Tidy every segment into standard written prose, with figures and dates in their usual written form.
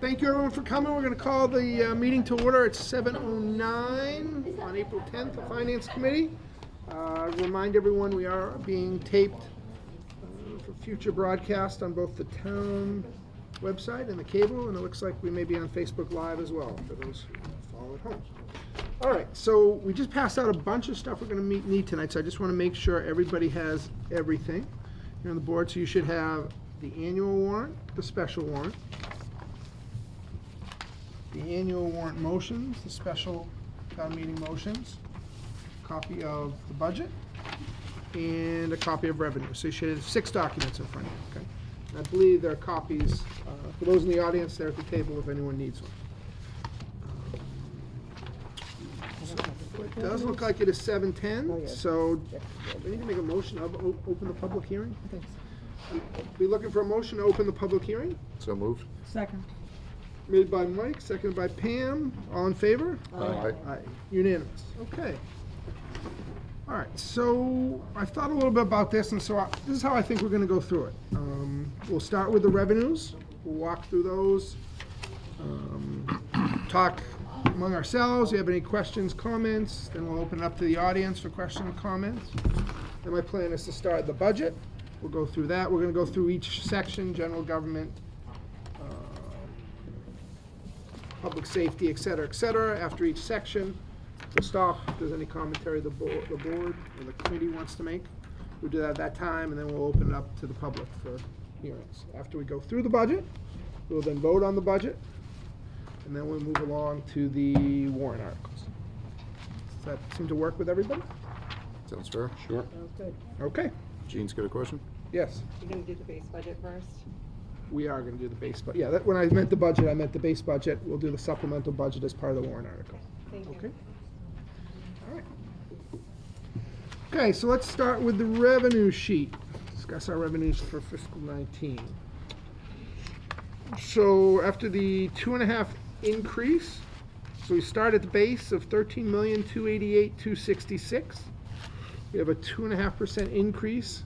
Thank you everyone for coming. We're going to call the meeting to order at 7:09 on April 10th, the Finance Committee. Remind everyone we are being taped for future broadcast on both the town website and the cable, and it looks like we may be on Facebook Live as well for those who follow at home. All right, so we just passed out a bunch of stuff we're going to need tonight, so I just want to make sure everybody has everything here on the board. So you should have the annual warrant, the special warrant, the annual warrant motions, the special town meeting motions, a copy of the budget, and a copy of revenue. So you should have 6 documents in front of you, okay? And I believe there are copies, for those in the audience, there at the table if anyone needs one. It does look like it is 7:10, so we need to make a motion to open the public hearing. I think so. Be looking for a motion to open the public hearing. So moved. Second. Made by Mike, seconded by Pam. All in favor? Aye. Aye. Unanimous. Okay. All right, so I thought a little bit about this, and so this is how I think we're going to go through it. We'll start with the revenues. We'll walk through those. Talk among ourselves. If you have any questions, comments, then we'll open it up to the audience for questions and comments. And my plan is to start the budget. We'll go through that. We're going to go through each section, general government, public safety, et cetera, et cetera. After each section, we'll stop if there's any commentary the board or the committee wants to make. We'll do that at that time, and then we'll open it up to the public for hearings. After we go through the budget, we'll then vote on the budget, and then we'll move along to the warrant articles. Does that seem to work with everybody? Sounds fair. Sure. Sounds good. Okay. Gene's got a question? Yes, You're gonna do the base budget first? we are going to do the base budget. Yeah, when I meant the budget, I meant the base budget. We'll do the supplemental budget as part of the warrant article. Thank you. Okay. All right. Okay, so let's start with the revenue sheet. Discuss our revenues for fiscal 19. So after the 2.5 increase, so we start at the base of 13,288,266. We have a 2.5% increase,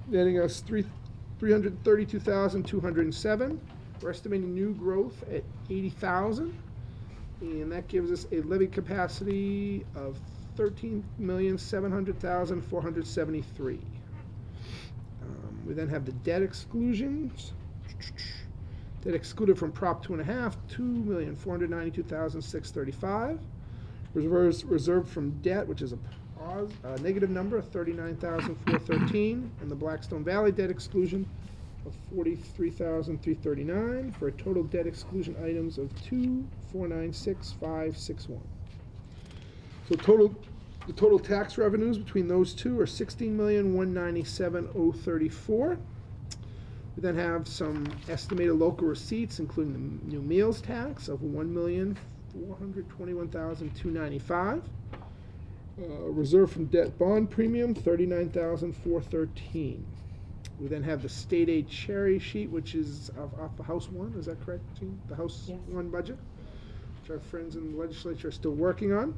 netting us 332,207. We're estimating new growth at 80,000, and that gives us a levy capacity of 13,700,473. We then have the debt exclusions. Debt excluded from Prop 2.5, 2,492,635. Reserved from debt, which is a negative number of 39,413, and the Blackstone Valley debt exclusion of 43,339 for a total debt exclusion items of 2,496,561. So the total tax revenues between those two are 16,197,034. We then have some estimated local receipts, including the new meals tax of 1,421,295. Reserve from debt bond premium, 39,413. We then have the state aid cherry sheet, which is off the House 1, is that correct, Jean? The House Yes. 1 budget, which our friends in the legislature are still working on.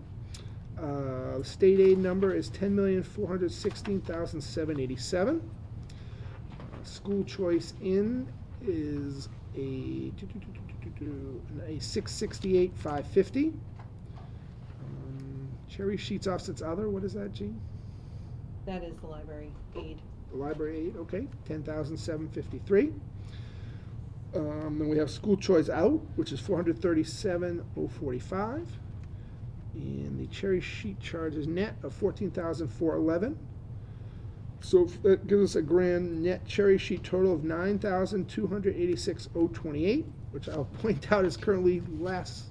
The state aid number is 10,416,787. School choice in is a 668,550. Cherry sheets offsets other, what is that, Jean? That is the library aid. The library aid, okay, 10,753. Then we have school choice out, which is 437,045. And the cherry sheet charges net of 14,411. So that gives us a grand net cherry sheet total of 9,286,028, which I'll point out is currently less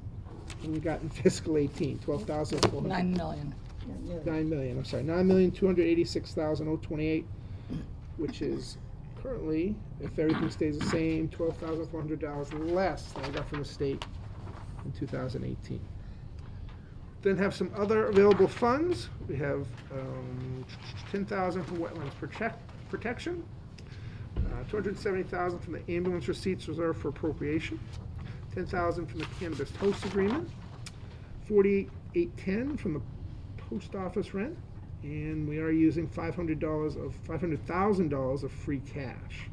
than we got in fiscal 18, 12,400. 9 million. 9 million, I'm sorry, 9,286,028, which is currently, if everything stays the same, $12,400 less than I got from the state in 2018. Then have some other available funds. We have 10,000 for wetlands protection, 270,000 from the ambulance receipts reserved for appropriation, 10,000 from the cannabis host agreement, 48,810 from the post office rent, and we are using $500,000 of free cash.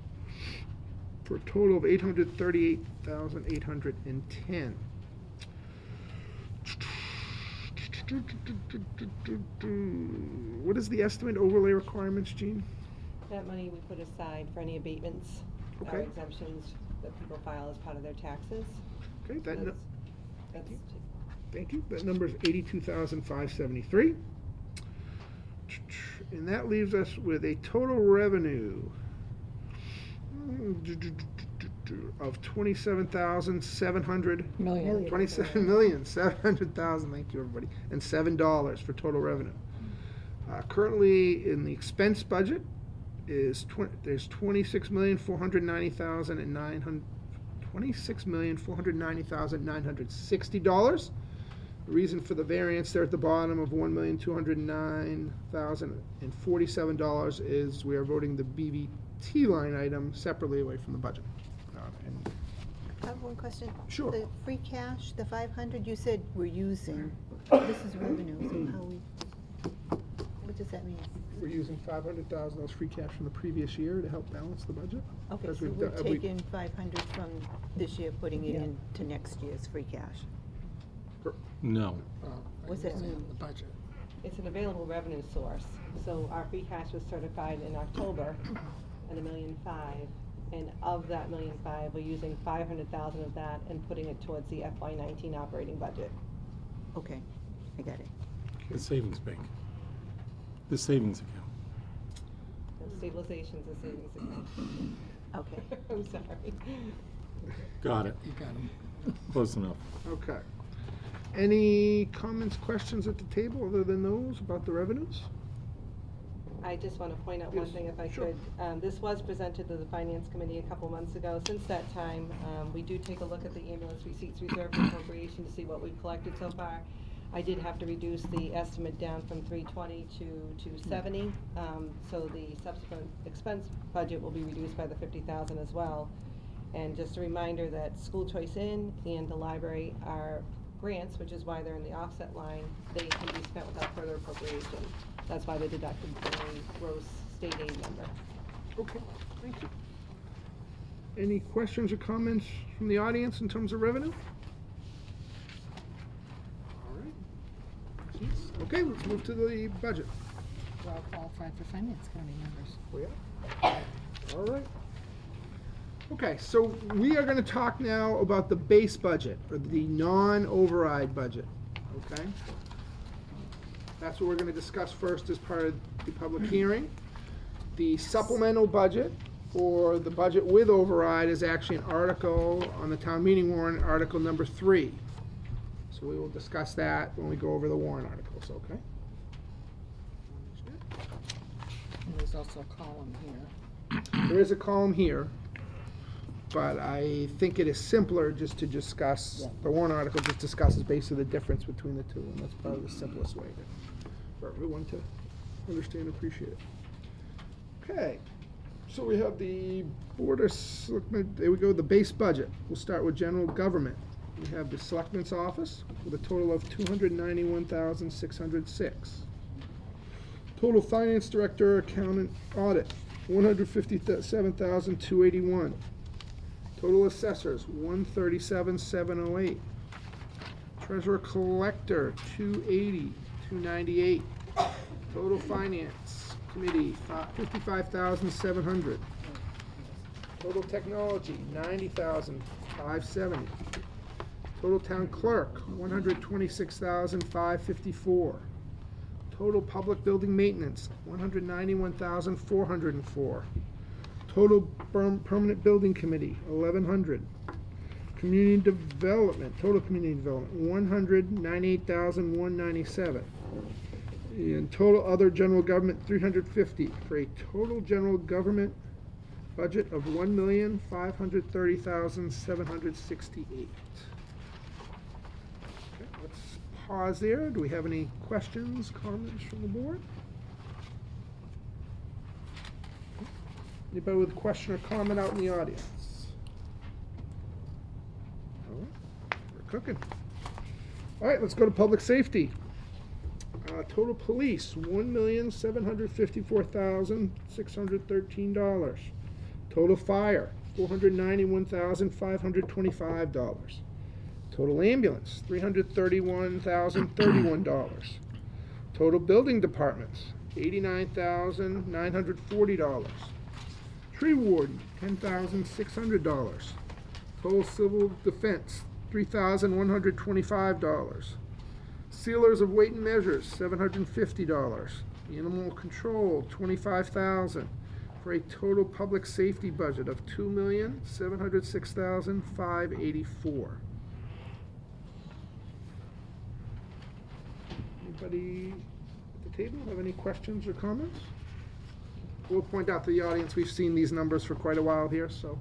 for a total of $838,810. What is the estimate overlay requirements, Jean? That money we put aside for any abatements or Okay. exemptions that people file as part of their taxes. Okay, That's, Thank you. That number is 82,573. And that leaves us with a total revenue of 27,700. Million. 27,700,000, thank you, everybody, and $7 for total revenue. Currently, in the expense budget, there's $26,490,960. The reason for the variance there at the bottom of $1,209,047 is we are voting the BVT line item separately away from the budget. And I have one question. Sure. The free cash, the 500, you said we're using. This is revenue, so how what does that mean? we're using $500,000 free cash from the previous year to help balance the budget. Okay, As so we've we're done- taking 500 from this year, putting it into next year's free cash. No. What's that mean? The budget. It's an available revenue source. So our free cash was certified in October at $1.5 million. And of that $1.5 million, we're using 500,000 of that and putting it towards the FY19 operating budget. Okay, I got it. The savings bank. The savings account. And stabilization's a savings account. Okay. I'm sorry. Got it. You got 'em. Close enough. Okay. Any comments, questions at the table other than those about the revenues? I just want to point out one Yes, thing if I sure. could. This was presented to the Finance Committee a couple months ago. Since that time, we do take a look at the ambulance receipts reserve and appropriation to see what we've collected so far. I did have to reduce the estimate down from 320 to 270. So the subsequent expense budget will be reduced by the 50,000 as well. And just a reminder that School Choice In and the library are grants, which is why they're in the offset line. They can be spent without further appropriation. That's why they're deducted from the gross state aid number. Okay, thank you. Any questions or comments from the audience in terms of revenue? All right. Okay, let's move to the budget. We're all qualified for finance committee members. We are? All right. Okay, so we are gonna talk now about the base budget, or the non-override budget, okay? That's what we're gonna discuss first as part of the public hearing. The supplemental budget, or the budget with override, is actually an article on the town meeting warrant, Article number 3. So we will discuss that when we go over the warrant articles, okay? And there's also a column here. There is a column here, but I think it is simpler just to discuss, Yeah. the warrant article just discusses basically the difference between the two, and that's probably the simplest way for everyone to understand and appreciate it. Okay, so we have the Board of Selectmen, there we go, the base budget. We'll start with general government. We have the Selectmen's Office with a total of $291,606. Total Finance Director, Accountant, Audit, $157,281. Total Assessors, $137,708. Treasurer Collector, $280,298. Total Finance Committee, $55,700. Total Technology, $90,570. Total Town Clerk, $126,554. Total Public Building Maintenance, $191,404. Total Permanent Building Committee, $1,100. Community Development, total Community Development, $198,197. And total other general government, $350, for a total general government budget of $1,530,768. Okay, let's pause there. Do we have any questions, comments from the board? Anybody with a question or comment out in the audience? All right, we're cooking. All right, let's go to public safety. Total police, $1,754,613. Total fire, $491,525. Total ambulance, $331,031. Total building departments, $89,940. Tree warden, $10,600. Total civil defense, $3,125. Sealers of weight and measures, $750. Animal control, $25,000, for a total public safety budget of $2,706,584. Anybody at the table have any questions or comments? We'll point out to the audience, we've seen these numbers for quite a while here, so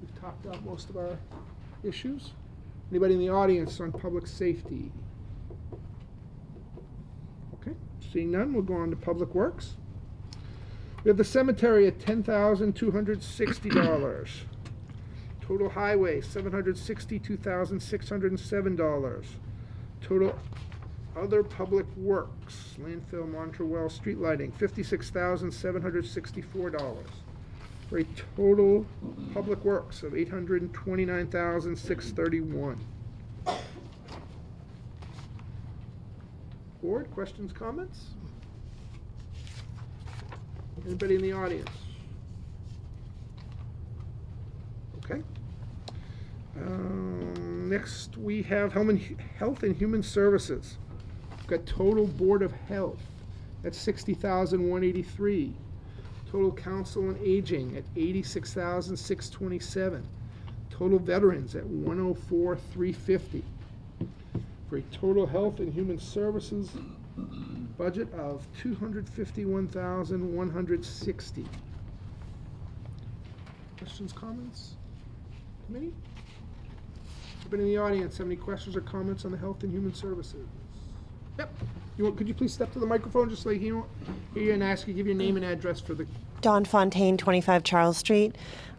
we've talked out most of our issues. Anybody in the audience on public safety? Okay, seeing none, we'll go on to Public Works. We have the cemetery at $10,260. Total highway, $762,607. Total other public works, landfill, Montrewell, street lighting, $56,764. For a total public works of $829,631. Board, questions, comments? Anybody in the audience? Okay. Next, we have Health and Human Services. We've got total Board of Health at $60,183. Total Council on Aging at $86,627. Total Veterans at $104,350. For a total Health and Human Services budget of $251,160. Questions, comments? Committee? Anybody in the audience have any questions or comments on the Health and Human Services? Yep. Could you please step to the microphone just so you hear you and ask you, give your name and address for the... Dawn Fontaine, 25 Charles Street.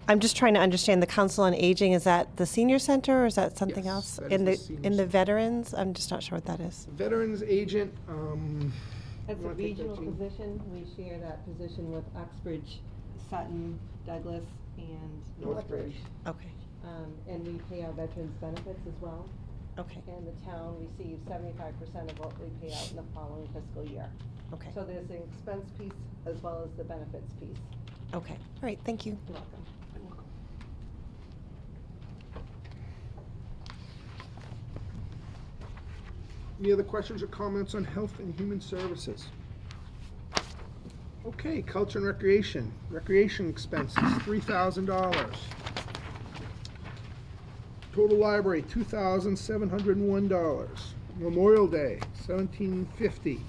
I'm just trying to understand the Council on Aging. Is that the senior center or is that something Yes, else? that is In the the senior in the center. veterans? I'm just not sure what that is. Veterans agent, That's You a wanna take that, regional Jean? position. We share that position with Uxbridge, Sutton, Douglas, and Northbridge. Northbridge. Okay. And we pay our veterans benefits as well. Okay. And the town receives 75% of what we pay out in the following fiscal year. Okay. So there's an expense piece as well as the benefits piece. Okay. All right. Thank you. You're welcome. any other questions or comments on Health and Human Services? Okay, Culture and Recreation. Recreation expenses, $3,000. Total Library, $2,701. Memorial Day, $1,750.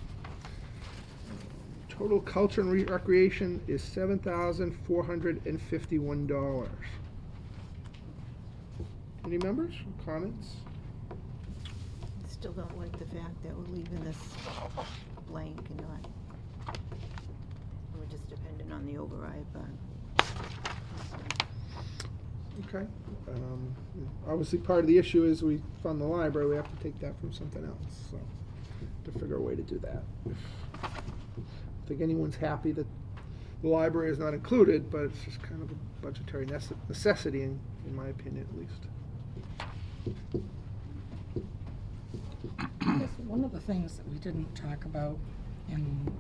Total Culture and Recreation is $7,451. Any members, comments? Still don't like the fact that we're leaving this blank and not, we're just dependent on the override, but. Okay. Obviously, part of the issue is we fund the library, we have to take that from something else, so, to figure a way to do that. I think anyone's happy that the library is not included, but it's just kind of a budgetary necessity, in my opinion at least. Yes, one of the things that we didn't talk about in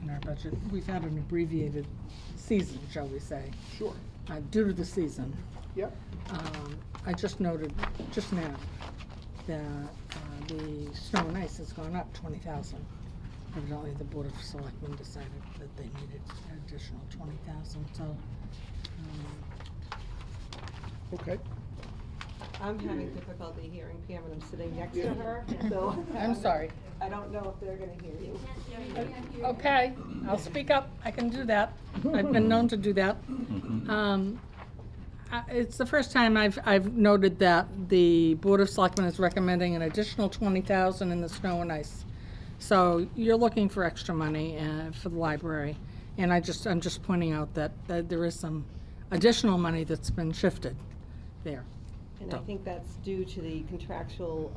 our budget, we've had an abbreviated season, shall we say, Sure. due to the season. Yep. I just noted just now that the snow and ice has gone up 20,000. Evidently, the Board of Selectmen decided that they needed an additional 20,000, so. Okay. I'm having difficulty hearing Pam, and I'm sitting next to her, so. I'm sorry. I don't know if they're gonna hear you. Okay, I'll speak up. I can do that. I've been known to do that. It's the first time I've noted that the Board of Selectmen is recommending an additional 20,000 in the snow and ice. So you're looking for extra money for the library, and I'm just pointing out that there is some additional money that's been shifted there. And I think that's due to the contractual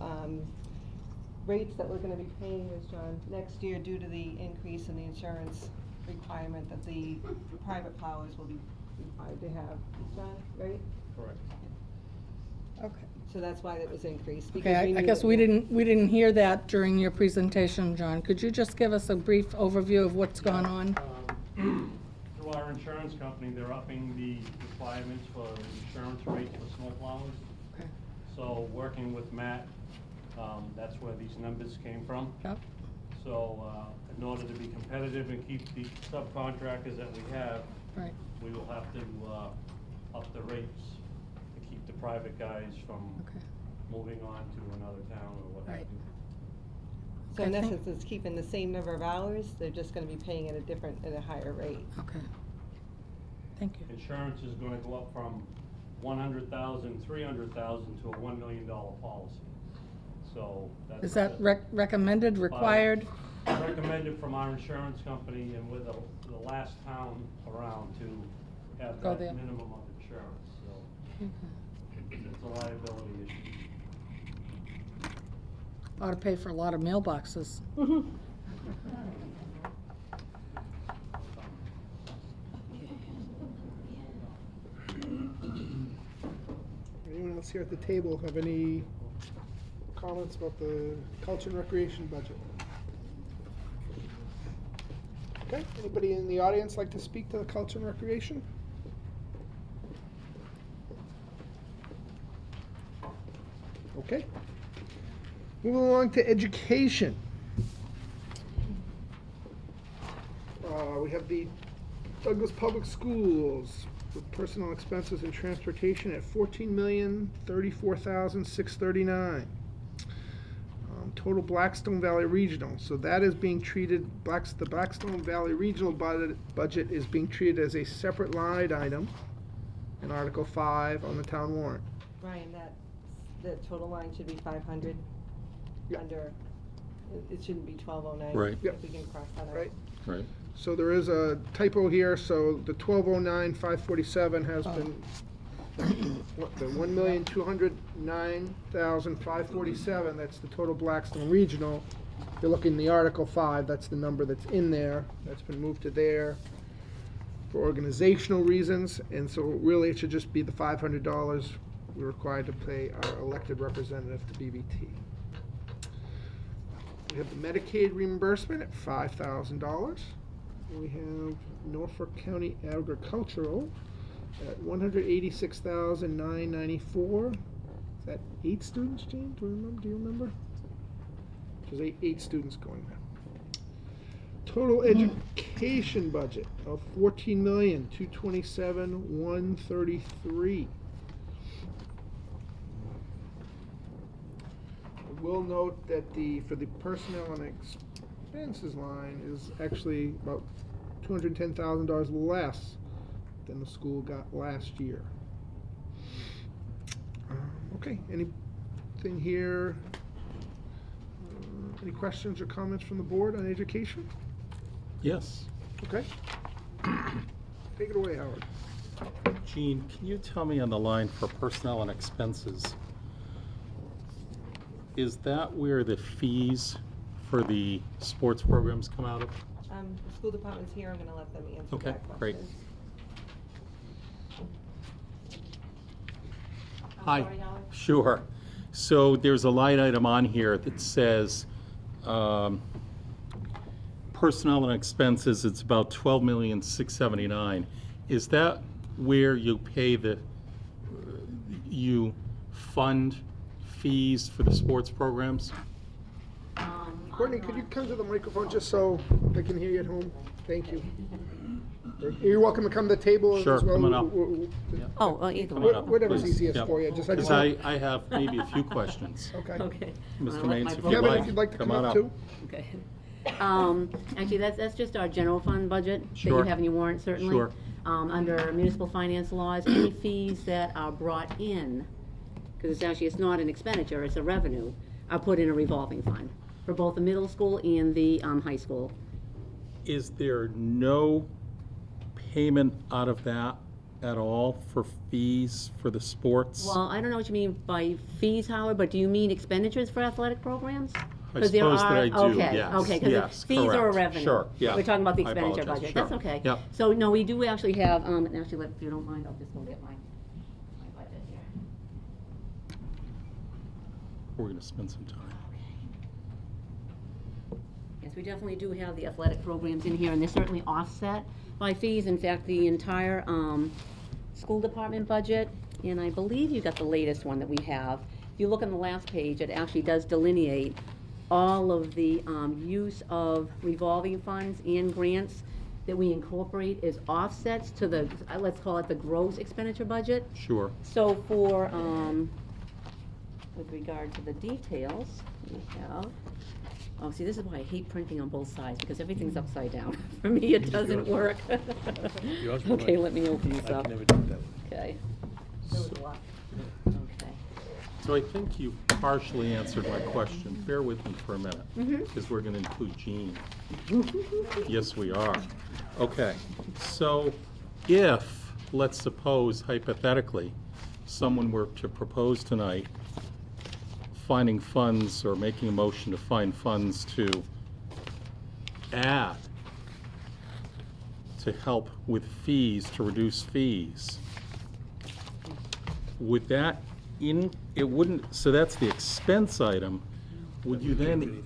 rates that we're gonna be paying, Ms. John, next year due to the increase in the insurance requirement that the private plowers will be required to have. Ms. John, right? Correct. Okay. So that's why it was increased. Okay, because I knew guess it- we didn't hear that during your presentation, John. Could you just give us a brief overview of what's gone on? Through our insurance company, they're upping the requirements for insurance rates for snowplowers. Okay. So working with Matt, that's where these numbers came from. Yep. So in order to be competitive and keep the subcontractors that we have, Right. we will have to up the rates to keep the private guys from Okay. moving on to another town or what have Right. you. So in Okay, thank- essence, it's keeping the same number of hours, they're just gonna be paying at a higher rate. Okay. Thank you. Insurance is gonna go up from 100,000, 300,000 to a $1 million policy. So that's. Is that the- recommended, required? Recommended from our insurance company, and we're the last town around to have Go that there. minimum of insurance, so Okay. it's a liability issue. Ought to pay for a lot of mailboxes. Anyone else here at the table have any comments about the culture and recreation budget? Okay, anybody in the audience like to speak to the culture and recreation? Okay. Moving along to education. We have the Douglas Public Schools with personnel expenses and transportation at $14,034,639. Total Blackstone Valley Regional, so that is being treated, the Blackstone Valley Regional budget is being treated as a separate line item in Article 5 on the town warrant. Ryan, the total line should be 500 Yeah. under, it shouldn't be 1209. Right. Yep. If we can cross that out. Right. Right. So there is a typo here, so the 1209,547 has been, what, the 1,209,547, that's the total Blackstone Regional. If you look in the Article 5, that's the number that's in there, that's been moved to there for organizational reasons, and so really it should just be the $500 we're required to pay our elected representative to BBT. We have the Medicaid reimbursement at $5,000. We have Norfolk County Agricultural at $186,994. Is that 8 students, Jane? Do you remember? There's eight students going there. Total education budget of $14,227,133. I will note that for the personnel and expenses line is actually about $210,000 less than the school got last year. Okay, anything here? Any questions or comments from the board on education? Yes. Okay. Take it away, Howard. Jean, can you tell me on the line for personnel and expenses, is that where the fees for the sports programs come out of? The school department's here, I'm gonna let them answer Okay, that great. question. Hi. Sure. So there's a line item on here that says, personnel and expenses, it's about $12,679,000. Is that where you pay you fund fees for the sports programs? Courtney, could you come to the microphone just so they can hear you at home? Thank you. You're welcome to come to the table as Sure, well. come on up. Oh, well, either Come way. on up, Whatever's please. easiest Yep. for you, just I Because just. I have maybe a few questions. Okay. Okay. Mr. Wanna let Maines, my if vote- you'd Kevin, like, if you'd like to come on up too. Okay. Actually, that's just our general fund budget that you Sure. have in your warrant, certainly. Sure. Under municipal finance laws, any fees that are brought in, because it's not an expenditure, it's a revenue, are put in a revolving fund for both the middle school and the high school. Is there no payment out of that at all for fees for the sports? Well, I don't know what you mean by fees, Howard, but do you mean expenditures for athletic programs? I 'Cause there suppose that are- I do, okay, yes, okay, 'cause yes, fees are a correct. revenue. Sure, yeah. We're talking about the I expenditure apologize, budget, sure. that's okay. Yep. So, no, we do actually have, actually, if you don't mind, I'll just go get my we're gonna spend some time. Yes, we definitely do have the athletic programs in here, and they're certainly offset by fees. In fact, the entire school department budget, and I believe you got the latest one that we have. If you look on the last page, it actually does delineate all of the use of revolving funds and grants that we incorporate as offsets to the, let's call it the gross expenditure budget. Sure. So for, with regard to the details, we have, oh, see, this is why I hate printing on both sides, because everything's upside down. For me, it doesn't work. Okay, let me open this up. Okay. Okay. So I think you partially answered my question. Bear with me for a minute, because we're gonna include Jean. Yes, we are. Okay, so if, let's suppose hypothetically, someone were to propose tonight finding funds or making a motion to find funds to add to help with fees, to reduce fees, would that it wouldn't, so that's the expense item, would you then,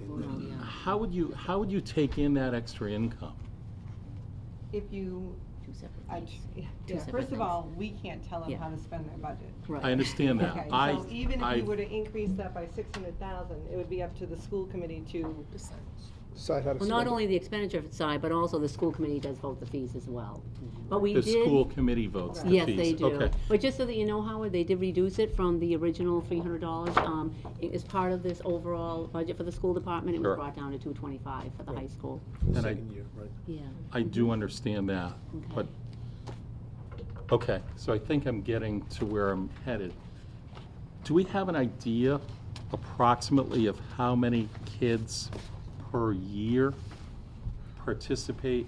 how would you take in that extra income? If you, Two separate I- things. yeah, separate first of things. all, we can't tell them Yeah. how to spend their budget. Right. I understand that. Okay, I, so even if I, you were to increase that by 600,000, it would be up to the school committee to, Decide how to Well, spend not it. only the expenditure side, but also the school committee does vote the fees as well. But we the did. school committee votes the fees. Yes, they do. Okay. But just so that you know, Howard, they did reduce it from the original $300. As part of this overall budget for the school department, it was Sure. brought down to $225 for the high school. And I, Yeah. I do understand that, but, okay, so I think I'm getting to where I'm headed. Do we have an idea approximately of how many kids per year participate?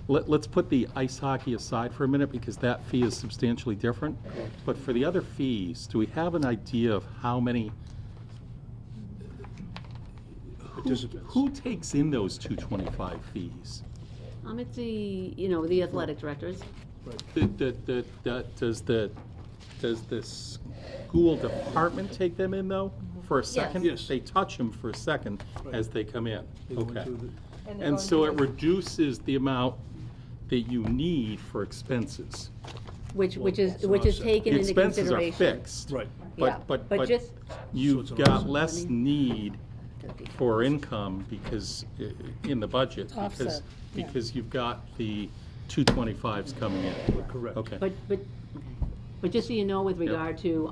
Let's put the ice hockey aside for a minute, because that fee is substantially different. But for the other fees, do we have an idea of how many? Who takes in those 225 fees? It's the athletic directors. Does the school department take them in, though, for a second? Yes. They touch them for a second as they come in, okay. and they're And going so to it the- reduces the amount that you need for expenses. Which is taken into consideration. Expenses are fixed. Right. Yeah, But but just, you've So it's an got offset. less need for income because, in the budget. Offset, because yeah. Because you've got the 225s coming in. Correct. Okay. But just so you know, with regard to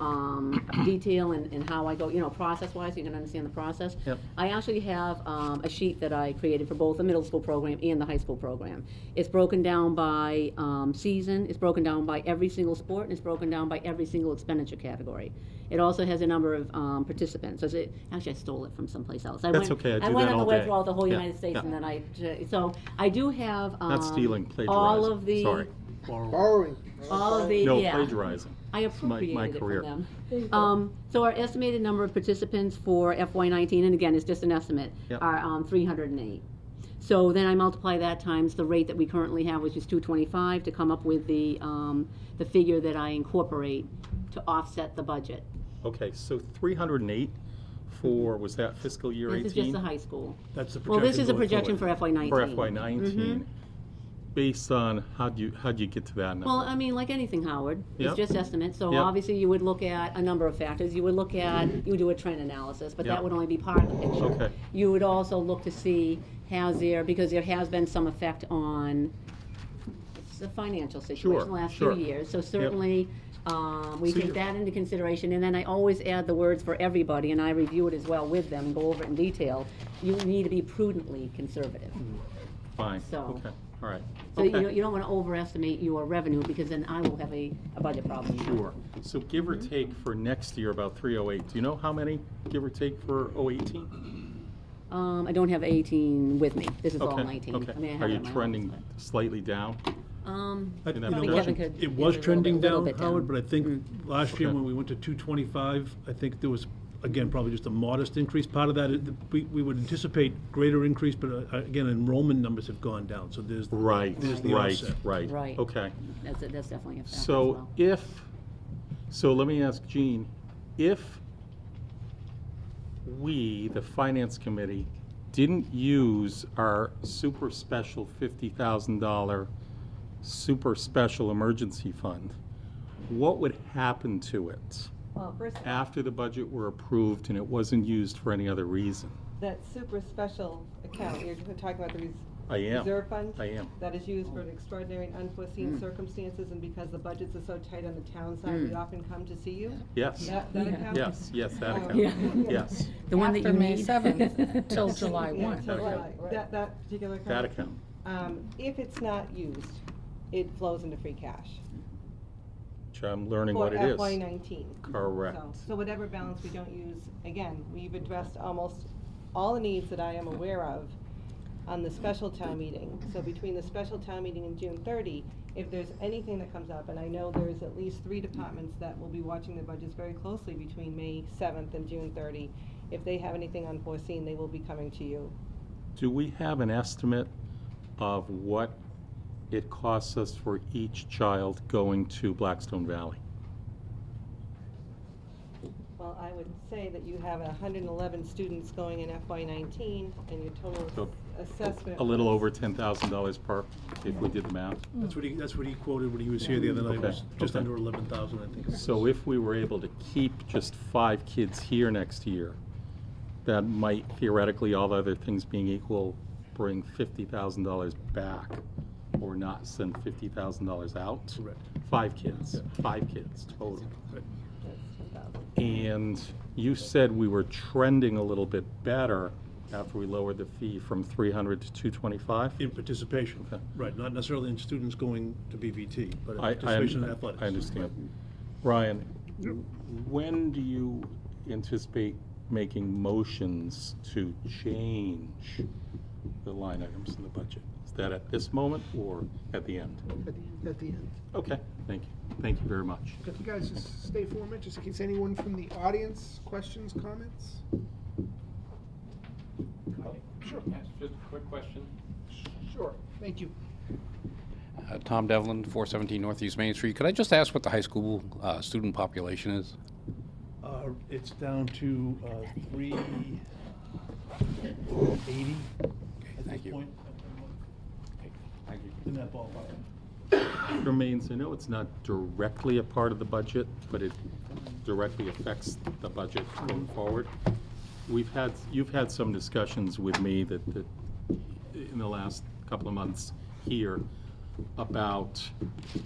detail and how I go, process-wise, so you can understand the process. Yep. I actually have a sheet that I created for both the middle school program and the high school program. It's broken down by season, it's broken down by every single sport, and it's broken down by every single expenditure category. It also has a number of participants. Actually, I stole it from someplace else. That's okay, I do I went that on the all web day. throughout the whole Yeah, United States, yeah. and then so I do have Not stealing, plagiarizing. all of the Sorry. Borrowing. all of the No, yeah. plagiarizing. I my appropriated it career. from them. So our estimated number of participants for FY19, and again, it's just an estimate, Yep. are 308. So then I multiply that times the rate that we currently have, which is 225, to come up with the figure that I incorporate to offset the budget. Okay, so 308 for, was that fiscal year 18? This is just the high school. That's the Well, this projection is a going projection forward. for FY19. For FY19? Based on, how'd you get to that number? Well, I mean, like anything, Howard, it's Yep. just estimates. So Yep. obviously, you would look at a number of factors. You would do a trend analysis, but Yep. that would only be part of the picture. Okay. You would also look to see, because there has been some effect on the financial situation the last few sure. years. So certainly, we So take you're- that into consideration. And then I always add the words for everybody, and I review it as well with them and go over it in detail. You need to be prudently conservative. Fine, so- okay, all right. So Okay. you don't want to overestimate your revenue, because then I will have a budget problem. Sure. So give or take for next year, about 308. Do you know how many, give or take, for 018? I don't have 18 with me. This is all Okay, 19. okay. I mean, I have Are it you in my trending office, slightly down? but, in that maybe projection? Kevin could It was give a trending little down, bit Howard, but I think last year Okay. when we went to 225, I think there was, again, probably just a modest increase. Part of that, we would anticipate greater increase, but again, enrollment numbers have gone down, so there's. Right, There's the right, offset. right. Right. Okay. That's definitely a factor as So well. so let me ask Jean, if we, the Finance Committee, didn't use our super special $50,000 super special emergency fund, what would happen to it Well, first, after the budget were approved and it wasn't used for any other reason? that super special account, you're talking about the I am. reserve fund? I am. That is used for extraordinary and unforeseen circumstances, and because the budgets are so tight on the town side, we often come to see you. Yes, That account? yes, that Um, account, yes, The one that you After May need. 7th till July Yeah, 1. till Okay. July. That particular account? that account. If it's not used, it flows into free cash. Which I'm learning what it For is. FY '19. Correct. So whatever balance we don't use, again, we've addressed almost all the needs that I am aware of on the special town meeting. So between the special town meeting and June 30, if there's anything that comes up, and I know there's at least 3 departments that will be watching their budgets very closely between May 7th and June 30. If they have anything unforeseen, they will be coming to you. Do we have an estimate of what it costs us for each child going to Blackstone Valley? Well, I would say that you have 111 students going in FY '19, and your total So, assessment. A little was- over $10,000 per, if we did the math. That's what he quoted when he was here the other night, it was Okay, just okay. under 11,000, I think. So if we were able to keep just 5 kids here next year, that might theoretically, all other things being equal, bring $50,000 back, or not send $50,000 out? Correct. 5 kids, 5 kids total. Right. That's 10,000. And you said we were trending a little bit better after we lowered the fee from 300 to 225? In participation, Okay. right, not necessarily in students going to BVT, but in I participation in athletics. I understand. Ryan, when do you anticipate making motions to change the line items in the budget? Is that at this moment or at the end? At the end. Okay, thank you. Thank you very much. If you guys just stay for a minute, just in case anyone from the audience, questions, comments? Sure. Yes, just a quick question. Sure, thank you. Tom Devlin, 417 Northeast Main Street. Could I just ask what the high school student population is? It's down to 380 at thank this you. point. Thank you. In that ballpark. Remains, I know it's not directly a part of the budget, but it directly affects the budget going forward. You've had some discussions with me that in the last couple of months here about,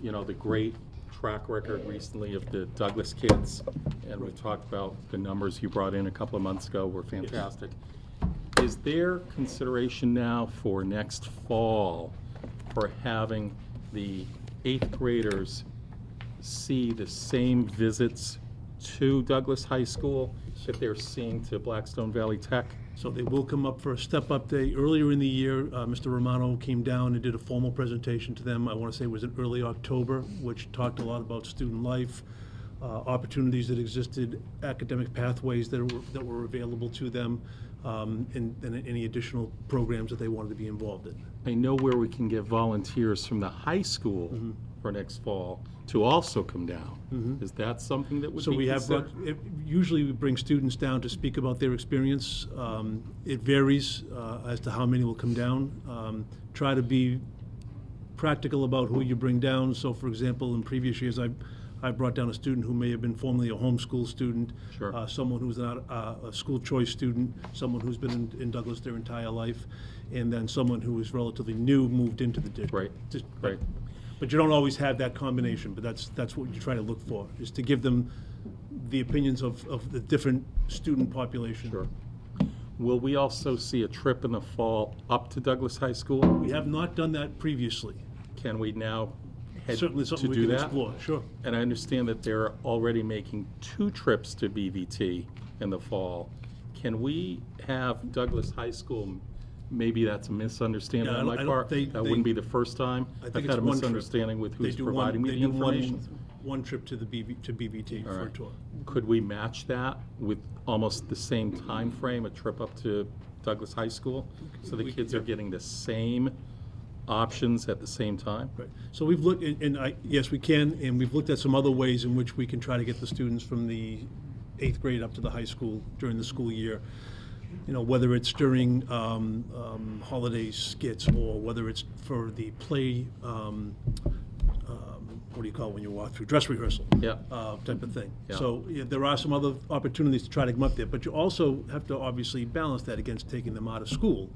the great track record recently of the Douglas kids. And we talked about the numbers you brought in a couple of months ago were fantastic. Is there consideration now for next fall for having the 8th graders see the same visits to Douglas High School that they're seeing to Blackstone Valley Tech? So they will come up for a step-up day. Earlier in the year, Mr. Romano came down and did a formal presentation to them. I want to say it was in early October, which talked a lot about student life, opportunities that existed, academic pathways that were available to them, and any additional programs that they wanted to be involved in. I know where we can get volunteers from the high school for next fall to also come down. Is that something that would So be we have, considered? usually we bring students down to speak about their experience. It varies as to how many will come down. Try to be practical about who you bring down. So for example, in previous years, I brought down a student who may have been formerly a homeschool student. Sure. Someone who's not a school choice student, someone who's been in Douglas their entire life, and then someone who is relatively new, moved into the district. Right, Just- right. But you don't always have that combination, but that's what you try to look for, is to give them the opinions of the different student population. Sure. Will we also see a trip in the fall up to Douglas High School? We have not done that previously. Can we now head Certainly to something we do can that? explore, sure. And I understand that they're already making 2 trips to BVT in the fall. Can we have Douglas High School, maybe that's a misunderstanding Yeah, on my I don't- part? they- That they- wouldn't be the first time? I think I've it's had a one trip. misunderstanding with They who's do providing me they the do one- information. One trip to BVT All for a right. tour. Could we match that with almost the same time frame, a trip up to Douglas High School? So the kids are getting the same options at the same time? Right. So we've looked, yes, we can, and we've looked at some other ways in which we can try to get the students from the eighth grade up to the high school during the school year. You know, whether it's during holiday skits or whether it's for the play, what do you call it when you walk through, dress rehearsal? Yeah. Type of thing. Yeah. So yeah, there are some other opportunities to try to come up there, but you also have to obviously balance that against taking them out of school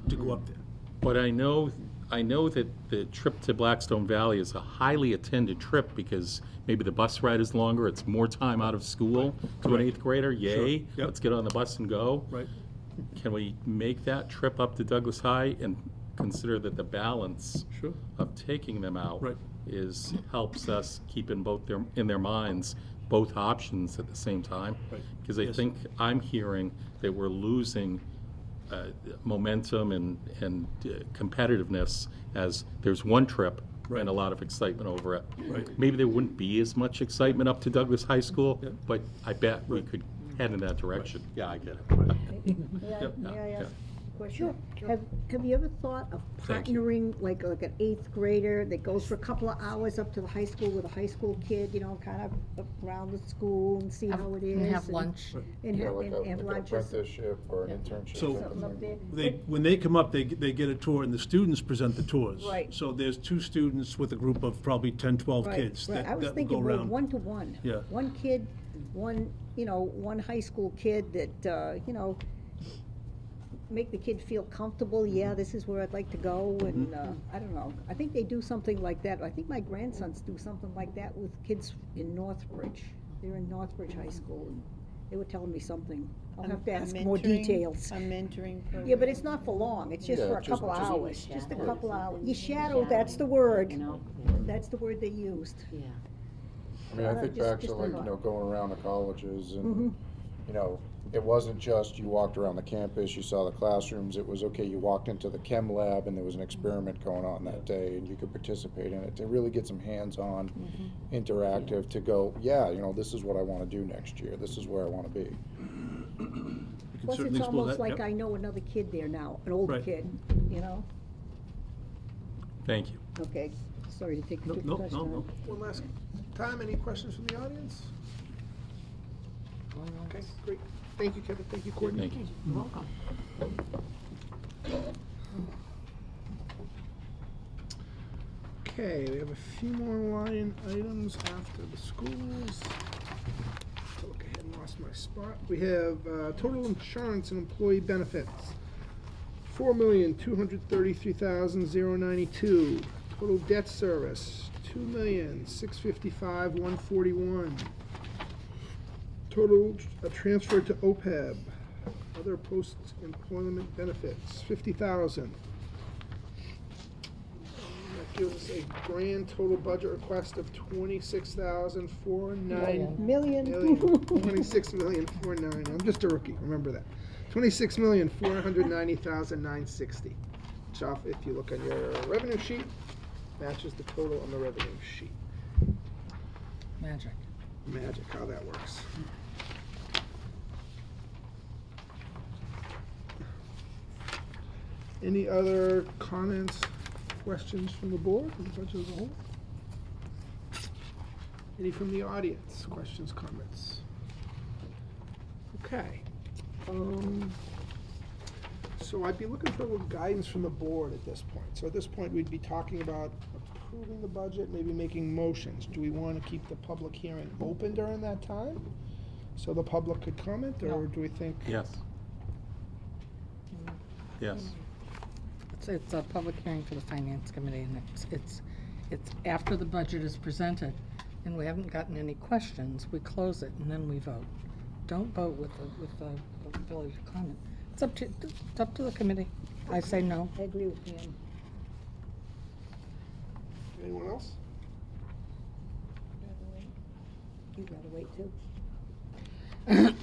to go up there. But I know that the trip to Blackstone Valley is a highly attended trip because maybe the bus ride is longer, it's more time out of school to an Correct. eighth grader, yay, Yep. let's get on the bus and go. Right. Can we make that trip up to Douglas High and consider that the balance Sure. of taking them out Right. helps us keep in their minds both options at the same time? Right. Because I Yes. think I'm hearing that we're losing momentum and competitiveness as there's one trip Right. and a lot of excitement over it. Right. Maybe there wouldn't be as much excitement up to Douglas High School, Yep. but I bet we could head in that direction. Yeah, I get it. Yep. May I Yeah. ask a question? Have you ever thought of Thank you. partnering, like an eighth grader that goes for a couple of hours up to the high school with a high school kid, you know, kind of around the school and see how it is? And have lunch. And Yeah, have, like and have an lunches. apprenticeship or an internship. So- Something up there. When they come up, they get a tour, and the students present the tours. Right. So there's two students with a group of probably 10, 12 Right, kids right. that I was will go thinking more around. one-to-one. Yeah. One kid, one high school kid that, make the kid feel comfortable, yeah, this is where I'd like to go, and, I don't know. I think they do something like that. I think my grandsons do something like that with kids in Northbridge. They're in Northbridge High School, and they were telling me something. I'll have to A ask more mentoring- details. A mentoring program. Yeah, but it's not for long, it's just Yeah, for a just- couple just- hours, just a Shadow. couple hours. You shadow, that's the word. You know? That's the word they used. Yeah. I mean, I think Just- back to just a like, thought. going around the colleges Mhm. and, it wasn't just you walked around the campus, you saw the classrooms, it was, okay, you walked into the chem lab and there was an experiment going on that day and you could participate in it, to really get some hands-on, interactive, to go, yeah, this is what I wanna do next year, this is where I wanna be. We can Plus, certainly it's explore almost that, like yep. I know another kid there now, an older Right. kid, Thank you. Okay, sorry to take No, too no, much no, time. no. One last time, any questions from the audience? Okay, great. Thank you, Kevin. Thank you, Courtney. Thank you. You're welcome. Okay, we have a few more line items after the schools. Look ahead and lost my spot. We have total insurance and employee benefits. $4,233,092. Total debt service, $2,655,141. Total transfer to OPEB, other post-employment benefits, $50,000. That gives us a grand total budget request of $26,409 Million. 26,409. I'm just a rookie, remember that. 26,490,960. Which off, if you look on your revenue sheet, matches the total on the revenue sheet. Magic. Magic, how that works. Any other comments, questions from the board, from the budget as a whole? Any from the audience, questions, comments? Okay. So I'd be looking for a little guidance from the board at this point. So at this point, we'd be talking about approving the budget, maybe making motions. Do we want to keep the public hearing open during that time? So the public could comment, or do we think? Yes. Yes. It's a public hearing for the finance committee, and it's after the budget is presented, and we haven't gotten any questions, we close it, and then we vote. Don't vote with the ability to comment. It's up to the committee. I say no. I agree with Pam. Anyone else? You'd rather wait too? I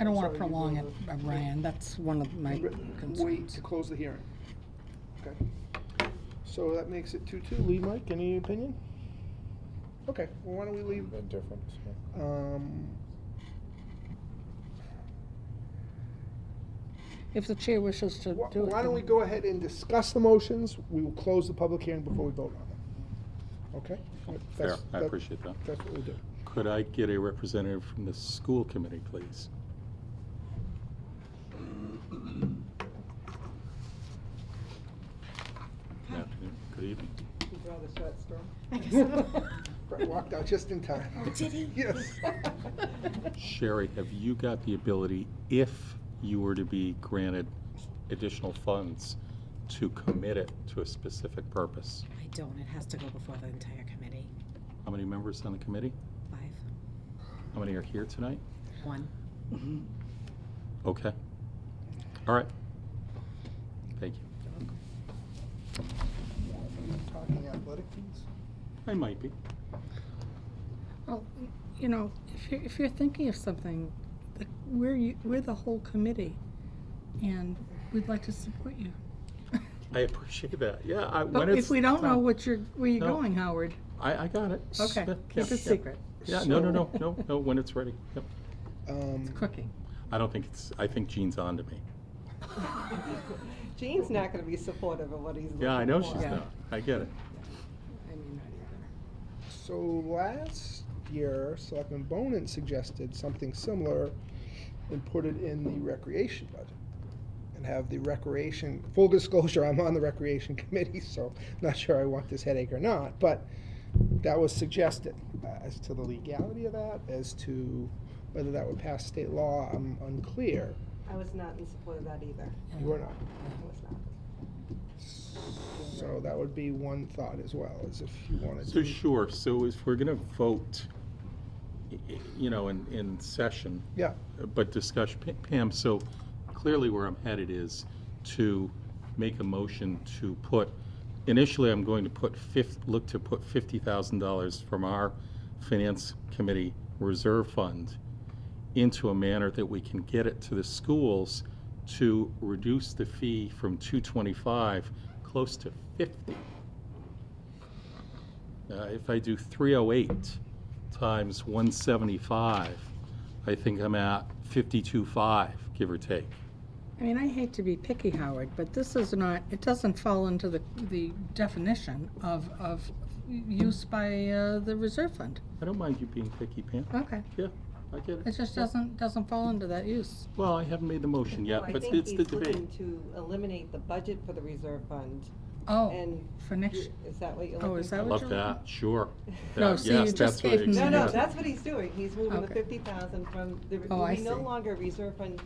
don't want Sorry, to prolong you'd it, rather- Brian, that's one of my Wait concerns. to close the hearing. Okay. So that makes it 2-2. Lee, Mike, any opinion? Okay, well, why don't we leave, Indifferent, so. If the chair wishes to do it. why don't we go ahead and discuss the motions? We will close the public hearing before we vote on them. Okay? Fair, That's- I that- appreciate that. That's what we'll do. could I get a representative from the school committee, please? Good afternoon, good evening. You'd rather short straw? Brett walked out just in time. Oh, did he? Yes. Sherry, have you got the ability, if you were to be granted additional funds, to commit it to a specific purpose? I don't. It has to go before the entire committee. How many members on the committee? 5. How many are here tonight? 1. Okay. All right. Thank you. Talking athletic fees? I might be. Well, you know, if you're thinking of something, we're the whole committee, and we'd like to support you. I appreciate that. Yeah, But if we don't know where you're No. going, Howard. I got it. Okay, Yeah, keep yeah, it secret. Yeah, no, when it's ready. Yep. It's cooking. I don't think it's, I think Jean's on to me. Jean's not gonna be supportive of what he's looking for. Yeah, I know she's Yeah. not. I get it. I mean, not either. So last year, Selectman Bonin suggested something similar and put it in the recreation budget. And have the recreation, full disclosure, I'm on the recreation committee, so not sure I want this headache or not, but that was suggested. As to the legality of that, as to whether that would pass state law, I'm unclear. I was not in support of that either. You were not. I was not. So that would be one thought as well, as if you wanted to. So sure, so if we're gonna vote, you know, in session. Yeah. But discussion, Pam, so clearly where I'm headed is to make a motion to put, initially I'm going to look to put $50,000 from our finance committee reserve fund into a manner that we can get it to the schools to reduce the fee from $225 close to $50. If I do 308 times 175, I think I'm at 52.5, give or take. I mean, I hate to be picky, Howard, but this is not, it doesn't fall into the definition of use by the reserve fund. I don't mind you being picky, Pam. Okay. Yeah, I get it. It just doesn't fall into that use. Well, I haven't made the motion yet, Well, I but think it's the he's looking debate. to eliminate the budget for the reserve fund. Oh, And for next, is that what you're looking for? oh, is that I what love you're that, sure. No, That- see, you yes, just that's what gave I him the- No, expect. no, that's what he's doing. He's moving the Okay. 50,000 from, there Oh, will I be no see. longer a reserve fund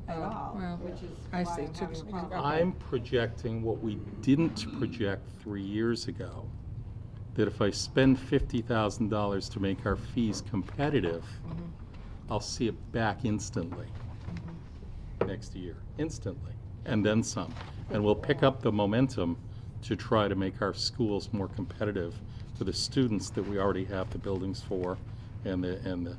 at Oh, all, well, which is I why see. I'm having a problem. Okay. I'm projecting what we didn't project 3 years ago, that if I spend $50,000 to make our fees competitive, I'll see it back instantly next year, instantly, and then some. And we'll pick up the momentum to try to make our schools more competitive for the students that we already have the buildings for and the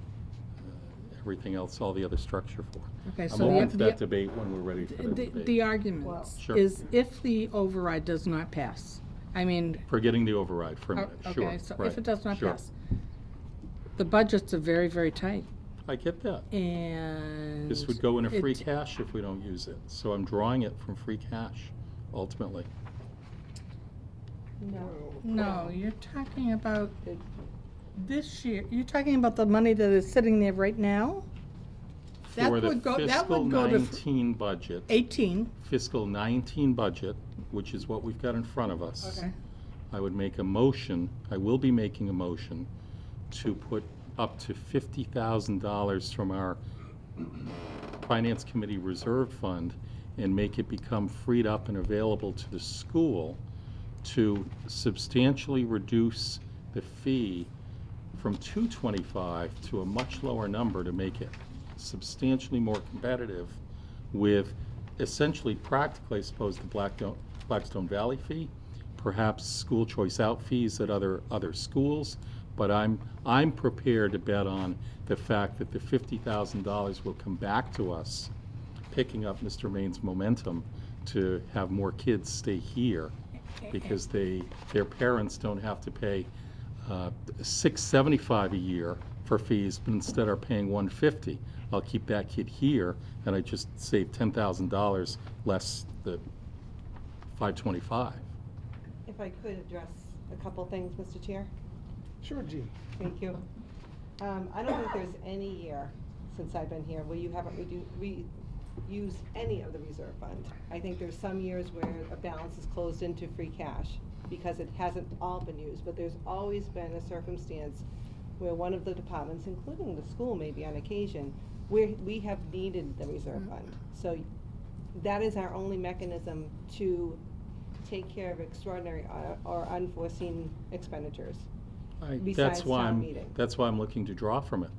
everything else, all the other structure for. Okay, I'm so open to the- that debate when we're ready for that The debate. argument Sure. is if the override does not pass, I mean, Forgetting the override for a minute, sure. okay, so if right, it does not sure. pass, the budgets are very, very tight, I get that. and. This would go into free it- cash if we don't use it, so I'm drawing it from free cash, ultimately. No. No, you're talking about this year, you're talking about the money that is sitting there right now? That For the would go, that fiscal would go to 19 budget, 18, fiscal 19 budget, which is what we've got in front of us. okay, I would make a motion, I will be making a motion to put up to $50,000 from our Finance Committee Reserve Fund and make it become freed up and available to the school to substantially reduce the fee from $225 to a much lower number to make it substantially more competitive with essentially practically, I suppose, the Blackstone Valley fee, perhaps school choice out fees at other schools, but I'm prepared to bet on the fact that the $50,000 will come back to us, picking up Mr. Main's momentum to have more kids stay here because their parents don't have to pay $675 a year for fees, but instead are paying $150. I'll keep that kid here, and I just save $10,000 less the $525. If I could address a couple things, Mr. Chair? Sure, Jean. Thank you. I don't think there's any year since I've been here where you haven't used any of the reserve fund. I think there's some years where a balance is closed into free cash because it hasn't all been used, but there's always been a circumstance where one of the departments, including the school maybe on occasion, where we have needed the reserve fund. So that is our only mechanism to take care of extraordinary or unforeseen expenditures. Besides town meeting. That's why I'm looking to draw from it.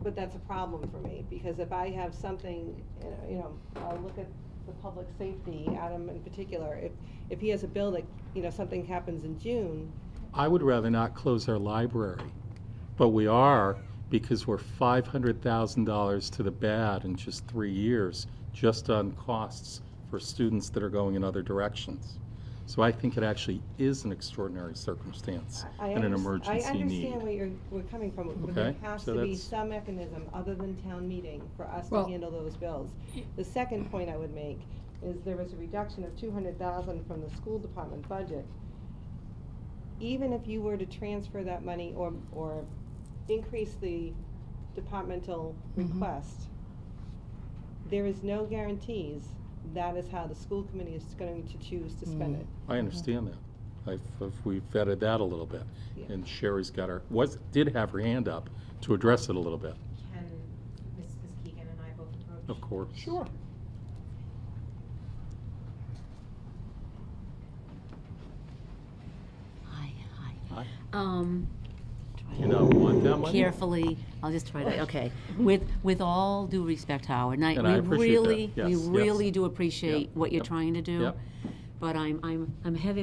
But that's a problem for me, because if I have something, you know, I'll look at the public safety, Adam in particular, if he has a bill that, you know, something happens in June. I would rather not close our library, but we are, because we're $500,000 to the bad in just 3 years, just on costs for students that are going in other directions. So I think it actually is an extraordinary circumstance and an emergency need. I understand where we're coming from, but there Okay, has so to be that's- some mechanism other than town meeting for us to Well- handle those bills. The second point I would make is there was a reduction of $200,000 from the school department budget. Even if you were to transfer that money or increase the departmental request, there is no guarantees that is how the school committee is going to choose to spend it. I understand that. We've vetted that a little bit. Yeah. And Sherry's got did have her hand up to address it a little bit, Can Mrs. Keegan and I both approach? of course. Sure. Hi. Hi. Try You don't want that money? carefully, I'll just try to, okay. With all due respect, Howard, and And I appreciate that. we Yes, really yes. do appreciate Yep, what you're yep, trying to do. yep. But I'm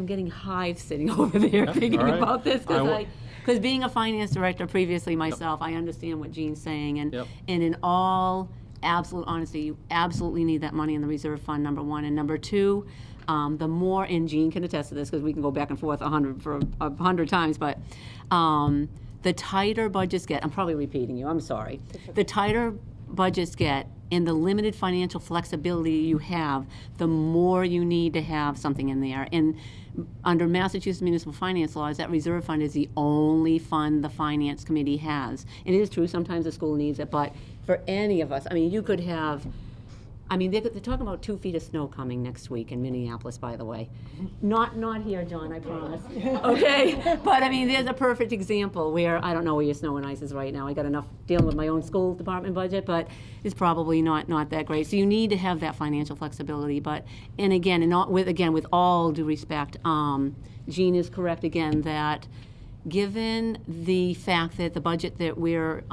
getting hives sitting over there Yep, thinking all right. about this, I wa- because being a finance director previously myself, I understand what Jean's saying, and Yep. in all absolute honesty, you absolutely need that money in the reserve fund, number one, and number two, the more, and Jean can attest to this, because we can go back and forth 100 times, but the tighter budgets get, I'm probably repeating you, I'm sorry. The tighter budgets get and the limited financial flexibility you have, the more you need to have something in there. And under Massachusetts municipal finance laws, that reserve fund is the only fund the finance committee has. It is true, sometimes the school needs it, but for any of us, I mean, you could have, I mean, they're talking about 2 feet of snow coming next week in Minneapolis, by the way. Not here, John, I promise. Okay? But I mean, there's a perfect example where, I don't know where your snow and ice is right now. I got enough dealing with my own school department budget, but it's probably not that great. So you need to have that financial flexibility. But, and again, with all due respect, Jean is correct again that given the fact that the budget that we're,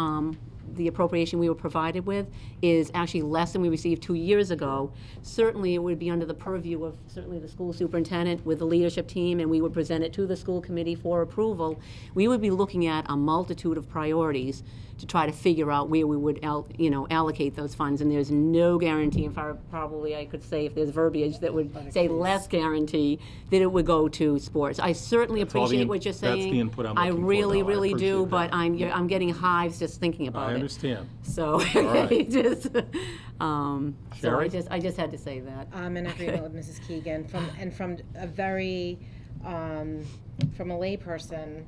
the appropriation we were provided with is actually less than we received 2 years ago, certainly it would be under the purview of certainly the school superintendent with the leadership team, and we would present it to the school committee for approval. We would be looking at a multitude of priorities to try to figure out where we would allocate those funds, and there's no guarantee, and probably I could say if there's verbiage that would say less guarantee, that it would go to sports. I certainly That's all the appreciate what you're saying. that's the input I'm I looking for, really, though. I really do, appreciate but that. I'm getting hives just thinking about I it. understand. So, right. just, so Sherry? I just had to say that. I'm in agreement with Mrs. Keegan, from a very, from a layperson,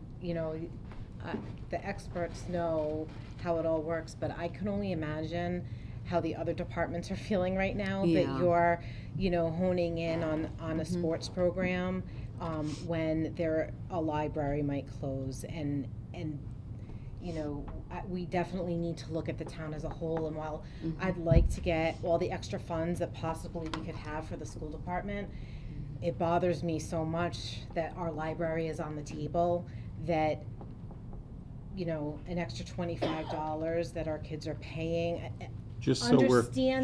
the experts know how it all works, but I can only imagine how the other departments are feeling right now, that Yeah. you're, honing in on a sports program, when a library might close, and we definitely need to look at the town as a whole, and while I'd like to get all the extra funds that possibly we could have for the school department, it bothers me so much that our library is on the table, that an extra $25 that our kids are paying. Just so we're Yeah,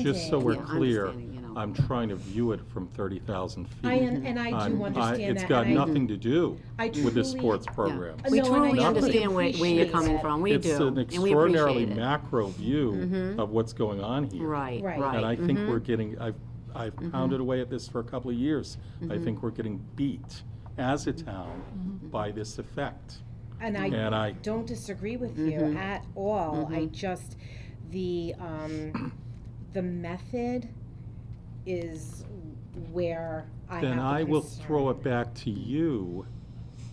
clear, understanding, I'm trying to view it from 30,000 feet. And I do understand It's that, got and I- nothing to do I with the truly- sports Yeah. programs. We No, and I truly truly understand where you're appreciate coming that. from, we It's do, an and we extraordinarily appreciate it. macro view Mhm. of what's going on here. Right, Right. right. And I think Mhm. we're getting, I've pounded away at this for a couple of years. I think we're getting beat as a town by this effect. And And I- I don't disagree with you at all. I just, the method is where I have Then the I will concern. throw it back to you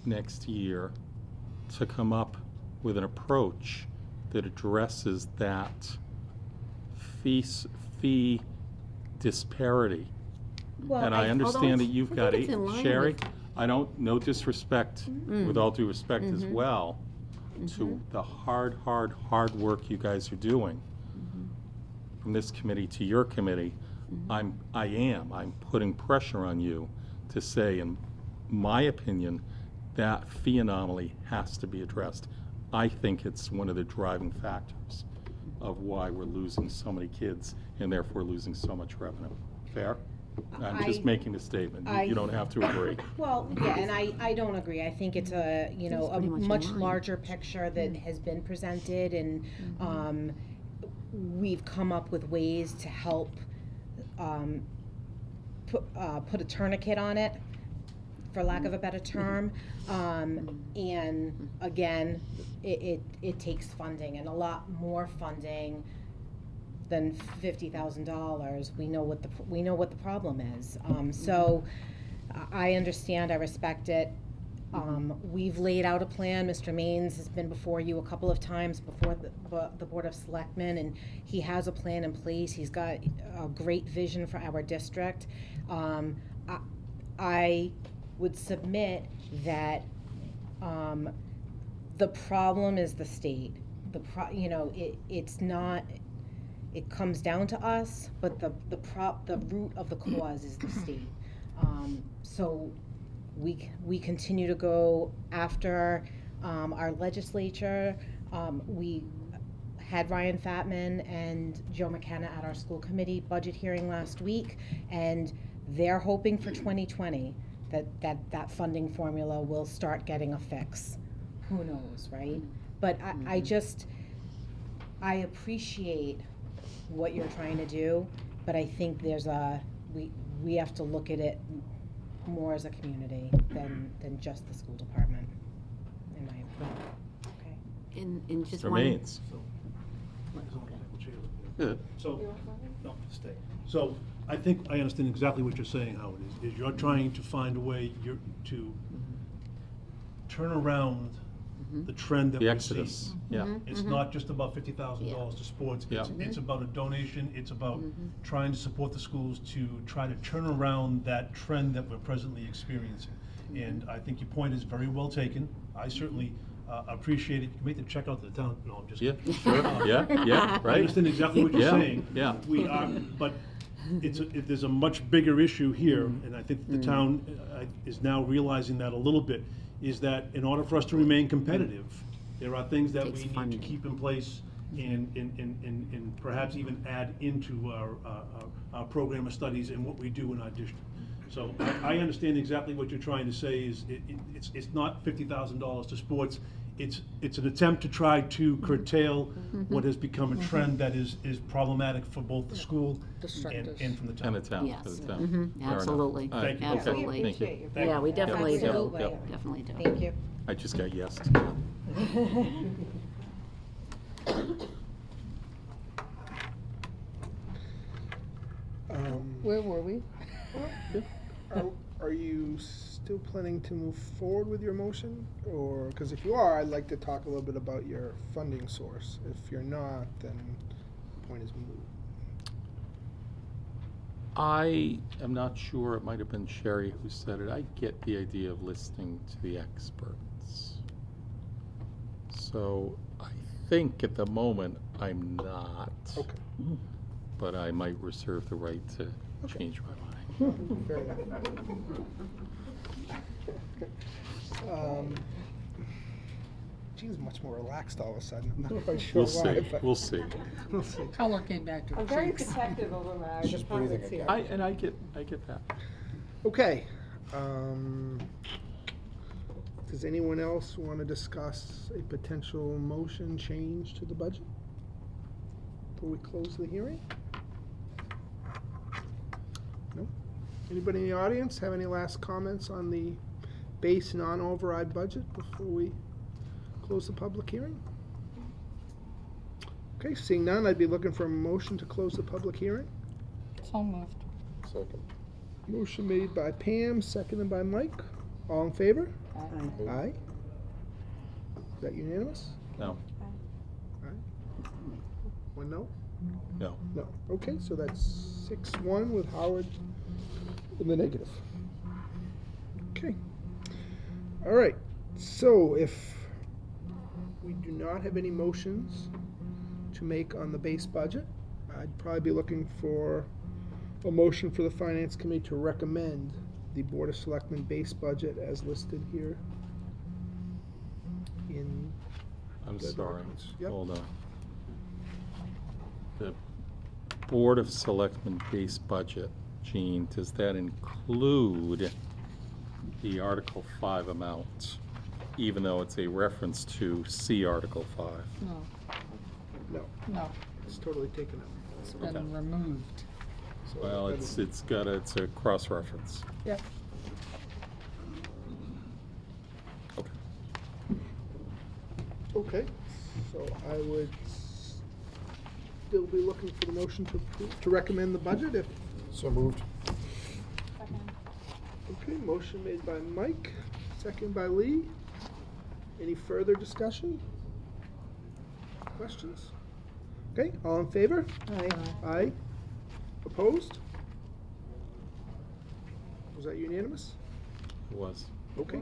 next year to come up with an approach that addresses that fee disparity. Well, And I understand that you've got, think it's in line Sherry, with- I don't, no disrespect, with all due respect as well, to Mm-hmm. the hard work you guys are doing. Mm-hmm. From this committee to your committee, I'm putting pressure on you to say, in my opinion, that fee anomaly has to be addressed. I think it's one of the driving factors of why we're losing so many kids and therefore losing so much revenue. Fair? I'm just making a statement. You don't have to agree. Well, yeah, and I don't agree. I think it's a, you know, It's a pretty much in much line. larger picture that has been presented, and we've come up with ways to help put a tourniquet on it, for lack of a better term. And again, it takes funding, and a lot more funding than $50,000. We know what the problem is. So I understand, I respect it. We've laid out a plan. Mr. Maines has been before you a couple of times before the Board of Selectmen, and he has a plan in place. He's got a great vision for our district. I would submit that the problem is the state. It's not. It comes down to us, but the root of the cause is the state. So we continue to go after our legislature. We had Ryan Fatman and Joe McKenna at our school committee budget hearing last week, and they're hoping for 2020 that funding formula will start getting a fix. Who knows, right? But I appreciate what you're trying to do, but I think we have to look at it more as a community than just the school department, in my opinion. Okay. And just Mr. one. Maines. Good. So, no, stay. So, I think I understand exactly what you're saying, Howard, is you're trying to find a way to turn around the trend that The we see. exodus, yeah. It's not just about $50,000 to sports. Yeah. It's about a donation. It's about trying to support the schools to try to turn around that trend that we're presently experiencing. And I think your point is very well taken. I certainly appreciate it. You can make the check out to the town. No, I'm just Yeah, kidding. sure, yeah, I right. understand exactly what you're Yeah, saying. yeah. We are, but there's a much bigger issue here, and I think the town is now realizing that a little bit, is that in order for us to remain competitive, there are things that we Takes need funding. to keep in place and perhaps even add into our program of studies and what we do in our district. So I understand exactly what you're trying to say is it's not $50,000 to sports. It's an attempt to try to curtail what has become a trend that is problematic for both the school and from the town. And the town, Yes. for the town. Fair enough. Absolutely. All right, Thank you. okay, Absolutely. thank you. Yeah, we definitely do. Absolutely. Yep. Definitely do. Thank you. I just got yes. Where were we? Are you still planning to move forward with your motion? Or, because if you are, I'd like to talk a little bit about your funding source. If you're not, then the point is moot. I am not sure, it might have been Sherry who said it, I get the idea of listening to the experts. So I think at the moment I'm not. Okay. But I might reserve the right to change my mind. Fair enough. Gene's much more relaxed all of a sudden. I'm not quite sure We'll why, see, but we'll see. we'll see. Color came back to her I'm very cheeks. protective over my She's just breathing departments here. again. I get that. Okay. Does anyone else want to discuss a potential motion change to the budget before we close the hearing? No? Anybody in the audience have any last comments on the base non-override budget before we close the public hearing? Okay, seeing none, I'd be looking for a motion to close the public hearing. So moved. Second. Motion made by Pam, seconded by Mike. All in favor? Aye. Is that unanimous? No, One no? no. No. Okay, so that's 6-1 with Howard in the negative. Okay. All right, so if we do not have any motions to make on the base budget, I'd probably be looking for a motion for the Finance Committee to recommend the Board of Selectmen base budget as listed here in I'm the sorry, documents. Yep. hold on. The Board of Selectmen base budget, Gene, does that include the Article 5 amounts, even though it's a reference to C Article 5? No, No, no, it's totally taken out. it's been removed. So Well, that it's a cross-reference. Yep. Okay. Okay, so I would still be looking for the motion to recommend the budget if. So moved. Okay, motion made by Mike, second by Lee. Any further discussion? Questions? Okay, all in favor? Aye. Aye. Opposed? Was that unanimous? It was. Okay.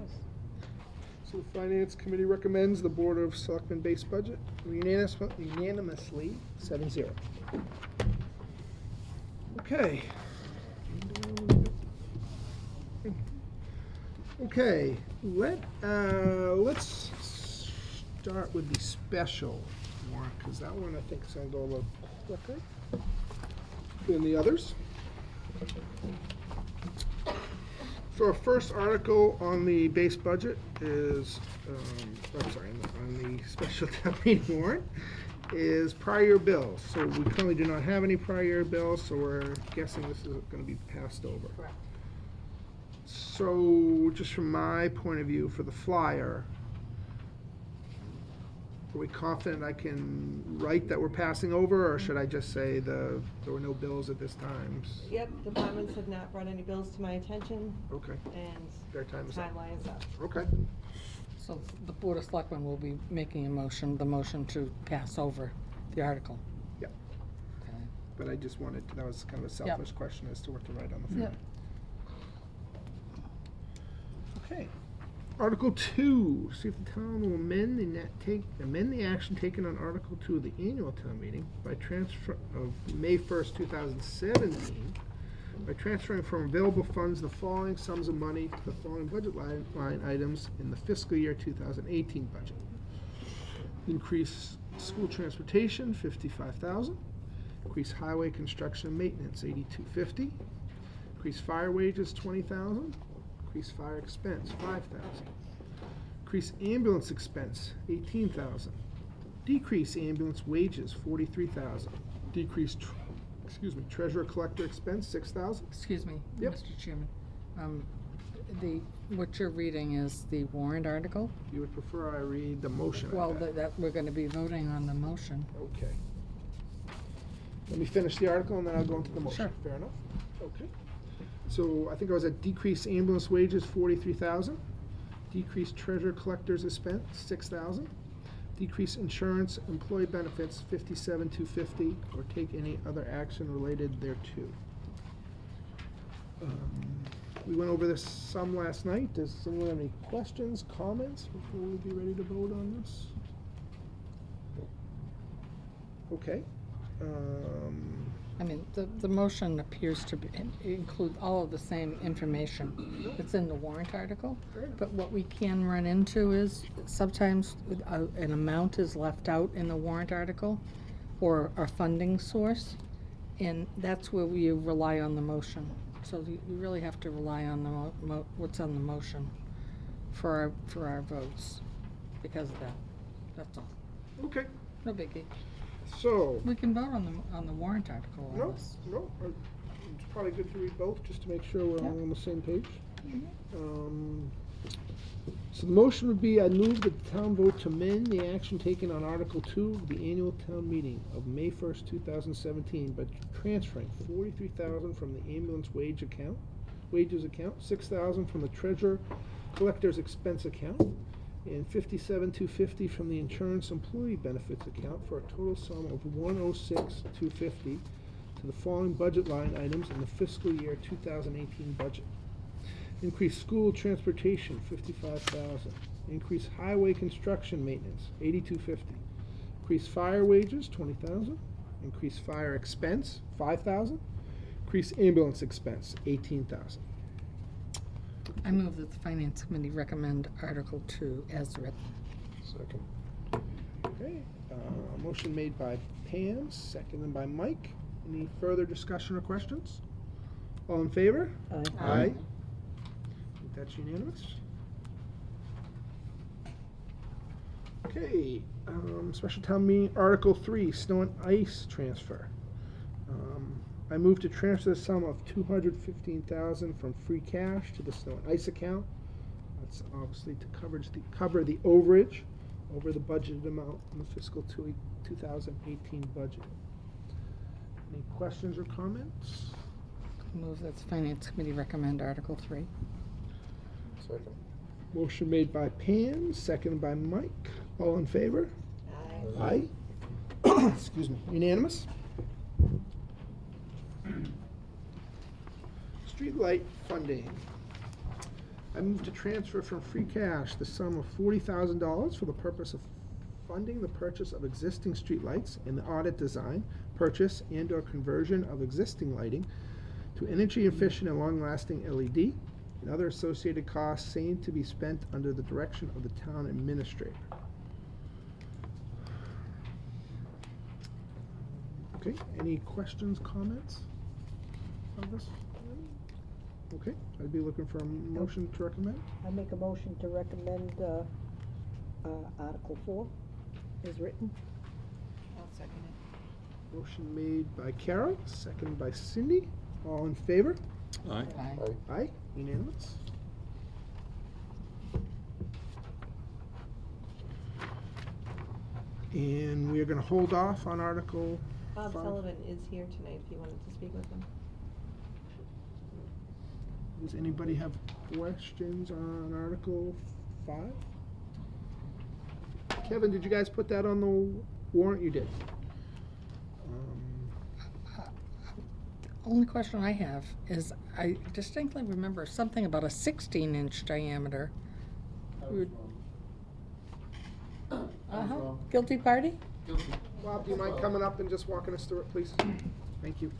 So the Finance Committee recommends the Board of Selectmen base budget unanimously, 7-0. Okay. Okay, let's start with the special warrant, because that one I think is gonna go a little quicker than the others. So our first article on the base budget is, on the special town meeting warrant, is prior year bills. So we currently do not have any prior year bills, so we're guessing this is gonna be passed over. Correct. So, just from my point of view for the flyer, are we confident I can write that we're passing over, or should I just say there were no bills at this time? Yep, departments have not brought any bills to my attention, Okay, and their time is up. timeline is up. Okay, So the Board of Selectmen will be making the motion to pass over the article. yeah, Okay. but I just wanted, that was kind of a selfish question as to what to write on the flyer. Yep. Okay. Article 2, see if the town will amend the action taken on Article 2 of the annual town meeting by transfer of May 1st, 2017, by transferring from available funds the following sums of money to the following budget line items in the fiscal year 2018 budget. Increase school transportation, $55,000. Increase highway construction and maintenance, $82.50. Increase fire wages, $20,000. Increase fire expense, $5,000. Increase ambulance expense, $18,000. Decrease ambulance wages, $43,000. Decrease, treasurer collector expense, $6,000. Excuse me, Yep. Mr. Chairman. What you're reading is the warrant article? You would prefer I read the motion? I Well, bet. that, we're gonna be voting on the motion. Okay. Let me finish the article and then I'll go into the motion. Sure. Fair enough? Okay. So I think I was at decrease ambulance wages, $43,000. Decrease treasurer collectors expense, $6,000. Decrease insurance employee benefits, $57,250, or take any other action related thereto. We went over this some last night. Does anyone have any questions, comments before we be ready to vote on this? Okay. I mean, the motion appears to include all of the same information that's in the warrant article. But what we can run into is sometimes an amount is left out in the warrant article or a funding source, and that's where we rely on the motion. So you really have to rely on the what's on the motion for our votes because of that. That's all. Okay. No biggie. So. We can vote on the warrant article on No, this. no, it's probably good to read both, just to make sure we're all on the same page. So the motion would be, I move that the town vote to amend the action taken on Article 2 of the annual town meeting of May 1st, 2017, by transferring $43,000 from the ambulance wages account, $6,000 from the treasurer collector's expense account, and 57,250 from the insurance employee benefits account for a total sum of 106,250 to the following budget line items in the fiscal year 2018 budget. Increase school transportation, 55,000. Increase highway construction maintenance, 8250. Increase fire wages, 20,000. Increase fire expense, 5,000. Increase ambulance expense, 18,000. I move that the Finance Committee recommend Article 2 as written. Second. Okay, motion made by Pam, seconded by Mike. Any further discussion or questions? All in favor? Aye. Aye. I think that's unanimous. Okay, special town meeting, Article 3, snow and ice transfer. I move to transfer the sum of $215,000 from free cash to the snow and ice account. That's obviously to cover the overage over the budgeted amount in the fiscal 2018 budget. Any questions or comments? Move that the Finance Committee recommend Article 3. Second. Motion made by Pam, seconded by Mike. All in favor? Aye. Aye. Excuse me. Unanimous? Streetlight funding. I move to transfer from free cash the sum of $40,000 for the purpose of funding the purchase of existing streetlights and the audit design, purchase, and/or conversion of existing lighting to energy efficient and long-lasting LED and other associated costs same to be spent under the direction of the town administrator. Okay, any questions, comments on this? Okay, I'd be looking for a motion to recommend. I make a motion to recommend, Article 4 as written. I'll second it. Motion made by Carol, seconded by Cindy. All in favor? Aye. Aye. Aye, unanimous. And we are gonna hold off on Article Bob 5. Sullivan is here tonight if you wanted to speak with him. Does anybody have questions on Article 5? Kevin, did you guys put that on the warrant? You did. Only question I have is, I distinctly remember something about a 16-inch diameter. Guilty party? Bob, do you mind coming up and just walking us through it, please? Thank you.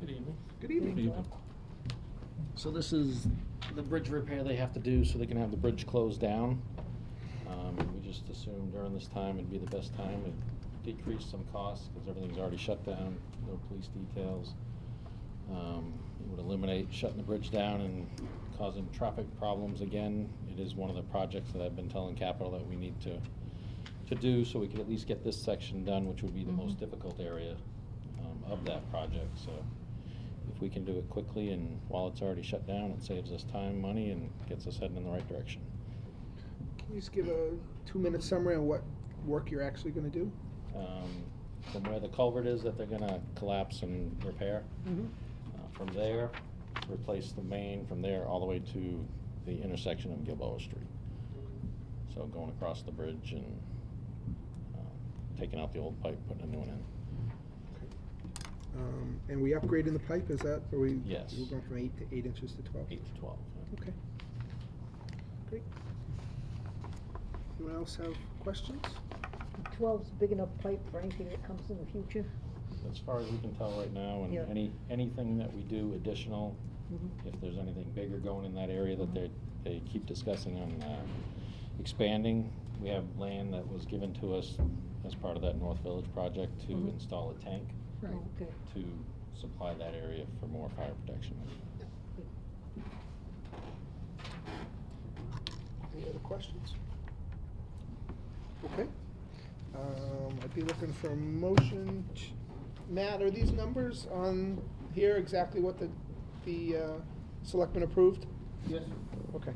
Good evening. Good evening. So this is the bridge repair they have to do so they can have the bridge closed down. We just assumed during this time it'd be the best time to decrease some costs because everything's already shut down, no police details. It would eliminate shutting the bridge down and causing traffic problems again. It is one of the projects that I've been telling Capital that we need to do so we could at least get this section done, which would be the most difficult area of that project. So if we can do it quickly and while it's already shut down, it saves us time, money, and gets us heading in the right direction. Can you just give a 2-minute summary on what work you're actually gonna do? From where the culvert is that they're gonna collapse and repair, from there, replace the main, from there all the way to the intersection of Gilboa Street. So going across the bridge and taking out the old pipe, putting a new one in. And we upgrading the pipe, is that, or we? Yes. We're going from 8 to 8 inches to 12? 8 to 12. yeah. Okay. Great. Anyone else have questions? 12's big enough pipe for anything that comes in the future. As far as we can tell right now, and Yeah. anything that we do additional, if there's anything bigger going in that area that they keep discussing on expanding, we have land that was given to us as part of that North Village project to install a tank Right. Okay. to supply that area for more fire protection. Any other questions? Okay. I'd be looking for a motion. Matt, are these numbers on here exactly what the selectmen approved? Yes. Okay.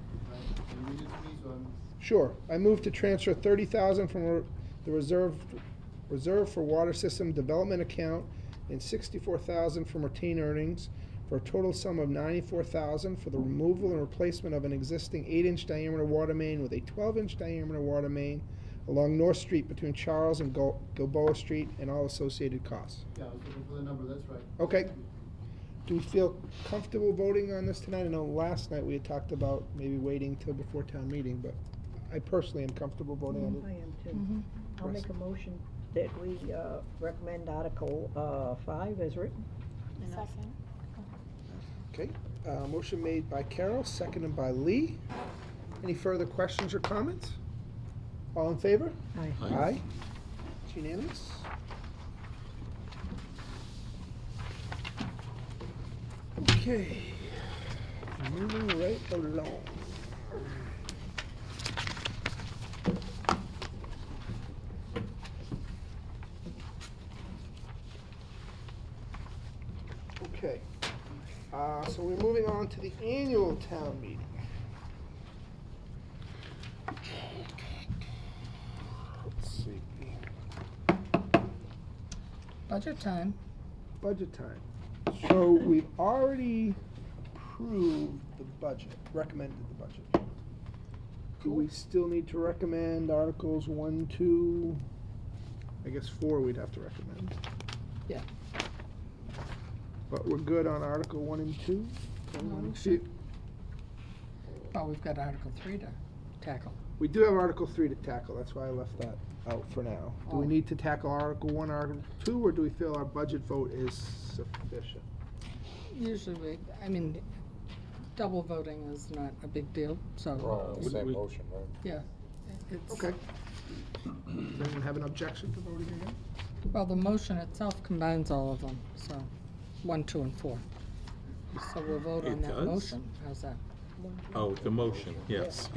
Can you read it to me so I'm... Sure. I move to transfer $30,000 from the reserve for water system development account and $64,000 from retained earnings, for a total sum of $94,000 for the removal and replacement of an existing 8-inch diameter water main with a 12-inch diameter water main along North Street between Charles and Gilboa Street, and all associated costs. Yeah, I was looking for the number, that's right. Okay. Do we feel comfortable voting on this tonight? I know last night we had talked about maybe waiting till before town meeting, but I personally am comfortable voting on I it. am too. I'll make a motion that we recommend Article 5 as written. Second. Okay, motion made by Carol, seconded by Lee. Any further questions or comments? All in favor? Aye. Aye. It's unanimous. Okay, moving right along. Okay, so we're moving on to the annual town meeting. Let's see. Budget time. Budget time. So we've already approved the budget, recommended the budget. Do we still need to recommend Articles 1, 2, I guess 4 we'd have to recommend. Yeah. But we're good on Article 1 and 2? Well, we've got Article 3 to tackle. We do have Article 3 to tackle, that's why I left that out for now. Do we Oh. need to tackle Article 1, Article 2, or do we feel our budget vote is sufficient? Usually, double voting is not a big deal, so. We're all on the same motion, right? Yeah. It's, Okay. Does anyone have an objection to voting again? well, the motion itself combines all of them, so 1, 2, and 4. So we'll vote on It that does? motion. How's that? Oh, the motion, yes,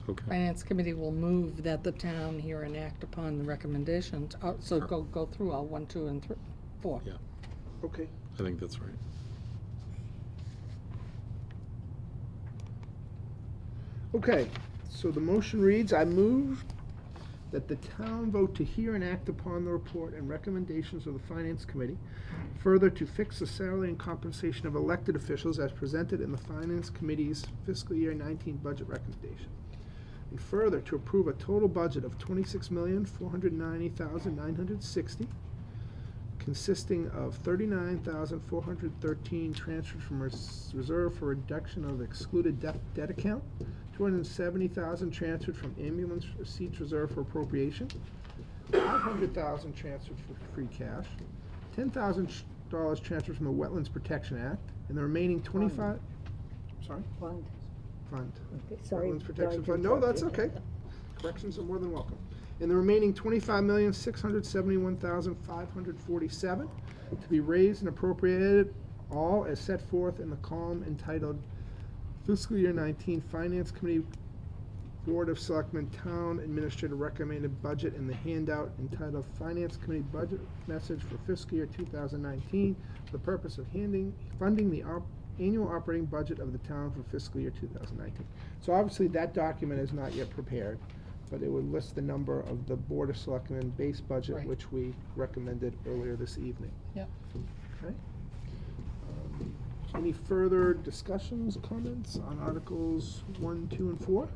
okay. Finance Committee will move that the town here enact upon the recommendations. So Sure. go through all 1, 2, and 4. Yeah, Okay. I think that's right. Okay, so the motion reads, I move that the town vote to hear and act upon the report and recommendations of the Finance Committee, further to fix the salary and compensation of elected officials as presented in the Finance Committee's fiscal year 19 budget recommendation. And further, to approve a total budget of $26,490,960, consisting of $39,413 transferred from reserve for reduction of excluded debt account, $270,000 transferred from ambulance receipts reserve for appropriation, $500,000 transferred for free cash, $10,000 transferred from the Wetlands Protection Act, and the remaining 25. Sorry? Fund. Fund. Okay, sorry. Wetlands Protection Sorry Fund. to No, interrupt that's you. okay. Corrections are more than welcome. And the remaining $25,671,547 to be raised and appropriated, all as set forth in the column entitled Fiscal Year 19 Finance Committee Board of Selectmen Town Administrator Recommended Budget, in the handout entitled Finance Committee Budget Message for Fiscal Year 2019, for the purpose of funding the annual operating budget of the town for fiscal year 2019. So obviously that document is not yet prepared, but it would list the number of the Board of Selectmen base budget, Right. which we recommended earlier this evening. Yep. Okay. Any further discussions, comments on Articles 1, 2, and 4?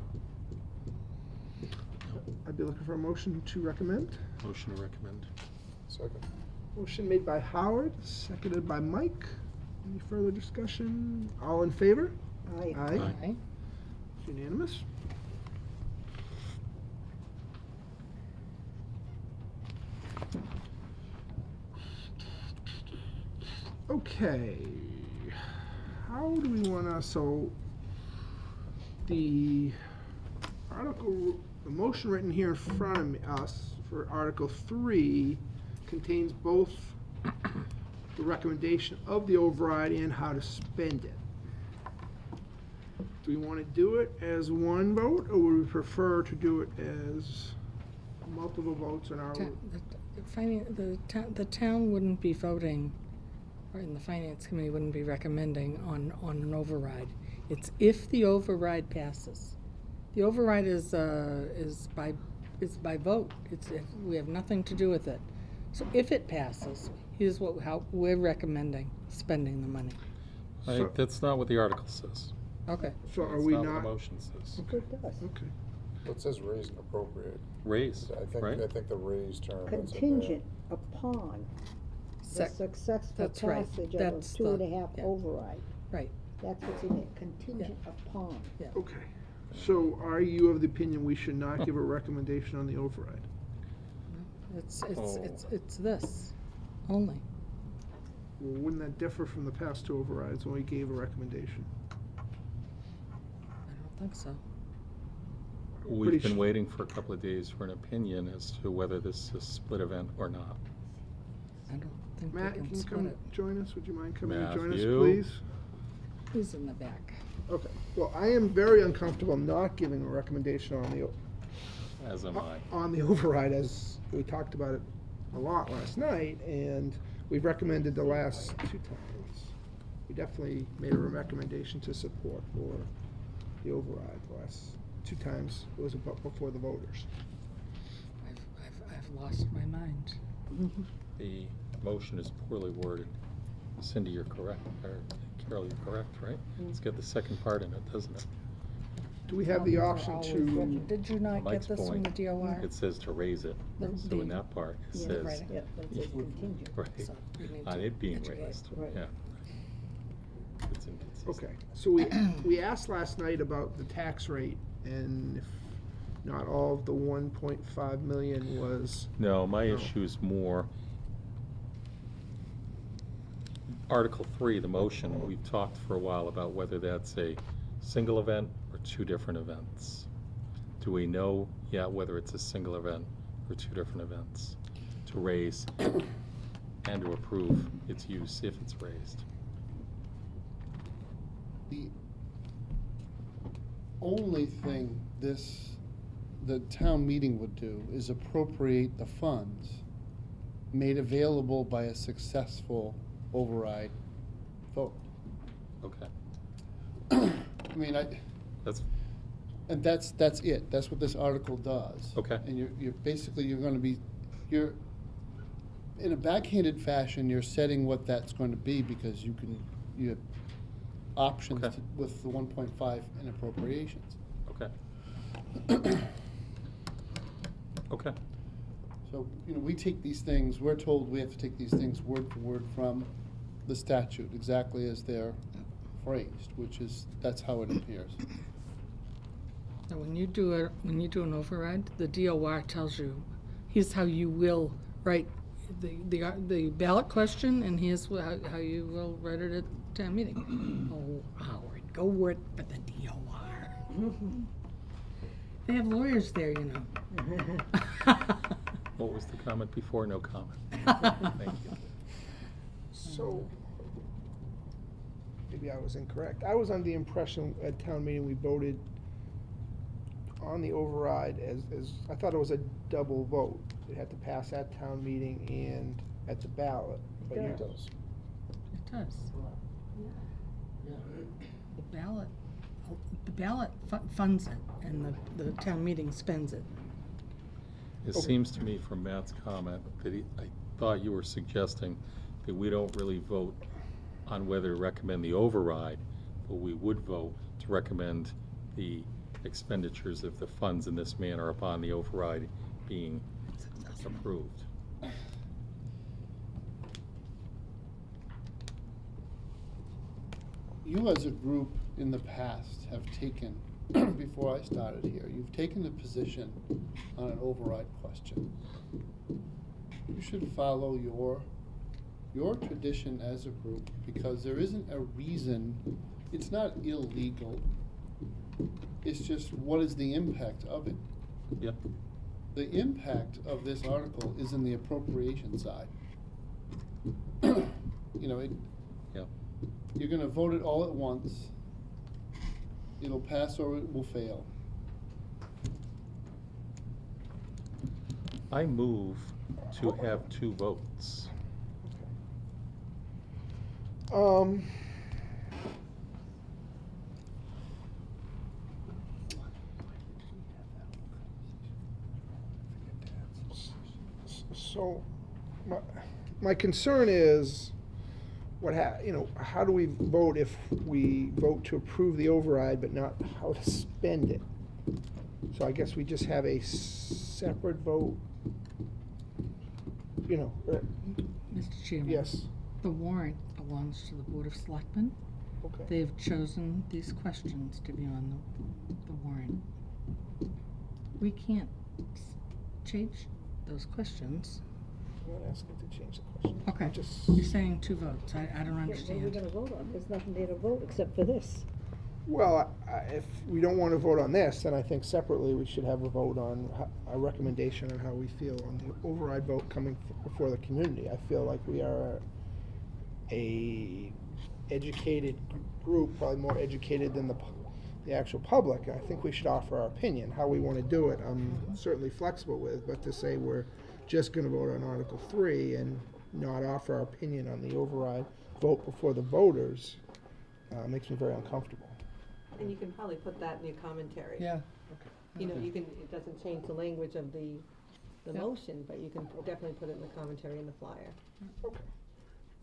I'd be looking for a motion to recommend. Motion to recommend. Second. Motion made by Howard, seconded by Mike. Any further discussion? All in favor? Aye. Aye. Aye. It's unanimous. Okay. How do we wanna, so the article, the motion written here in front of us for Article 3 contains both the recommendation of the override and how to spend it. Do we want to do it as one vote, or would we prefer to do it as multiple votes in our? The town wouldn't be voting, or in the Finance Committee wouldn't be recommending on an override. It's if the override passes. The override is by vote. We have nothing to do with it. So if it passes, here's how we're recommending spending the money. So- That's not what the article says. Okay. So are That's we not what not? the motion says. Okay, It does. okay. It says raise and appropriate. Raise, I think the raise term that's in there. Contingent upon the Sec- successful that's right. passage of That's a 2.5 yeah. override. Right. That's what's in it, contingent upon. Okay. So are you of the opinion we should not give a recommendation on the override? It's this only. Well, wouldn't that differ from the past two overrides when we gave a recommendation? I don't think so. we've Pretty been waiting for a couple of days for an opinion as to whether this is a split event or not. I don't think Matt, they can can you split come it. join us? Would you mind coming and join us, Matthew? please? Who's in the back? Okay. Well, I am very uncomfortable not giving a recommendation on the As am I. on the override, as we talked about it a lot last night, and we've recommended the last two times. We definitely made a recommendation to support for the override the last two times. It was about before the voters. I've lost my mind. The motion is poorly worded. Cindy, you're correct, or Carol, you're correct, right? It's got the second part in it, doesn't it? Do we have the option to? Did you not get Mike's this from the point, DOR? it says to raise it, so in that part, it Yeah, says, right. Yeah, but it says contingent. right, So we need on to it being educate. raised, Right. yeah. It's inconsistent. Okay, so we asked last night about the tax rate, and if not all of the 1.5 million was. No, my issue is more, Article 3, the motion, we've talked for a while about whether that's a single event or two different events. Do we know yet whether it's a single event or two different events to raise and to approve its use if it's raised? The only thing the town meeting would do is appropriate the funds made available by a successful override vote. Okay, I mean, that's, and that's it. That's what this article does. Okay. And you're basically, you're in a backhanded fashion, you're setting what that's going to be because you have options Okay. with the 1.5 in appropriations. okay. Okay, So, we take these things, we're told we have to take these things word for word from the statute, exactly as they're phrased, that's how it appears. Now, when you do an override, the DOR tells you, here's how you will write the ballot question, and here's how you will write it at town meeting. Oh, Howard, go work for the DOR. They have lawyers there, you know. what was the comment before? No comment. Thank you. So, maybe I was incorrect. I was under the impression at town meeting we voted on the override as, I thought it was a double vote. It had to pass at town meeting and at the ballot. But It does. It does. The ballot funds it, and the town meeting spends it. It Okay. seems to me from Matt's comment that I thought you were suggesting that we don't really vote on whether to recommend the override, but we would vote to recommend the expenditures of the funds in this manner upon the override being approved. You as a group in the past have taken, before I started here, you've taken a position on an override question. You should follow your tradition as a group, because there isn't a reason, it's not illegal. It's just, what is the impact of it? Yep. The impact of this article is in the appropriation side. Yep. You're gonna vote it all at once. It'll pass or it will fail. I move to have two votes. So, my concern is, how do we vote if we vote to approve the override, but not how to spend it? So I guess we just have a separate vote, Mr. Chairman? yes, The warrant belongs to the Board of Selectmen. okay. They have chosen these questions to be on the warrant. We can't change those questions. I'm not asking to change the question. Okay, Just, you're saying 2 votes. I don't Yeah, what are we understand. gonna vote on? There's nothing there to vote except for this. well, if we don't want to vote on this, then I think separately we should have a vote on, a recommendation on how we feel on the override vote coming before the community. I feel like we are a educated group, probably more educated than the actual public. I think we should offer our opinion. How we want to do it, I'm certainly flexible with, but to say we're just going to vote on Article 3 and not offer our opinion on the override vote before the voters makes me very uncomfortable. And you can probably put that in your commentary. Yeah. You can, it doesn't change the language of the Yeah. motion, but you can definitely put it in the commentary in the flyer. Okay.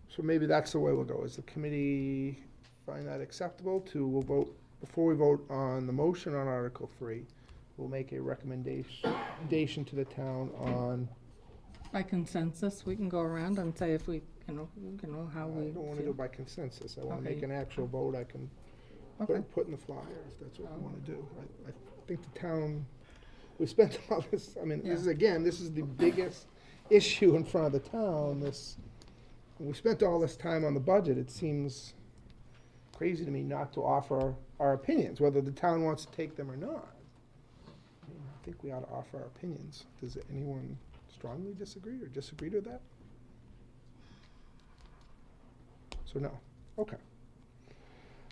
So maybe that's the way we'll go. Is the committee find that acceptable we'll vote, before we vote on the motion on Article 3, we'll make a recommendation to the town on, By consensus, we can go around and say if we, how I we don't want to do feel. it by consensus. I want to Okay. make an actual vote I can Okay. put in the flyer, if that's what we want to do. I think the town, we spent all this, this is the biggest issue in front of the town, we spent all this time on the budget. It seems crazy to me not to offer our opinions, whether the town wants to take them or not. I think we ought to offer our opinions. Does anyone strongly disagree or disagree with that? So no. Okay.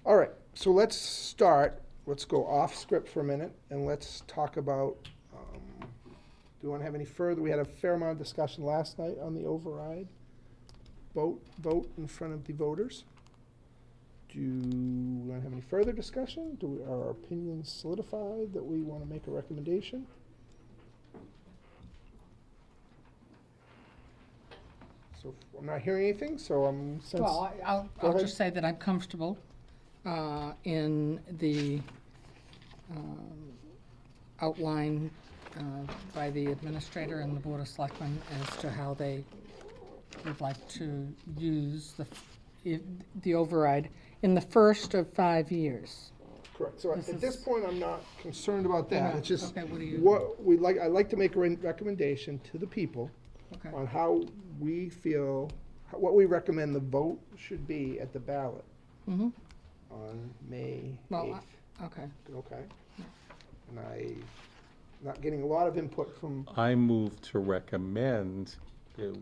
All right, so let's go off script for a minute, and let's talk about, do we want to have any further? We had a fair amount of discussion last night on the override. Vote in front of the voters. Do we want to have any further discussion? Are our opinions solidified that we want to make a recommendation? So I'm not hearing anything, so Well, I'll Go ahead. just say that I'm comfortable in the outline by the administrator and the Board of Selectmen as to how they would like to use the override in the first of 5 years. Correct. So This at this is- point, I'm not concerned about that. Yeah, It's just, okay, what do you- I'd like to make a recommendation to the people Okay. on how we feel, what we recommend the vote should be at the ballot Mm-hmm. on May Well, 8th. okay. Okay? And I'm not getting a lot of input from, I move to recommend that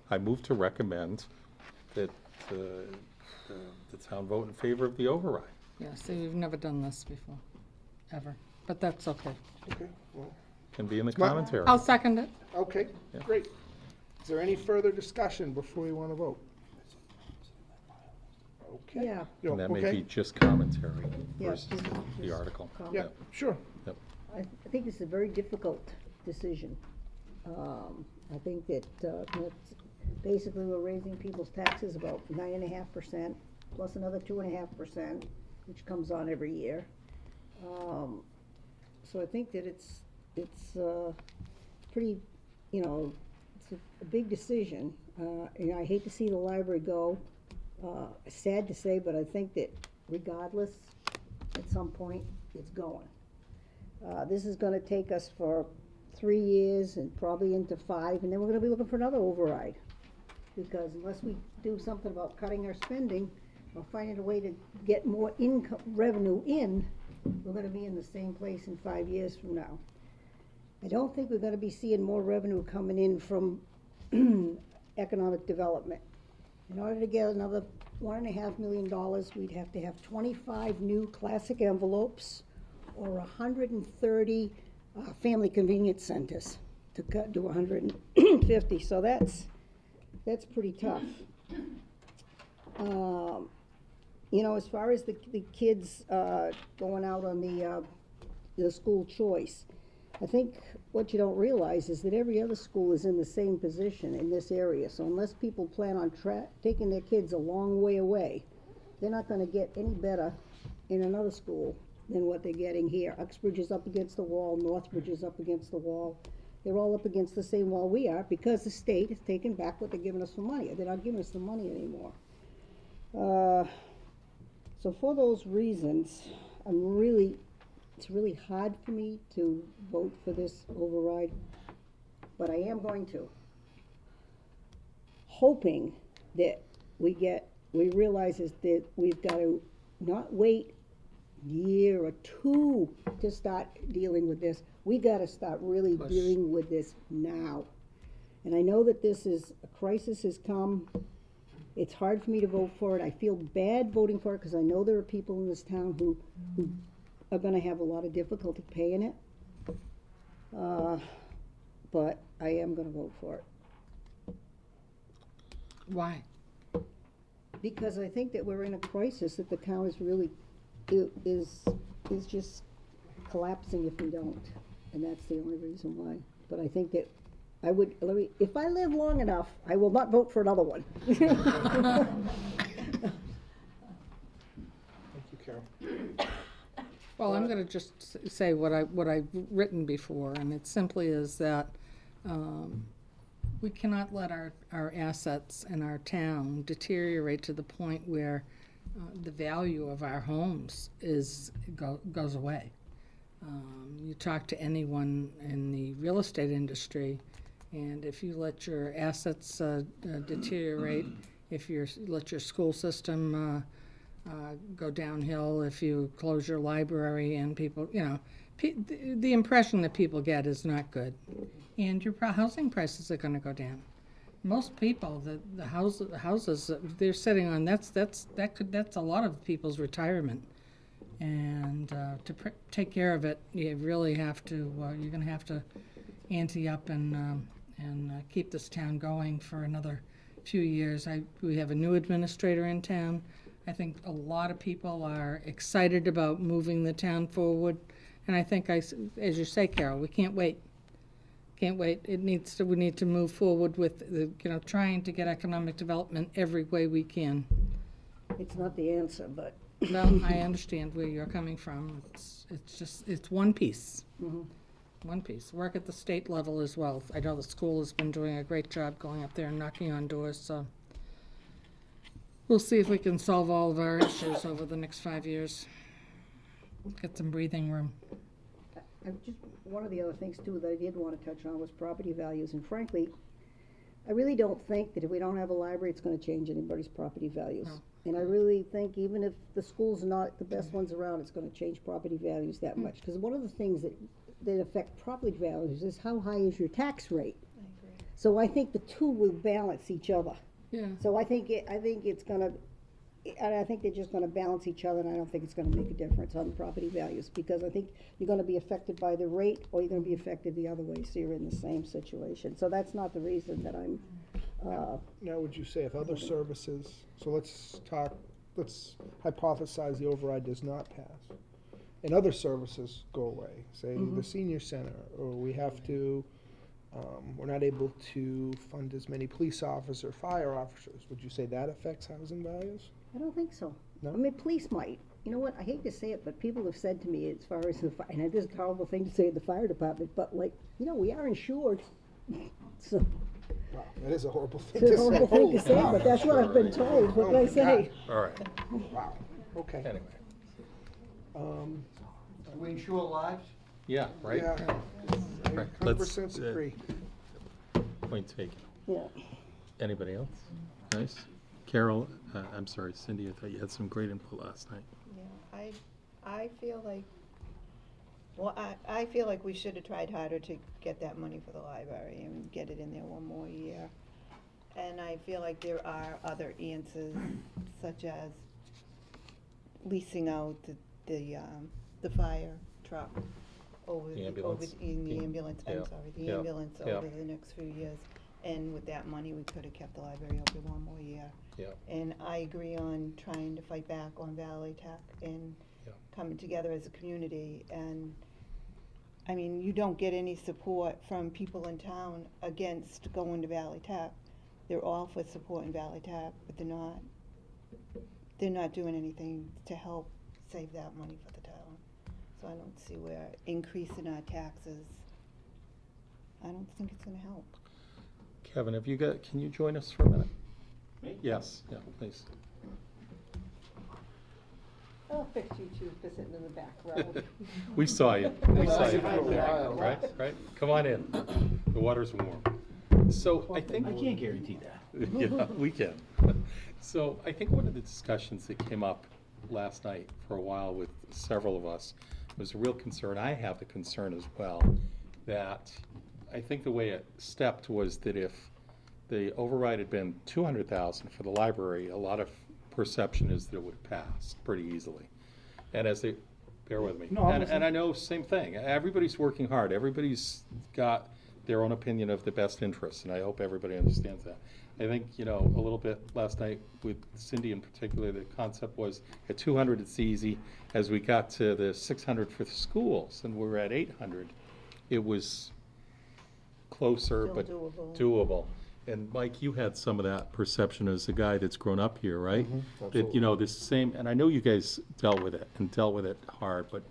I move to recommend that the town vote in favor of the override. Yeah, so you've never done this before, ever, but that's okay. okay, well, Can be in the My- commentary. I'll second it. okay, Yeah. great. Is there any further discussion before we want to vote? Okay. Yeah. No, And that may okay. be just commentary Yeah, versus just- the just article. comment. Yeah, sure. I think it's a very difficult decision. I think that, basically we're raising people's taxes about 9.5%, plus another 2.5%, which comes on every year. So I think that it's pretty, it's a big decision. I hate to see the library go. Sad to say, but I think that regardless, at some point, it's going. This is gonna take us for 3 years and probably into 5, and then we're gonna be looking for another override. Because unless we do something about cutting our spending or finding a way to get more income, revenue in, we're gonna be in the same place in 5 years from now. I don't think we're gonna be seeing more revenue coming in from economic development. In order to get another $1.5 million, we'd have to have 25 new classic envelopes or 130 family convenience centers to cut to 150, so that's pretty tough. As far as the kids going out on the school choice, I think what you don't realize is that every other school is in the same position in this area. So unless people plan on taking their kids a long way away, they're not gonna get any better in another school than what they're getting here. Uxbridge is up against the wall, Northbridge is up against the wall. They're all up against the same wall we are because the state has taken back what they're giving us for money. They're not giving us the money anymore. So for those reasons, it's really hard for me to vote for this override, but I am going to. Hoping that we realize is that we've got to not wait a year or two to start dealing with this. We got to start really dealing with this now. And I know that a crisis has come. It's hard for me to vote for it. I feel bad voting for it because I know there are people in this town who are gonna have a lot of difficulty paying it. But I am gonna vote for it. Why? Because I think that we're in a crisis that the town is really, is just collapsing if we don't. And that's the only reason why. But I think that if I live long enough, I will not vote for another one. Thank you, Carol. Well, I'm going to just say what I've written before, and it simply is that we cannot let our assets in our town deteriorate to the point where the value of our homes goes away. You talk to anyone in the real estate industry, and if you let your assets deteriorate, if you let your school system go downhill, if you close your library, and people, the impression that people get is not good, and your housing prices are going to go down. Most people, the houses they're sitting on, that's a lot of people's retirement, and to take care of it, you really have to. You're going to have to ante up and keep this town going for another few years. We have a new administrator in town. I think a lot of people are excited about moving the town forward, and I think, as you say, Carol, we can't wait. Can't wait. We need to move forward with trying to get economic development every way we can. It's not the answer, but. Well, I understand where you're coming from. It's one piece. Mm-hmm. One piece. Work at the state level as well. I know the school has been doing a great job going up there and knocking on doors, so we'll see if we can solve all of our issues over the next 5 years. Get some breathing room. One of the other things too that I did want to touch on was property values, and frankly, I really don't think that if we don't have a library, it's going to change anybody's property values. No. And I really think even if the school's not the best ones around, it's going to change property values that much. Because one of the things that affect property values is how high is your tax rate. I agree. So I think the two will balance each other. Yeah. So I think it's going to. I think they're just going to balance each other, and I don't think it's going to make a difference on property values, because I think you're going to be affected by the rate, or you're going to be affected the other way, so you're in the same situation. So that's not the reason that I'm. Now, would you say if other services, so let's hypothesize the override does not pass, and other services go away, say the senior center, or we have to, we're not able to fund as many police officers, fire officers, would you say that affects housing values? I don't think so. No? I mean, police might. You know what, I hate to say it, but people have said to me as far as the fire, and it is a horrible thing to say in the fire department, but we are insured. So. Wow, that is a horrible thing It's to a horrible thing to say, but that's what I've been told. What can I say? All right. Wow, okay. Anyway. Do we insure lives? Yeah, right? Yeah, Right. 100% agree. Point taken. Yeah. Anybody else? Nice. Carol, I'm sorry, Cindy, I thought you had some great input last night. Yeah, I feel like, I feel like we should have tried harder to get that money for the library and get it in there one more year. And I feel like there are other answers, such as leasing out the fire truck over The ambulance. the ambulance, Yeah. I'm sorry, the Yeah. ambulance Yeah. over the next few years. And with that money, we could have kept the library open one more year. Yeah. And I agree on trying to fight back on Valley Tech and Yeah. coming together as a community. And I mean, you don't get any support from people in town against going to Valley Tap. They're all for supporting Valley Tap, but they're not doing anything to help save that money for the town. So I don't see where increasing our taxes, I don't think it's gonna help. Kevin, can you join us for a minute? Me? Yes, yeah, please. I'll fix you two for sitting in the back row. We saw you. We saw you. Wow. Right? Come on in. The water's warm. So I think. I can't guarantee that. Yeah, we can. So I think one of the discussions that came up last night for a while with several of us was a real concern. I have the concern as well that I think the way it stepped was that if the override had been $200,000 for the library, a lot of perception is that it would have passed pretty easily. And as they, bear with me. No, I'm and I know same thing. Everybody's working hard. Everybody's got their own opinion of the best interests, and I hope everybody understands that. I think, a little bit last night with Cindy in particular, the concept was at 200 it's easy. As we got to the 600 for the schools and we were at 800, it was closer Still but doable. doable. And Mike, you had some of that perception as a guy that's grown up here, right? absolutely. That, this same, and I know you guys dealt with it hard, but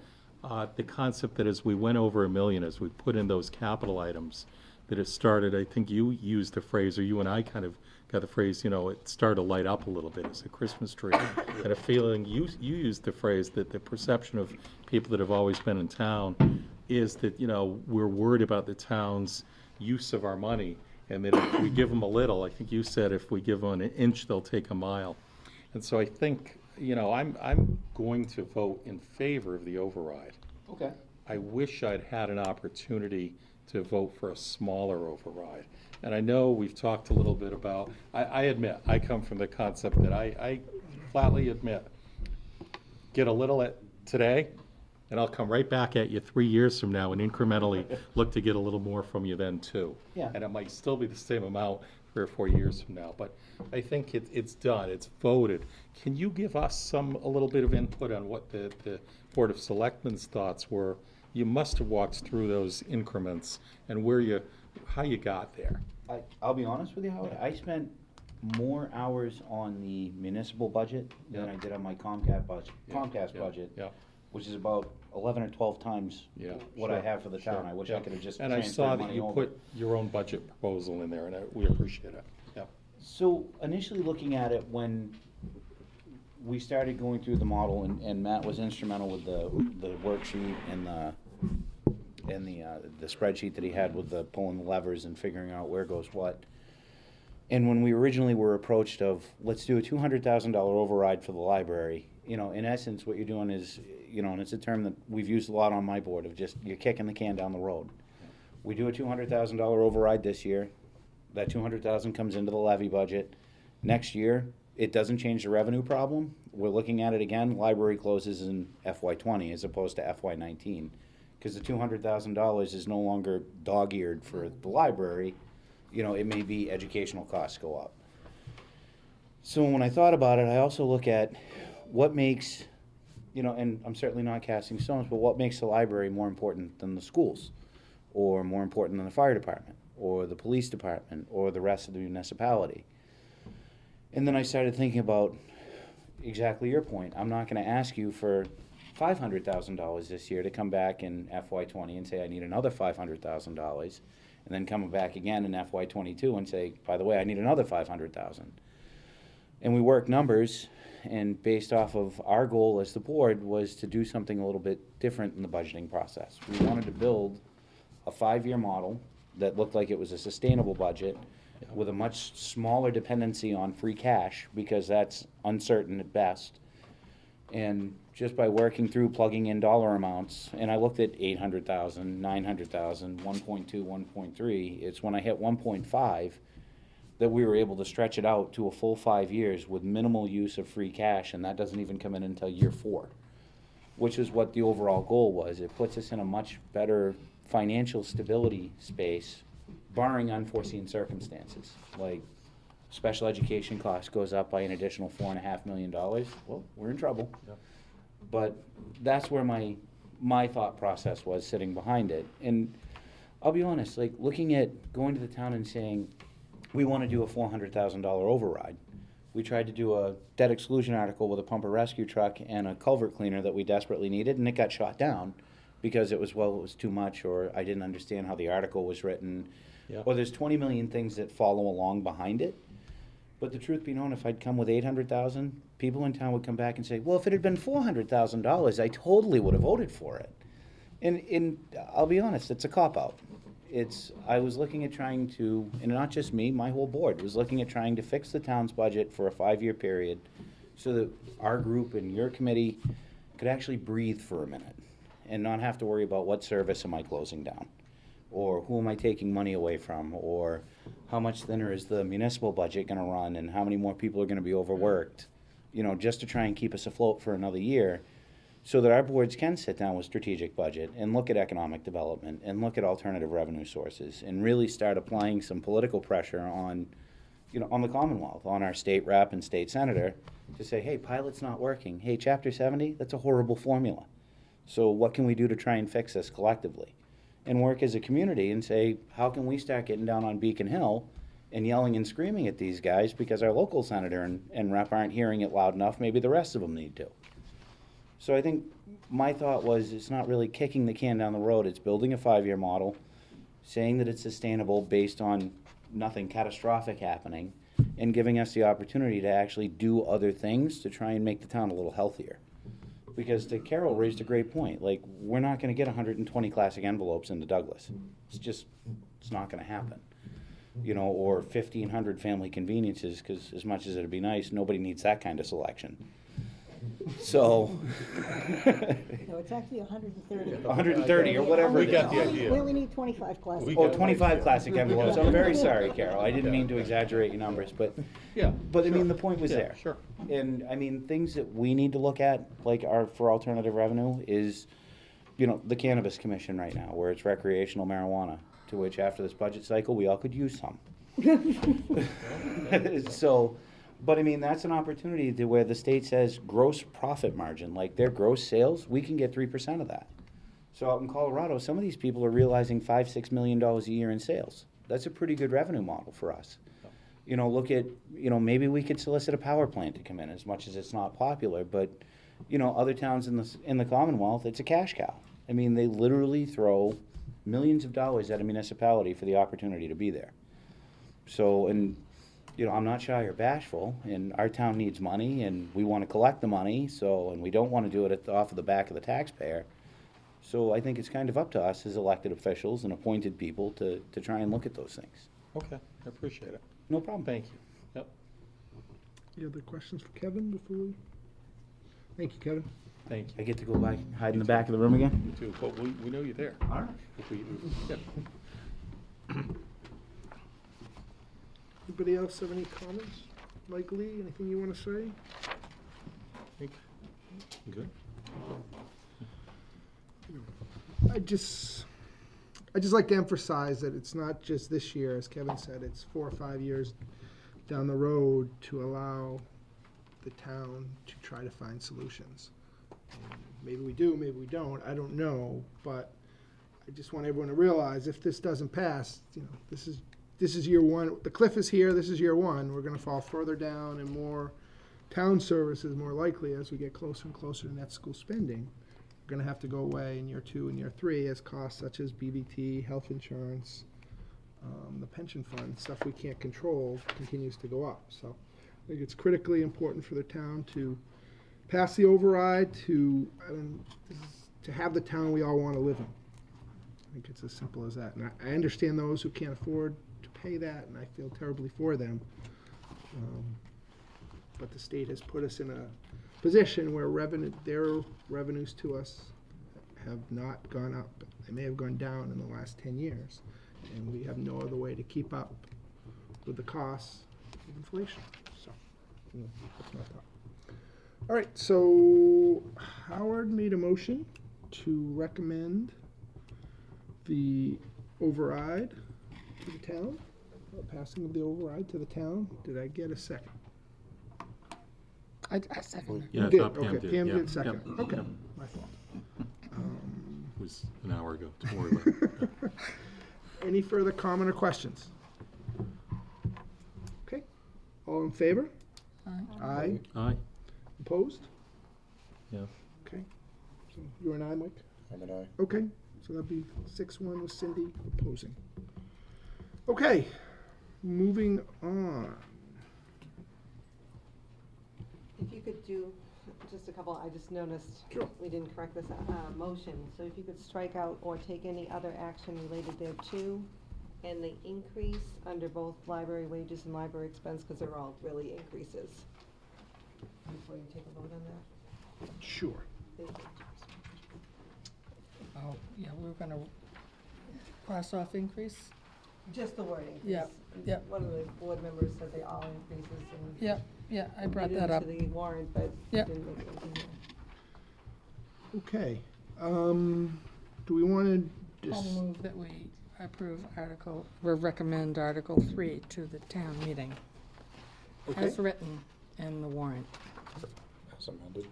the concept that as we went over $1 million, as we put in those capital items, that it started, I think you used the phrase, or you and I kind of got the phrase, it started to light up a little bit as a Christmas tree. And a feeling, you used the phrase that the perception of people that have always been in town is that, we're worried about the town's use of our money. And that if we give them a little, I think you said if we give them an inch, they'll take a mile. And so I think, I'm going to vote in favor of the override. Okay. I wish I'd had an opportunity to vote for a smaller override. And I know we've talked a little bit about, I admit, I come from the concept that I flatly admit, get a little at today, and I'll come right back at you 3 years from now and incrementally look to get a little more from you then too. Yeah. And it might still be the same amount 3 or 4 years from now, but I think it's done, it's voted. Can you give us a little bit of input on what the Board of Selectmen's thoughts were? You must have walked through those increments and how you got there. I'll be honest with you, Howard, I spent more hours on the municipal budget than I did on my Comcast budget. Yeah. Which is about 11 or 12 times what I Sure, have for the town. sure, I wish yeah. I could have just And I transferred saw that money you over. put your own budget proposal in there, and we appreciate it. Yeah. So initially looking at it, when we started going through the model, and Matt was instrumental with the worksheet and the spreadsheet that he had with the pulling the levers and figuring out where goes what. And when we originally were approached of, let's do a $200,000 override for the library, in essence, what you're doing is, and it's a term that we've used a lot on my board, of just, you're kicking the can down the road. We do a $200,000 override this year. That $200,000 comes into the levy budget. Next year, it doesn't change the revenue problem. We're looking at it again. Library closes in FY20 as opposed to FY19. Because the $200,000 is no longer dog-eared for the library. It may be educational costs go up. So when I thought about it, I also look at what makes, and I'm certainly not casting stones, but what makes the library more important than the schools, or more important than the fire department, or the police department, or the rest of the municipality. And then I started thinking about exactly your point. I'm not going to ask you for $500,000 this year to come back in FY20 and say I need another $500,000, and then come back again in FY22 and say, by the way, I need another $500,000. And we worked numbers, and based off of our goal as the board was to do something a little bit different in the budgeting process. We wanted to build a 5-year model that looked like it was a sustainable budget with a much smaller dependency on free cash, because that's uncertain at best. And just by working through plugging in dollar amounts, and I looked at 800,000, 900,000, 1.2, 1.3, it's when I hit 1.5 that we were able to stretch it out to a full 5 years with minimal use of free cash, and that doesn't even come in until year 4, which is what the overall goal was. It puts us in a much better financial stability space, barring unforeseen circumstances, like special education cost goes up by an additional $4.5 million. Well, we're in trouble. Yeah. But that's where my my thought process was sitting behind it. And I'll be honest, like looking at going to the town and saying, we want to do a $400,000 override. We tried to do a debt exclusion article with a pumper rescue truck and a culvert cleaner that we desperately needed, and it got shot down because it was too much, or I didn't understand how the article was written, or there's 20 million things that follow along behind it. But the truth be known, if I'd come with 800,000, people in town would come back and say, well, if it had been $400,000, I totally would have voted for it. And I'll be honest, it's a cop-out. I was looking at trying to, and not just me, my whole board was looking at trying to fix the town's budget for a 5-year period so that our group and your committee could actually breathe for a minute and not have to worry about what service am I closing down, or who am I taking money away from, or how much thinner is the municipal budget going to run, and how many more people are going to be overworked, just to try and keep us afloat for another year, so that our boards can sit down with strategic budget and look at economic development and look at alternative revenue sources and really start applying some political pressure on the Commonwealth, on our state rep and state senator, to say, hey, pilot's not working. Hey, Chapter 70, that's a horrible formula. So what can we do to try and fix this collectively? And work as a community and say, how can we start getting down on Beacon Hill and yelling and screaming at these guys because our local senator and rep aren't hearing it loud enough, maybe the rest of them need to. So I think my thought was, it's not really kicking the can down the road, it's building a 5-year model, saying that it's sustainable based on nothing catastrophic happening, and giving us the opportunity to actually do other things to try and make the town a little healthier. Because Carol raised a great point, like, we're not gonna get 120 classic envelopes into Douglas. It's not gonna happen. Or 1,500 family conveniences, because as much as it'd be nice, nobody needs that kind of selection. So. No, it's actually 130. 130 or whatever it is. We only need 25 classic. 25 classic envelopes. I'm very sorry, Carol. I didn't mean to exaggerate your numbers, but I mean, the point was there. Sure. And I mean, things that we need to look at, like for alternative revenue, is, the Cannabis Commission right now, where it's recreational marijuana, to which after this budget cycle, we all could use some. So. But I mean, that's an opportunity to where the state says gross profit margin, like their gross sales, we can get 3% of that. So out in Colorado, some of these people are realizing $5-6 million a year in sales. That's a pretty good revenue model for us. Look at, maybe we could solicit a power plant to come in, as much as it's not popular, but, other towns in the Commonwealth, it's a cash cow. I mean, they literally throw millions of dollars at a municipality for the opportunity to be there. So, and I'm not shy or bashful, and our town needs money, and we want to collect the money, and we don't want to do it off of the back of the taxpayer. So I think it's kind of up to us as elected officials and appointed people to try and look at those things. Okay, I appreciate it. No problem. Thank you. Yep. Any other questions for Kevin before we? Thank you, Kevin. Thank you. I get to go back, hide in the back of the room again? You too, but we know you're there. All right. Yeah. Anybody else have any comments? Mike Lee, anything you want to say? Good. I just like to emphasize that it's not just this year, as Kevin said, it's 4 or 5 years down the road to allow the town to try to find solutions. And maybe we do, maybe we don't, I don't know, but I just want everyone to realize if this doesn't pass, this is year one. The cliff is here, this is year one. We're gonna fall further down, and more town services more likely as we get closer and closer to net school spending. We're gonna have to go away in year 2 and year 3 as costs such as BBT, health insurance, the pension fund, stuff we can't control continues to go up. So I think it's critically important for the town to pass the override to have the town we all wanna live in. I think it's as simple as that. And I understand those who can't afford to pay that, and I feel terribly for them. But the state has put us in a position where their revenues to us have not gone up. They may have gone down in the last 10 years, and we have no other way to keep up with the costs of inflation. So, that's my thought. All right, so Howard made a motion to recommend the override to the town, passing of the override to the town. Did I get a second? I second it. Yeah, You did, Pam okay, did, Pam yeah. did second, Yep. okay, Yep. my fault. was an hour ago. Don't worry about it. Any further comment or questions? Okay, all in favor? Aye. Aye? Opposed? Yeah. Okay, so you're an aye, Mike? I'm an aye. Okay, so that'd be 6-1 with Cindy opposing. Okay, moving on. If you could do just a couple, I just noticed we didn't correct this motion. So if you could strike out or take any other action related thereto, and the increase under both library wages and library expense, because they're all really increases. Before you take a vote on that. Sure. Thank you. Oh, yeah, we're gonna cross off increase? Just the wording. 'cause Yep, yep. One of the board members said they all increases and. Yep, yeah, I brought made it that up. into the warrant, but Yep. didn't make it into here. Okay, do we want to I'll move that we approve recommend Article 3 to the town meeting, Okay. as written in the warrant. As amended,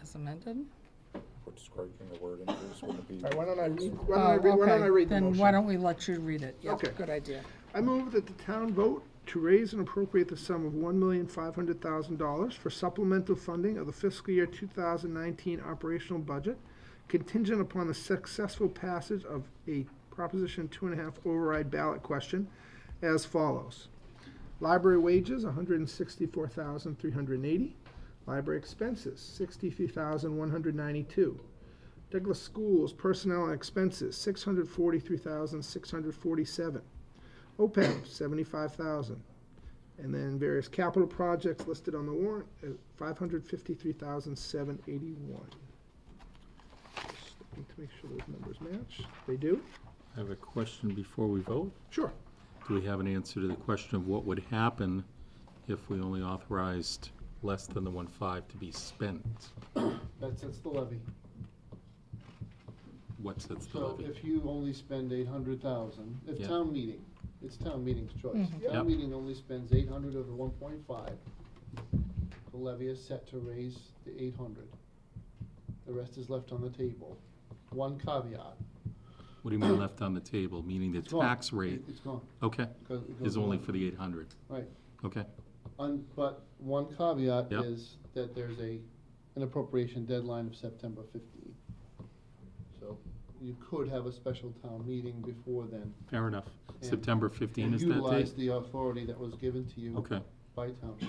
As amended? we're striking the word increase, wouldn't it be? All right, why don't I read, Oh, why don't I okay. read the motion? Then why don't we let you read it? Yep, Okay. good idea. I move that the town vote to raise and appropriate the sum of $1,500,000 for supplemental funding of the fiscal year 2019 operational budget, contingent upon the successful passage of a Proposition 2.5 override ballot question as follows. Library wages, $164,380. Library expenses, $63,192. Douglas Schools personnel and expenses, $643,647. OPEB, $75,000. And then various capital projects listed on the warrant at $553,781. Just looking to make sure those numbers match. They do? I have a question before we vote. Sure. Do we have an answer to the question of what would happen if we only authorized less than the 1.5 to be spent? That sets the levy. What sets the So levy? if you only spend 800,000, if Yeah. town meeting, it's town meeting's choice. Mhm. Yep. Town meeting only spends 800 of the 1.5, the levy is set to raise the 800. The rest is left on the table. One caveat. What do you mean left on the table? Meaning the It's gone. tax rate, It's gone. okay, It goes is only away. for the 800? Right. Okay, But one caveat Yep. is that there's an appropriation deadline of September 15th. So you could have a special town meeting before then. fair enough. and- September 15 and is that utilize date? the authority that was given to you Okay, by town meeting.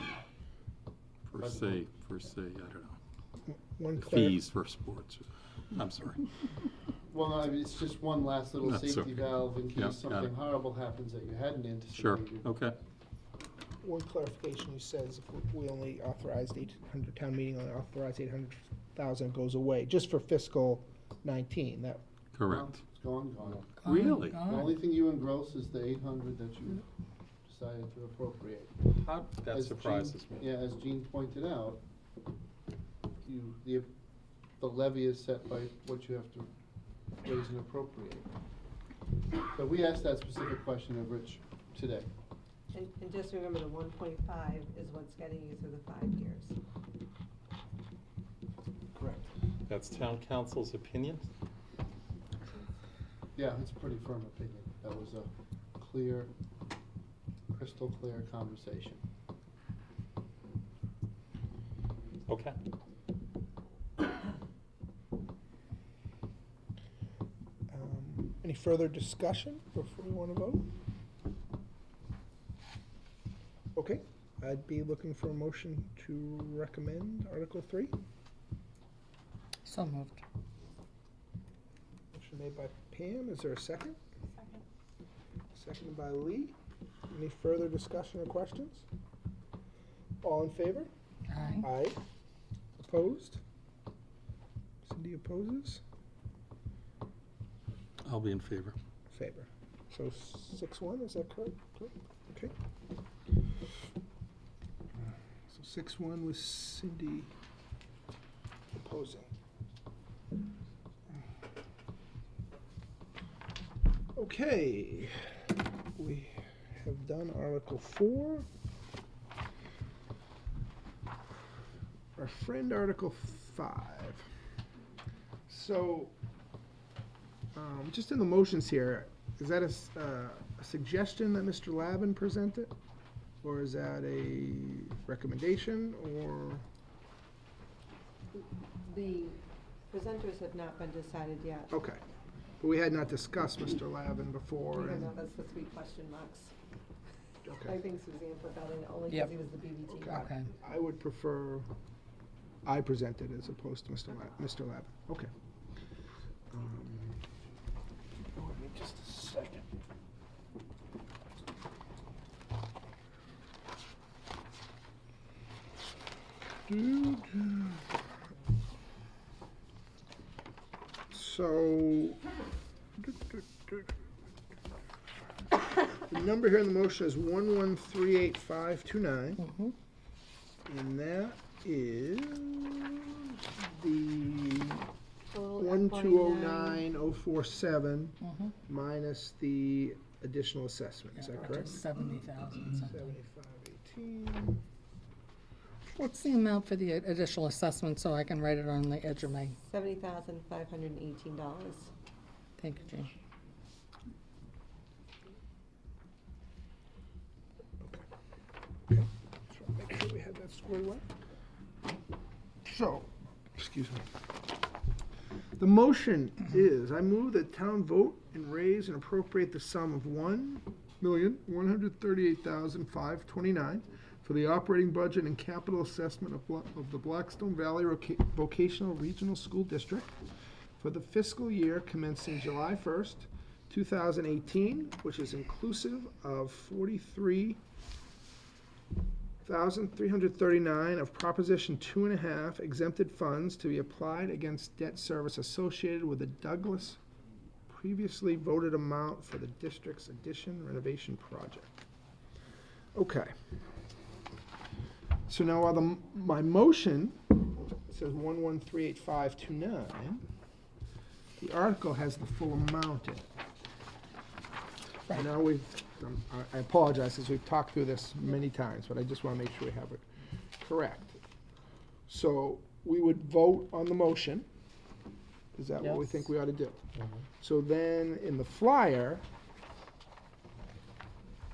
per se, I don't know. One Fees for sports. I'm sorry. Well, no, I mean, it's just one last little That's safety okay. valve in Yeah, case got something it. horrible happens that you hadn't Sure, anticipated. okay. One clarification, you says if we only authorized 800, town meeting only authorized 800,000 goes away, just for fiscal 19, that, Correct. It's gone. Really? The only thing you engross is the 800 that you decided to appropriate. That As surprises Jean- me. Yeah, as Jean pointed out, the levy is set by what you have to raise and appropriate. So we asked that specific question of Rich today. And just remember, the 1.5 is what's getting you through the 5 years. Correct. That's town council's opinion? Yeah, it's a pretty firm opinion. That was a clear, crystal clear conversation. Okay. any further discussion before we want to vote? Okay, I'd be looking for a motion to recommend Article 3. So moved. Motion made by Pam, is there a second? Second. Seconded by Lee. Any further discussion or questions? All in favor? Aye. Aye. Opposed? Cindy opposes? I'll be in favor. Favor. So 6-1, is that correct? Okay. So 6-1 with Cindy opposing. Okay, we have done Article 4. Our friend Article 5. So, Just in the motions here, is that a suggestion that Mr. Lavin present it? Or is that a recommendation, or? The presenters have not been decided yet. Okay. But we had not discussed Mr. Lavin before. We don't and- know, that's the three question marks. Okay. I think Suzanne put that in only Yep. because he was the BBT. Okay. I would prefer I present it as opposed to Mr. Lavin. Okay. Give me just a second. So, the number here in the motion is 1138529. And that is the Total 1209047 minus the additional assessment, is that correct? 70,000. 7518. What's the amount for the additional assessment, so I can write it on the edge of my, $70,518. thank you, Jean. Okay. So make sure we had that squared away. So, excuse me. The motion is, I move that town vote and raise and appropriate the sum of $1,138,529 for the operating budget and capital assessment of the Blackstone Valley Vocational Regional School District for the fiscal year commencing July 1st, 2018, which is inclusive of $43,339 of Proposition 2.5 exempted funds to be applied against debt service associated with the Douglas previously voted amount for the district's addition renovation project. Okay. So now while my motion says 1138529, the article has the full amount in it. Right. Now I apologize, as we've talked through this many times, but I just want to make sure we have it correct. So we would vote on the motion. Is that what we Yes. think we ought to do? So then, in the flyer,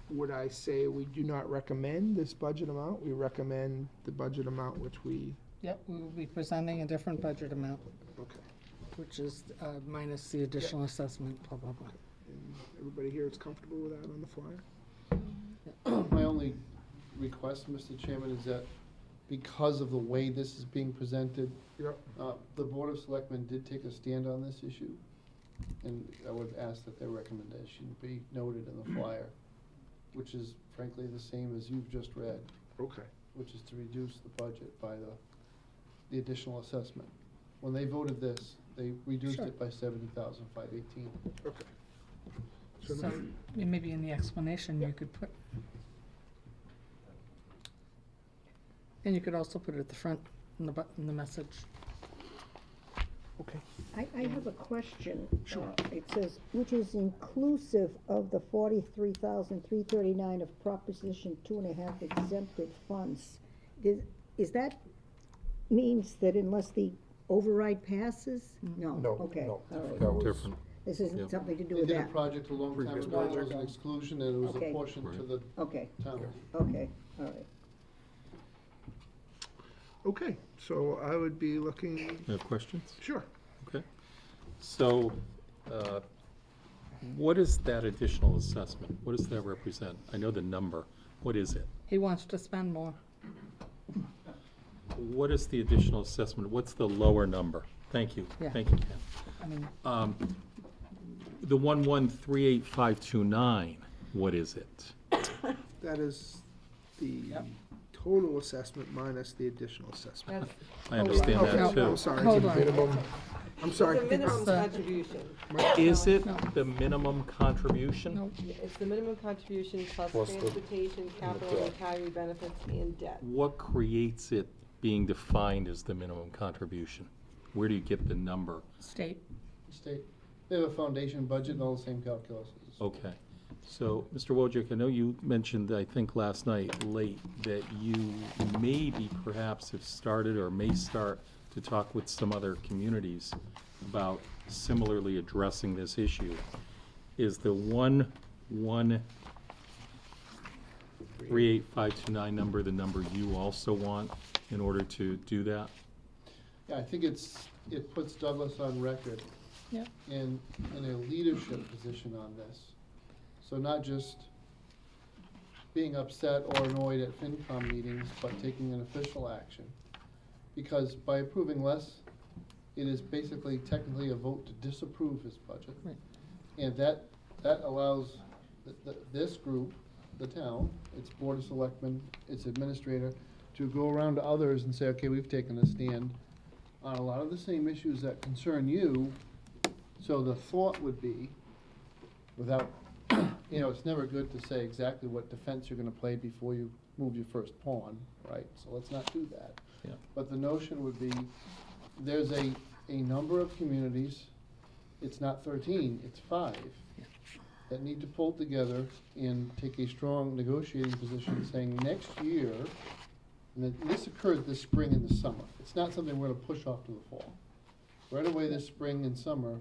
would I say we do not recommend this budget amount? We recommend the budget amount which we, Yep, we will be presenting a different budget amount, okay. which is minus the additional assessment, blah, blah, blah. And everybody here is comfortable with that on the flyer? My only request, Mr. Chairman, is that because of the way this is being presented, Yep. the Board of Selectmen did take a stand on this issue, and I would ask that their recommendation be noted in the flyer, which is frankly the same as you've just read, Okay. which is to reduce the budget by the additional assessment. When they voted this, they reduced Sure. it by $70,518. Okay. So So maybe in the explanation, you could put, and you could also put it at the front in the message. Okay. I have a question. Sure. It says, which is inclusive of the 43,339 of Proposition 2.5 exempted funds. Is that means that unless the override passes? No. No, Okay. no, All right. that was- Different. This isn't Yep. something to do They with did a that. project a long time Previous ago, it was project. an exclusion, and it was Okay. apportioned to the Okay, town. okay, all right. Okay, so I would be looking, You have questions? sure. Okay. So, what is that additional assessment? What does that represent? I know the number. What is it? He wants to spend more. What is the additional assessment? What's the lower number? Thank you. Yeah. Thank you, Ken. I mean, The 1138529, what is it? That is the total assessment minus the additional assessment. I understand Okay, that too. I'm sorry. Hold it's a on. minimum. I'm sorry. The minimum It's, contribution. Is it No. the minimum contribution? no, It's the minimum contribution plus Plus the- transportation, capital, retiree benefits, and debt. What creates it being defined as the minimum contribution? Where do you get the number? state, State, they have a foundation budget and all the same calculuses. Okay. So, Mr. Wojcik, I know you mentioned, I think last night, late, that you maybe perhaps have started or may start to talk with some other communities about similarly addressing this issue. Is the 1138529 number the number you also want in order to do that? Yeah, I think it puts Douglas on record Yep. in a leadership position on this. So not just being upset or annoyed at FinCom meetings, but taking an official action. Because by approving less, it is basically technically a vote to disapprove his budget. Right. And that allows this group, the town, its Board of Selectmen, its administrator, to go around to others and say, okay, we've taken a stand on a lot of the same issues that concern you. So the thought would be, without, it's never good to say exactly what defense you're gonna play before you move your first pawn, right? So let's not do that. Yeah. But the notion would be, there's a number of communities, it's not 13, it's 5, that need to pull together and take a strong negotiating position saying next year, and this occurred this spring and the summer. It's not something we're gonna push off to the fall. Right away this spring and summer,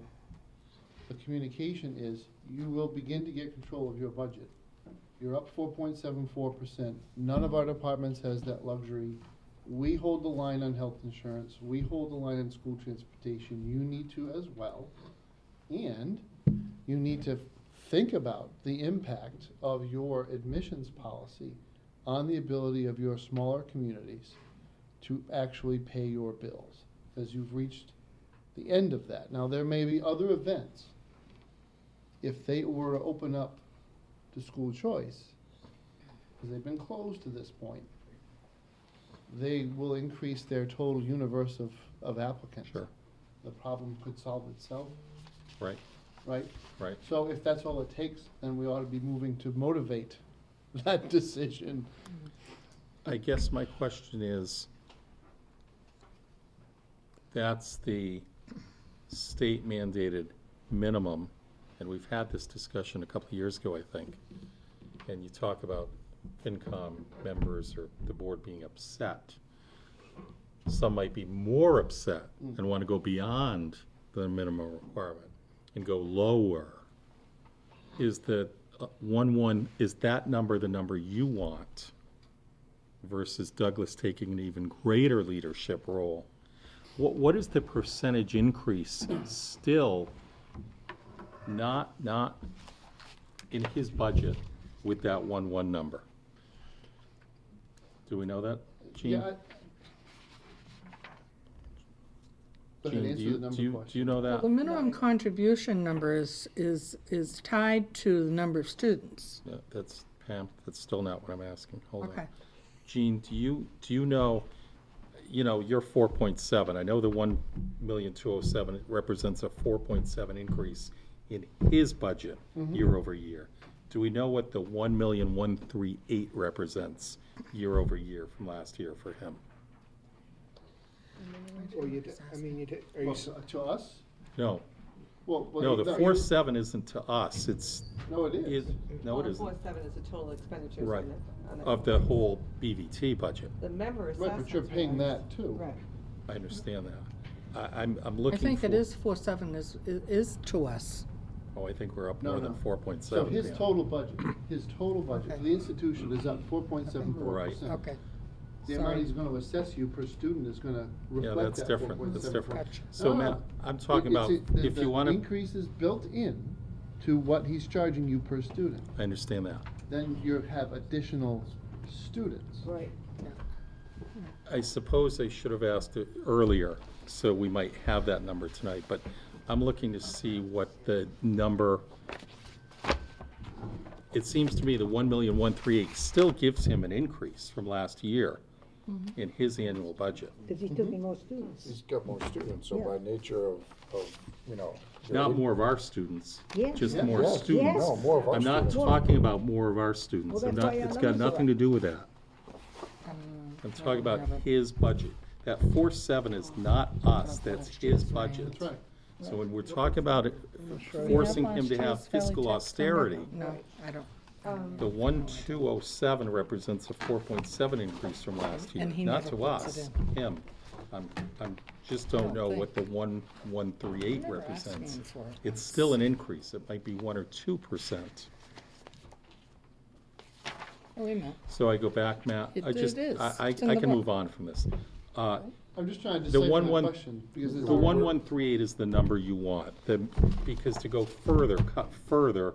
the communication is you will begin to get control of your budget. You're up 4.74%. None of our departments has that luxury. We hold the line on health insurance. We hold the line on school transportation. You need to as well. And you need to think about the impact of your admissions policy on the ability of your smaller communities to actually pay your bills, because you've reached the end of that. Now, there may be other events. If they were to open up to school choice, because they've been closed to this point, they will increase their total universe of applicants. Sure. The problem could solve itself, Right, right? right. So if that's all it takes, then we ought to be moving to motivate that decision. I guess my question is, that's the state mandated minimum, and we've had this discussion a couple of years ago, I think. And you talk about FinCom members or the board being upset. Some might be more upset and want to go beyond the minimum requirement and go lower. Is the is that number the number you want versus Douglas taking an even greater leadership role? What is the percentage increase still not in his budget with that 1.1 number? Do we know that, Gene? Yeah. Go ahead, Gene, answer the number question. do you know that? The minimum contribution number is tied to the number of students. No, that's, Pam, that's still not what I'm asking. Hold on. Okay. Gene, do you know, you're 4.7. I know the 1,207,000 represents a 4.7 increase in his budget year over year. Do we know what the 1,138,000 represents year over year from last year for him? Or are you, To us? No. Well, No, the 4.7 isn't to us. It's. No, it is. No, it isn't. 147 is the total expenditures Right. on the. Of the whole BVT budget. The member Right, assessments. but you're paying were- that too. Right. I understand that. I'm I looking for. think it is 4.7 is to us. Oh, I think we're up No, more no. than 4.7. So his yeah. total budget for the institution is up 4.74%. Right. Okay. The amount he's gonna assess you per student is gonna Yeah, reflect that's that 4.74%. different, that's different. Gotcha. So, Matt, I'm talking about, if you want The to, increase is built in to what he's charging you per student. I understand that. Then you have additional students. Right. I suppose I should have asked it earlier, so we might have that number tonight, but I'm looking to see what the number, it seems to me the 1,138,000 still gives him an increase from last year in his annual budget. Because he's taking more students. He's got more students, so Yeah. by nature of, your Not more of our students, Yeah. just Yeah. more Yes. students. No, more of our I'm not students. talking about more of our students. Well, I'm that's not, why our it's got numbers are nothing to up. do with that. I'm talking about his budget. That 4.7 is not us, that's his budget. That's right. So when we're talking about it, forcing him to have fiscal austerity, No, I don't. the 1,207 represents a 4.7 increase from last year, And he not never to puts us, it him. I'm just don't know what the 1138 Never represents. asking for it. It's still an increase. It might be 1 or 2%. Oh, wait a minute. So I go back, Matt. It I just, is. I It's in I the can book. move on from this. I'm just trying to The decipher the 11 question, because there's The a word- 1138 is the number you want, because to go further, cut further,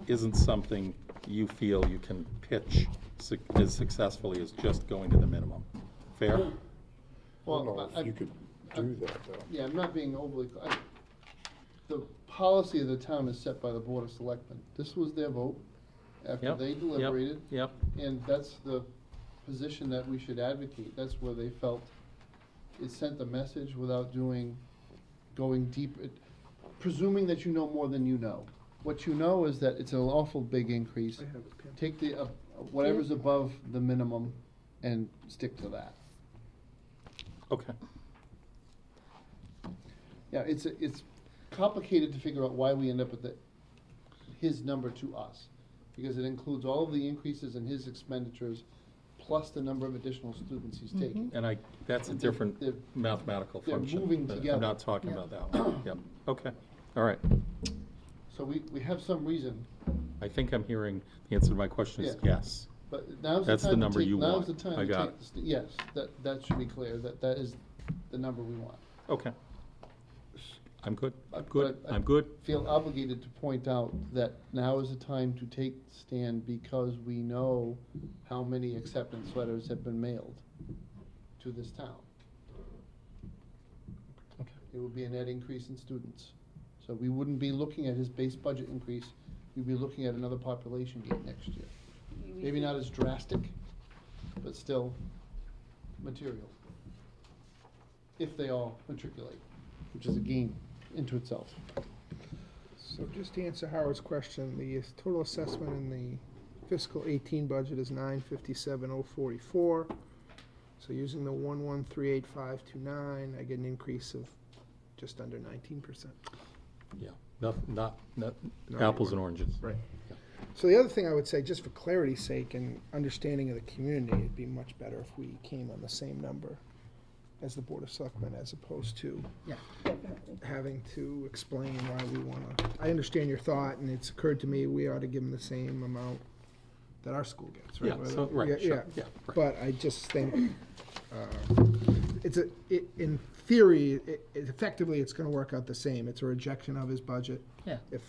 isn't something you feel you can pitch as successfully as just going to the minimum. Fair? I don't know I- if you could do that, though. Yeah, I'm not being overly, the policy of the town is set by the Board of Selectmen. This was their vote after Yep, they yep, deliberated. yep. And that's the position that we should advocate. That's where they felt it sent the message without going deep, presuming that you know more than you know. What you know is that it's an awful big increase. I have a pen. Take the, whatever's above the minimum and stick to that. Okay. Yeah, it's complicated to figure out why we end up with his number to us, because it includes all of the increases in his expenditures, plus the number of additional students he's taking. And that's a different mathematical they're function. moving but together. I'm not talking about that one. Yep, okay, all right. So we have some reason, I think I'm hearing the answer to my question is Yeah. yes. but now's the That's the time to number take, you now's want. the time I to got take, yes, that should be clear, that is the number we want. Okay. I'm good, I'm But good, I I'm good. feel obligated to point out that now is the time to take stand, because we know how many acceptance letters have been mailed to this town. Okay. It would be a net increase in students. So we wouldn't be looking at his base budget increase, we'd be looking at another population gain next year. Maybe not as drastic, but still material. If they all matriculate, which is a gain into itself. So just to answer Howard's question, the total assessment in the fiscal 18 budget is 957,044. So using the 1138529, I get an increase of just under 19%. Yeah, not No, apples and oranges. Right. So the other thing I would say, just for clarity's sake and understanding of the community, it'd be much better if we came on the same number as the Board of Selectmen, as opposed to having to explain why we want to. I understand your thought, and it's occurred to me, we ought to give them the same amount that our school gets, right? Yeah, so, right, sure, yeah, right. But I just think, in theory, effectively, it's gonna work out the same. It's a rejection of his budget. Yeah. If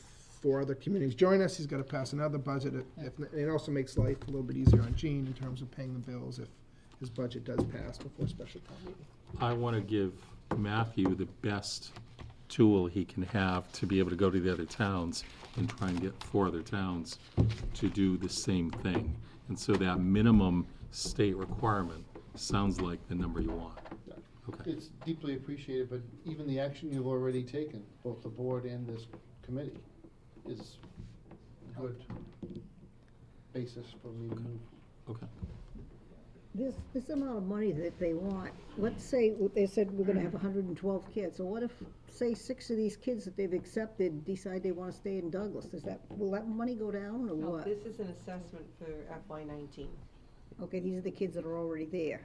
4 other communities join us, he's gotta pass another budget. It also makes life a little bit easier on Gene in terms of paying the bills if his budget does pass before special town meeting. I want to give Matthew the best tool he can have to be able to go to the other towns and try and get 4 other towns to do the same thing. And so that minimum state requirement sounds like the number you want. Okay. It's deeply appreciated, but even the action you've already taken, both the board and this committee, is a good basis for me to move. Okay. This amount of money that they want, let's say, they said we're gonna have 112 kids, so what if, say, 6 of these kids that they've accepted decide they wanna stay in Douglas? Will that money go down, or No, what? this is an assessment for FY19. Okay, these are the kids that are already there.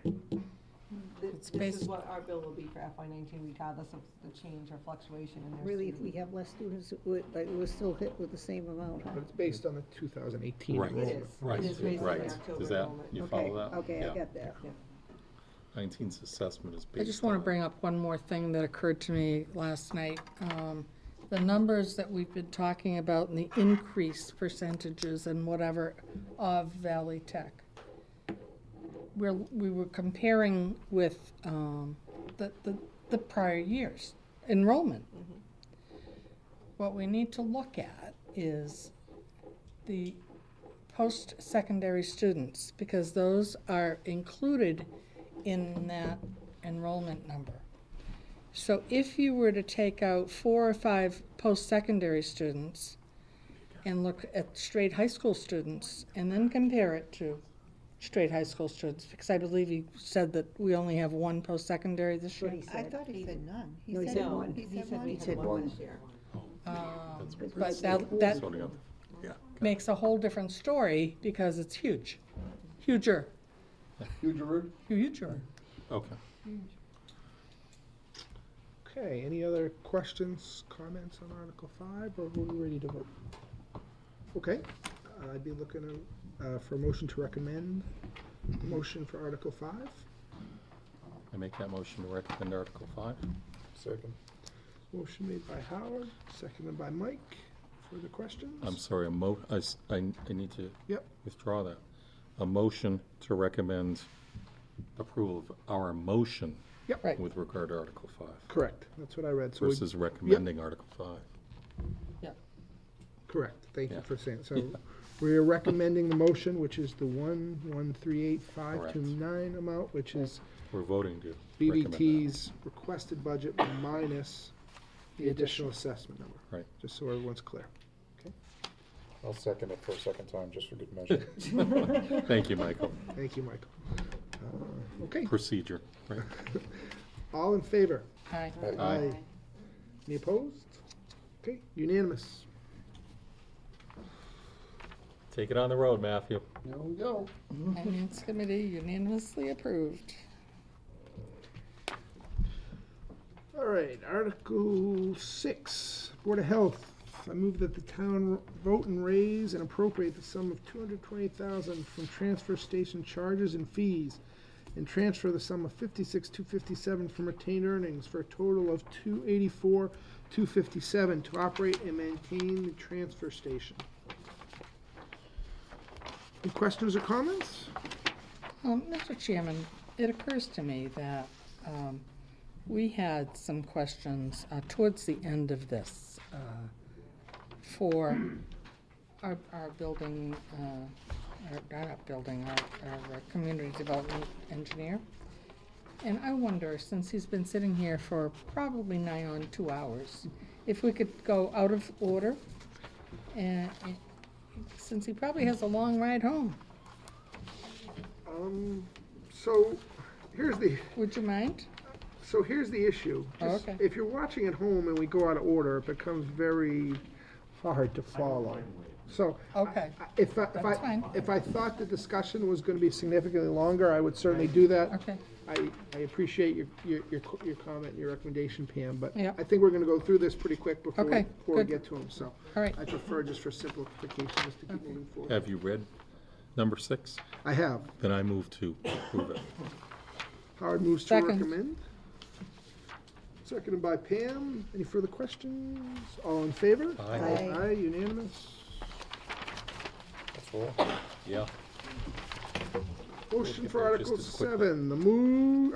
This is what our bill will be for FY19, regardless of the change or fluctuation in their Really, if we student. have less students, we're still hit with the same amount, huh? But it's based on the 2018 Right. enrollment. Right, It is based on right. the October Does that, enrollment. you Okay, follow that? okay, I Yeah. got that. 19's assessment is based I just want to on- bring up one more thing that occurred to me last night. The numbers that we've been talking about and the increased percentages and whatever of Valley Tech. We were comparing with the prior year's enrollment. What we need to look at is the post-secondary students, because those are included in that enrollment number. So if you were to take out 4 or 5 post-secondary students and look at straight high school students and then compare it to straight high school students, because I believe you said that we only have 1 post-secondary this year. I thought he said none. No, he said one. He said we He said had one. one this year. But that Sorting out. Yeah. makes a whole different story because it's huge. Huger. Huger? Huger. Okay. Okay, any other questions, comments on Article 5, or are we ready to vote? Okay, I'd be looking for a motion to recommend. Motion for Article 5. I make that motion to recommend Article 5. Second. Motion made by Howard, seconded by Mike. Further questions? I'm sorry, I need to Yep. withdraw that. A motion to recommend approval of our motion Yep. Right. with regard to Article 5 Correct, that's what I read. So we- versus recommending Article 5. Correct, thank you Yeah. for saying, so we're recommending the motion, which is the 1,138,529 amount, which is We're voting to recommend that. BDT's requested budget minus the additional assessment number. Right. Just so everyone's clear. Okay. I'll second it for a second time, just for good measure. Thank you, Michael. Thank you, Michael. Okay. Procedure, right? All in favor? Aye. Aye. Any opposed? Okay, unanimous. Take it on the road, Matthew. There we go. Finance Committee unanimously approved. All right, Article 6, Board of Health. I move that the town vote and raise and appropriate the sum of $220,000 from transfer station charges and fees, and transfer the sum of $56,257 from retained earnings for a total of $284,257 to operate and maintain the transfer station. Any questions or comments? Mr. Chairman, it occurs to me that we had some questions towards the end of this for our building, our community development engineer. And I wonder, since he's been sitting here for probably nigh on 2 hours, if we could go out of order, and since he probably has a long ride home. So here's the. Would you mind? So here's the issue. Oh, Just okay. If you're watching at home and we go out of order, it becomes very hard to follow. So Okay. if That's fine. I thought the discussion was going to be significantly longer, I would certainly do that. Okay. I appreciate your comment and your recommendation, Pam, but Yeah. I think we're going to go through this pretty quick before we Okay, good. get to them. So All right. I prefer just for simplification, just to keep moving forward. Have you read number 6? I have. Then I move to approve it. Howard moves to Second. recommend. Seconded by Pam. Any further questions? All in favor? Aye. Aye. Aye, unanimous. That's all. Yeah. Motion for Just Article as quickly. 7,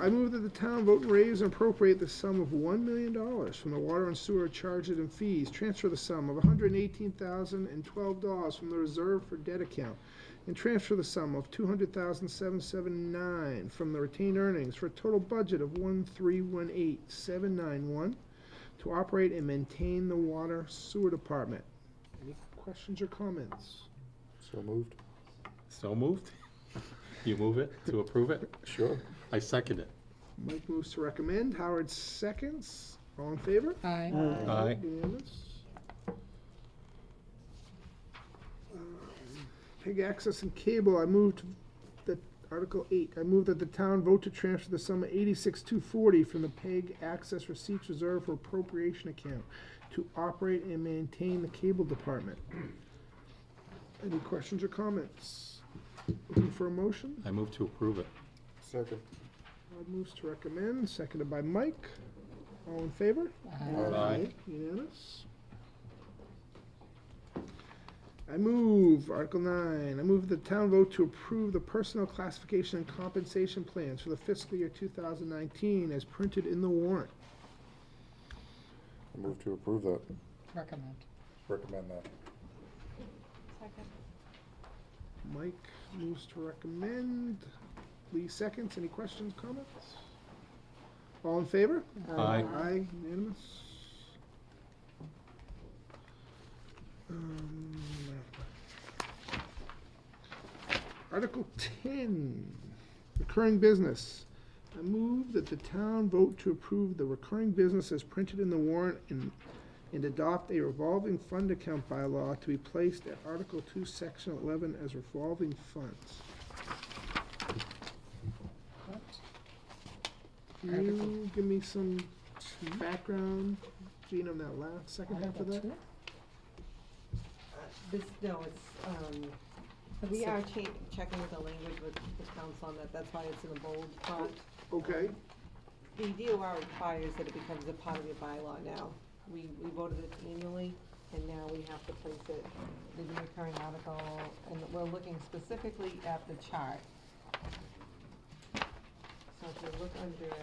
I move that the town vote and raise and appropriate the sum of $1 million from the water and sewer charges and fees, transfer the sum of $118,012 from the reserve for debt account, and transfer the sum of $200,779 from the retained earnings for a total budget of $1,318,791 to operate and maintain the water sewer department. Any questions or comments? So moved. So moved? You move it to approve it? Sure. I second it. Mike moves to recommend, Howard seconds. All in favor? Aye. Aye. Unanimous. PEG access and cable, I moved that, Article 8, I move that the town vote to transfer the sum of $86,240 from the PEG access receipts reserved for appropriation account to operate and maintain the cable department. Any questions or comments? Looking for a motion? I move to approve it. Second. Howard moves to recommend, seconded by Mike. All in favor? Aye. Unanimous. I move, Article 9, I move the town vote to approve the personnel classification and compensation plans for the fiscal year 2019 as printed in the warrant. I move to approve that. Recommend. Recommend that. Mike moves to recommend. Lee seconds. Any questions, comments? All in favor? Aye. Aye, unanimous. Article 10, recurring business. I move that the town vote to approve the recurring business as printed in the warrant and adopt a revolving fund account bylaw to be placed at Article 2, Section 11 as revolving funds. Can you give me some background, Gene, on that last, second half of that? We are checking with the language with the council on that, that's why it's in the bold font. Okay. The DOR requires that it becomes a part of your bylaw now. We voted it annually, and now we have to place it in the recurring article, and we're looking specifically at the chart. So if you look under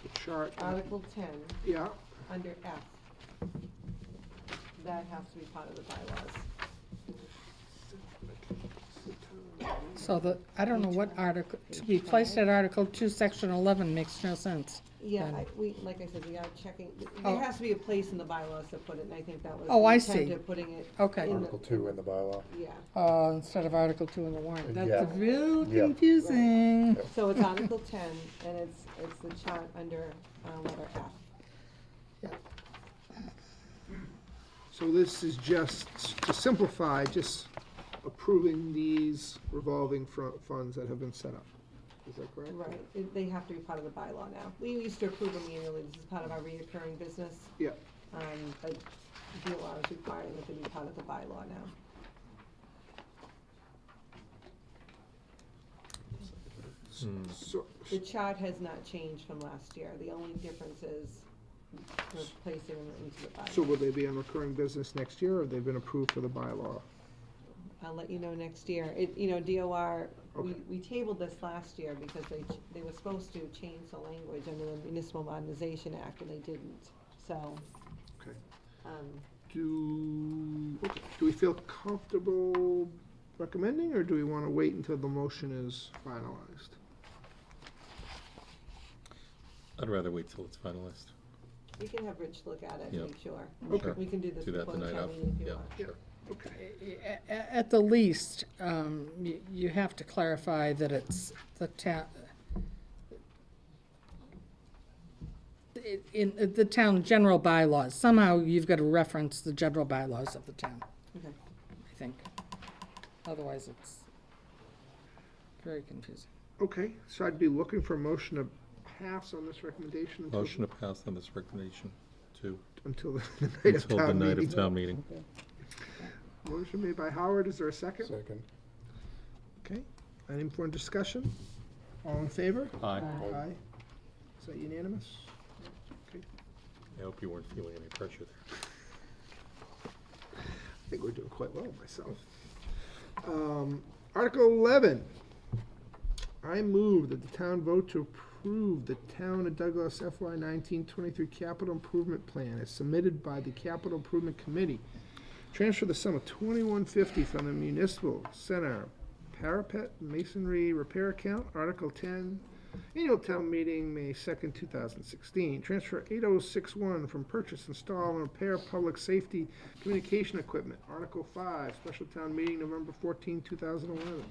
The chart. Article 10. Yeah. Under F, that has to be part of the bylaws. So I don't know what article, to be placed at Article 2, Section 11 makes no sense. Yeah, then. like I said, we are checking, Oh. there has to be a place in the bylaws to put it, and I think that was Oh, the I intent see. of putting it. Okay. in the- Article 2 in the bylaw. Yeah. Instead of Article 2 in the warrant. Yeah. That's real Yeah. confusing. So it's Article 10, and it's the chart under letter F. So this is just, to simplify, just approving these revolving funds that have been set up. Is that correct? Right, they have to be part of the bylaw now. We used to approve them annually, this is part of our reoccurring business. Yeah. But DOR is requiring that they be part of the bylaw now. So, The chart has not changed from last year, the only difference is we're placing them into the bylaw. so will they be on recurring business next year, or have they been approved for the bylaw? I'll let you know next year. DOR, Okay. we tabled this last year because they were supposed to change the language under the Municipal Modernization Act, and they didn't, so. Okay. um, Do we feel comfortable recommending, or do we want to wait until the motion is finalized? I'd rather wait till it's finalized. We can have Rich look at it, Yeah. make sure. Okay. We can do this Do that before the the night town of. meeting if you Yeah, want. sure. Okay. At the least, you have to clarify that it's the town, in the town general bylaws. Somehow you've got to reference the general bylaws of the town, Okay. I think. Otherwise, it's very confusing. Okay, so I'd be looking for a motion to pass on this recommendation until, Motion to pass on this recommendation to, until the night of until town the meeting. night of town meeting. Motion made by Howard, is there a second? Second. Okay, any more discussion? All in favor? Aye. Aye. Is that unanimous? Okay, I hope you weren't feeling any pressure there. I think we're doing quite well myself. Article 11. I move that the town vote to approve the Town of Douglas FY 1923 Capital Improvement Plan as submitted by the Capital Improvement Committee. Transfer the sum of $21.50 from the Municipal Center Parapet Masonry Repair Account, Article 10, Annual Town Meeting, May 2nd, 2016. Transfer 8061 from Purchase, Install, and Repair Public Safety Communication Equipment, Article 5, Special Town Meeting, November 14, 2011.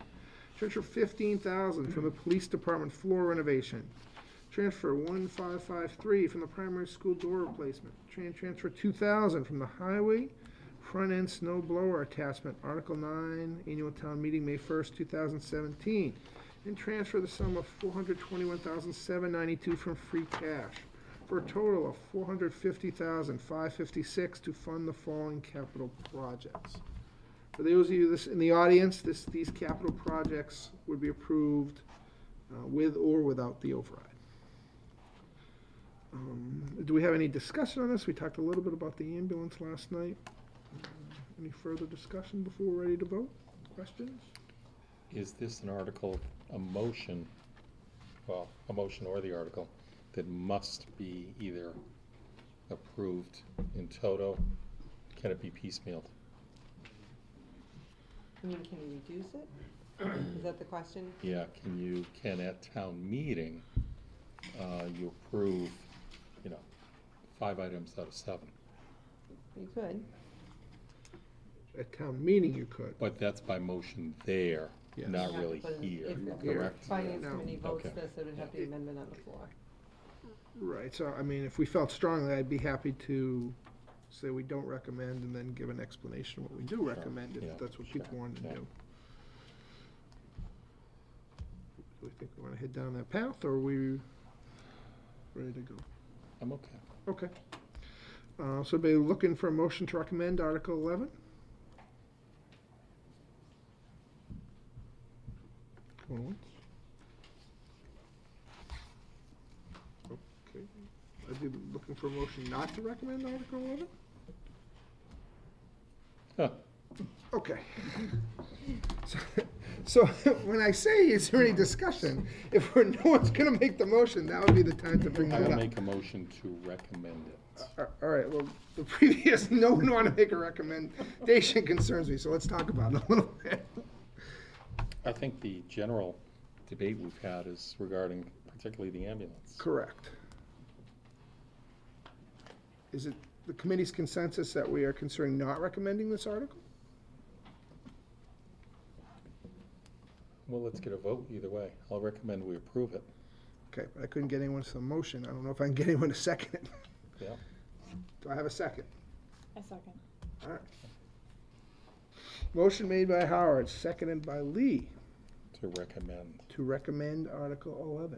Transfer 15,000 from the Police Department floor renovation. Transfer 1553 from the primary school door replacement. Transfer 2,000 from the highway front-end snow blower attachment, Article 9, Annual Town Meeting, May 1st, 2017. And transfer the sum of $421,792 from free cash, for a total of $450,556 to fund the following capital projects. For those of you in the audience, these capital projects would be approved with or without the override. Do we have any discussion on this? We talked a little bit about the ambulance last night. Any further discussion before we're ready to vote? Questions? Is this an article, a motion or the article that must be either approved in toto? Can it be piecemealed? Can you reduce it? Is that the question? Yeah, can at town meeting, you approve, 5 items out of 7? You could. At town meeting, you could. But that's by motion there, Yes. not Yeah, really but here, if the correct? Finance No. committee votes Okay. this, it would have the amendment on the floor. Right, so, I mean, if we felt strongly, I'd be happy to say we don't recommend and then give an explanation of what we do recommend, Yeah, if that's what sure, people wanted to yeah. do. Do we think we want to head down that path, or we ready to go? I'm okay. Okay. So be looking for a motion to recommend Article 11? Going once? Okay. I'd be looking for a motion not to recommend Article 11? Huh. Okay. So when I say, is there any discussion, if no one's gonna make the motion, that would be the time to bring I that will up. make a motion to recommend it. All right, well, the previous, no one wanted to make a recommendation concerns me, so let's talk about it a little bit. I think the general debate we've had is regarding particularly the ambulance. Correct. Is it the committee's consensus that we are considering not recommending this article? Well, let's get a vote either way. I'll recommend we approve it. Okay, but I couldn't get anyone to the motion. I don't know if I can get anyone to second it. Yeah. Do I have a second? I second. All right. Motion made by Howard, seconded by Lee, To recommend. to recommend Article 11.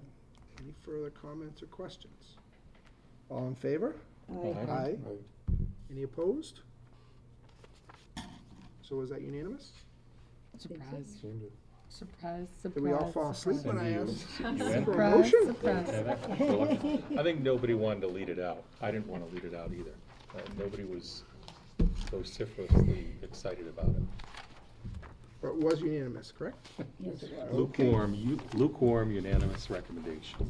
Any further comments or questions? All in favor? Aye. Any opposed? So is that unanimous? Surprise. Surprise, surprise. Did we all fall asleep when I asked You for a Surprise, motion? surprise. I think nobody wanted to lead it out. I didn't want to lead it out either. Nobody was vociferously excited about it. But it was unanimous, correct? Yes, it was. Lukewarm unanimous recommendation.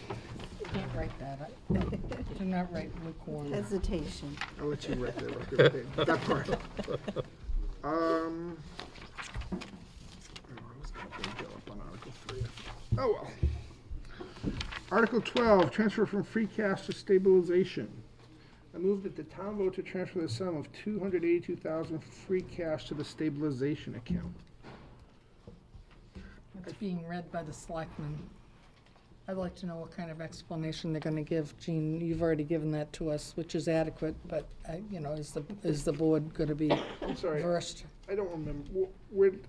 You can't write that. Do not write lukewarm. Hesitation. I'll let you write that part. I was gonna go up on Article 3. Oh, well. Article 12, transfer from free cash to stabilization. I move that the town vote to transfer the sum of $282,000 free cash to the stabilization account. It's being read by the selectmen. I'd like to know what kind of explanation they're gonna give. Jean, you've already given that to us, which is adequate, but, you know, is the board gonna be I'm sorry. versed? I don't remember,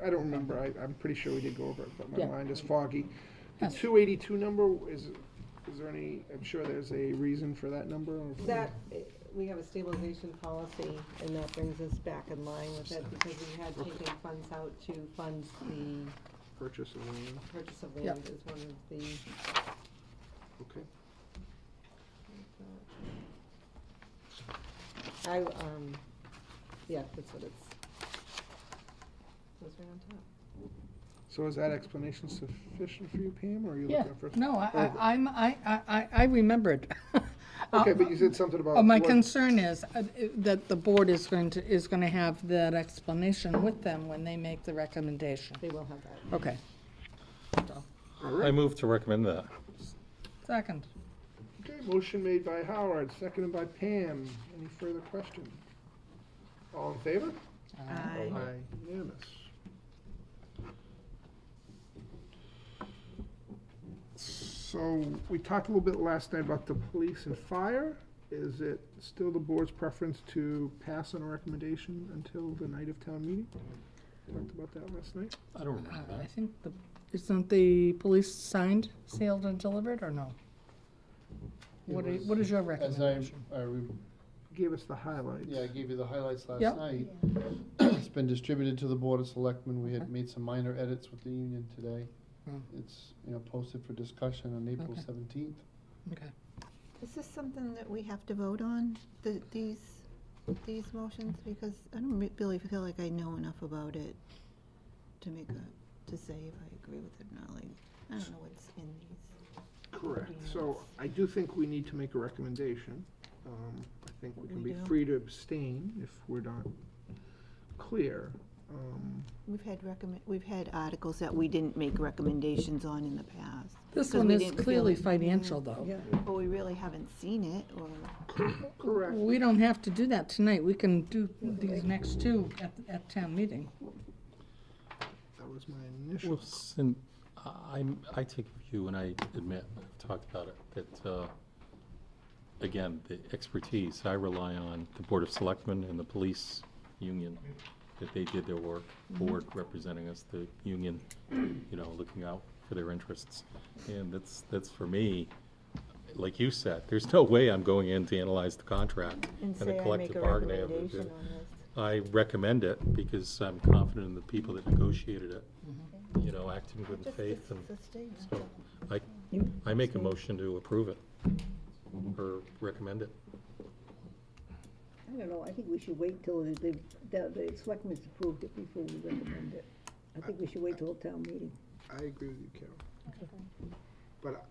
I don't remember, I'm pretty sure we did go over it, but my Yeah. mind is foggy. The Yes. 282 number, is there any, I'm sure there's a reason for that number? Or if we- That, we have a stabilization policy, and that brings us back in line with it, because we had taken funds out to fund the Purchase of land, purchase of Yep. land as one of the. okay. Yeah, that's what it's. Goes right on top. So is that explanation sufficient for you, Pam, or are you Yeah, looking for? no, or- I remembered. Okay, but you said something about. My what- concern is that the board is going to have that explanation with them when they make the recommendation. They will have that. Okay. I move to recommend that. Second. Okay, motion made by Howard, seconded by Pam. Any further questions? All in favor? Aye. Unanimous. So, we talked a little bit last night about the police and fire. Is it still the board's preference to pass on a recommendation until the night of town meeting? Talked about that last night. I don't remember I that. think isn't the police signed, sealed, and delivered, or no? What is your recommendation? Give us the highlights. Yeah, I gave you the highlights last Yep. night. It's been distributed to the Board of Selectmen. We had made some minor edits with the union today. Oh. It's, posted for discussion on April Okay. 17th. Okay. Is this something that we have to vote on, these motions? Because I don't really feel like I know enough about it to to say if I agree with it or not. Like, I don't know what's in these. Correct. So I do think we need to make a recommendation. I think we can We be do? free to abstain if we're not clear. We've had articles that we didn't make recommendations on in the past. This because one we is didn't feel clearly like- financial, though. But we really haven't seen it, or. Correct. We don't have to do that tonight. We can do these next two at town meeting. That was my initial. Well, I take a view, and I admit, I've talked about it, that, again, the expertise, I rely on the Board of Selectmen and the police union, that they did their work, board representing us, the union, looking out for their interests. And that's for me, like you said, there's no way I'm going in to analyze the contract And the say I collective make a bargaining of recommendation the- on this. I recommend it because I'm confident in the people that negotiated it, you know, acting in good Just faith, the- and the state. so I make a motion to approve it or recommend it. I don't know, I think we should wait till the selectmen's approved it before we recommend it. I think we should wait till the town meeting. I agree with you, Carol. But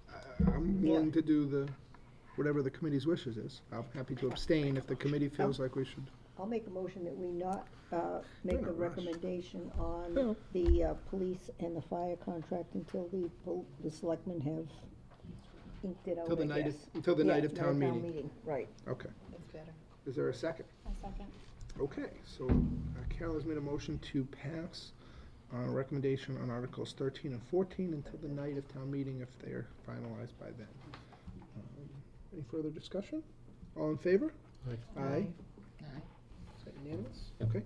I'm willing to do whatever the committee's wishes is. I'm happy to abstain if the committee feels like we should. I'll make a motion that we not make in a a rush. recommendation on No. the police and the fire contract until the selectmen have inked it out, Till the I night of- guess. until the Yeah, night of town meeting. Right. Okay. That's better. Is there a second? A second. Okay, so Carol has made a motion to pass on a recommendation on Articles 13 and 14 until the night of town meeting if they're finalized by then. Any further discussion? All in favor? Aye. Aye. Is that unanimous? Okay.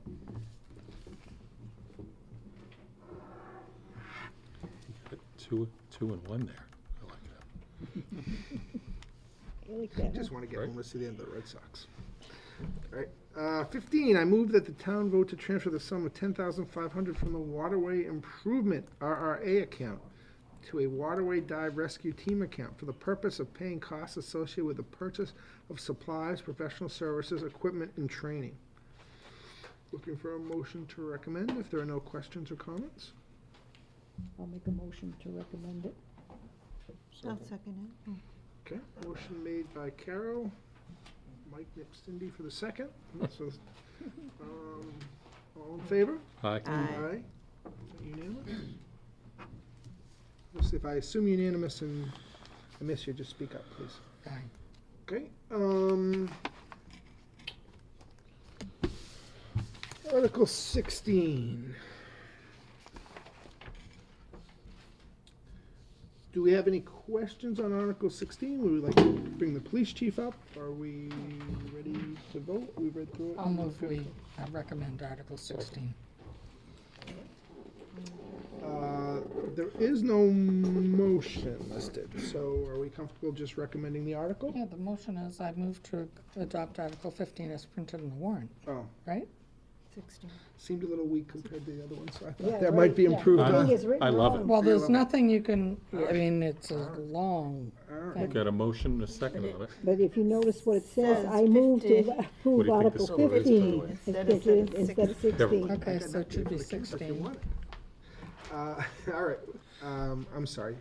Two and one there. I like that. I like I that. just want to get home to see the end of the Red Sox. All right, 15, I move that the town vote to transfer the sum of $10,500 from the Waterway Improvement, RRA account, to a Waterway Dive Rescue Team account for the purpose of paying costs associated with the purchase of supplies, professional services, equipment, and training. Looking for a motion to recommend, if there are no questions or comments. I'll make a motion to recommend it. I'll second it. Okay, motion made by Carol, Mike Nipstindy for the second. So, all in favor? Aye. Aye. Is that unanimous? Let's see, if I assume unanimous and I miss you, just speak up, please. Okay, Article 16. Do we have any questions on Article 16? Would we like to bring the police chief up? Are we ready to vote? We read through it? I'll move we recommend Article 16. There is no motion listed, so are we comfortable just recommending the article? Yeah, the motion is I move to adopt Article 15 as printed in the warrant, Oh, right? 16. seemed a little weak compared to the other ones, so I Yeah, thought that right, might be yeah. improved The on. thing is written I love it. wrong. Well, there's love it. nothing you can, I mean, it's a long Alright. Got a motion and a second on it. But if you notice what it says, Says I move 50. to What approve do you think Article the score is, by the 15 way? instead of 16. Okay, so it should be If you 16. want it. All right, I'm sorry.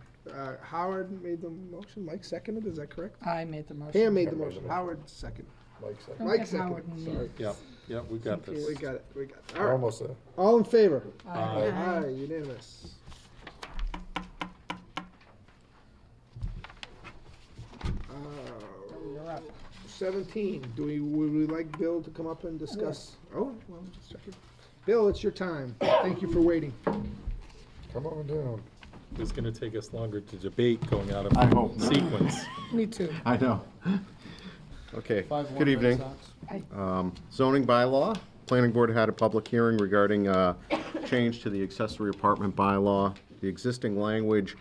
Howard made the motion, Mike seconded, is that correct? I made the motion. Pam made the motion, Howard seconded. Mike said. Don't Mike get Howard seconded, and me. sorry. Yep, we got this. We got it. All We're right, almost there. all in favor? Aye. Aye, unanimous. You're up. 17, would we like Bill to come up and discuss? Oh, well, just checking. Bill, it's your time. Thank you for waiting. Come on down. It's gonna take us longer to debate going out I of hope not. sequence. Me too. I know. Okay, 5-1 good Red evening. Sox. Zoning bylaw, planning board had a public hearing regarding change to the accessory apartment bylaw. The existing language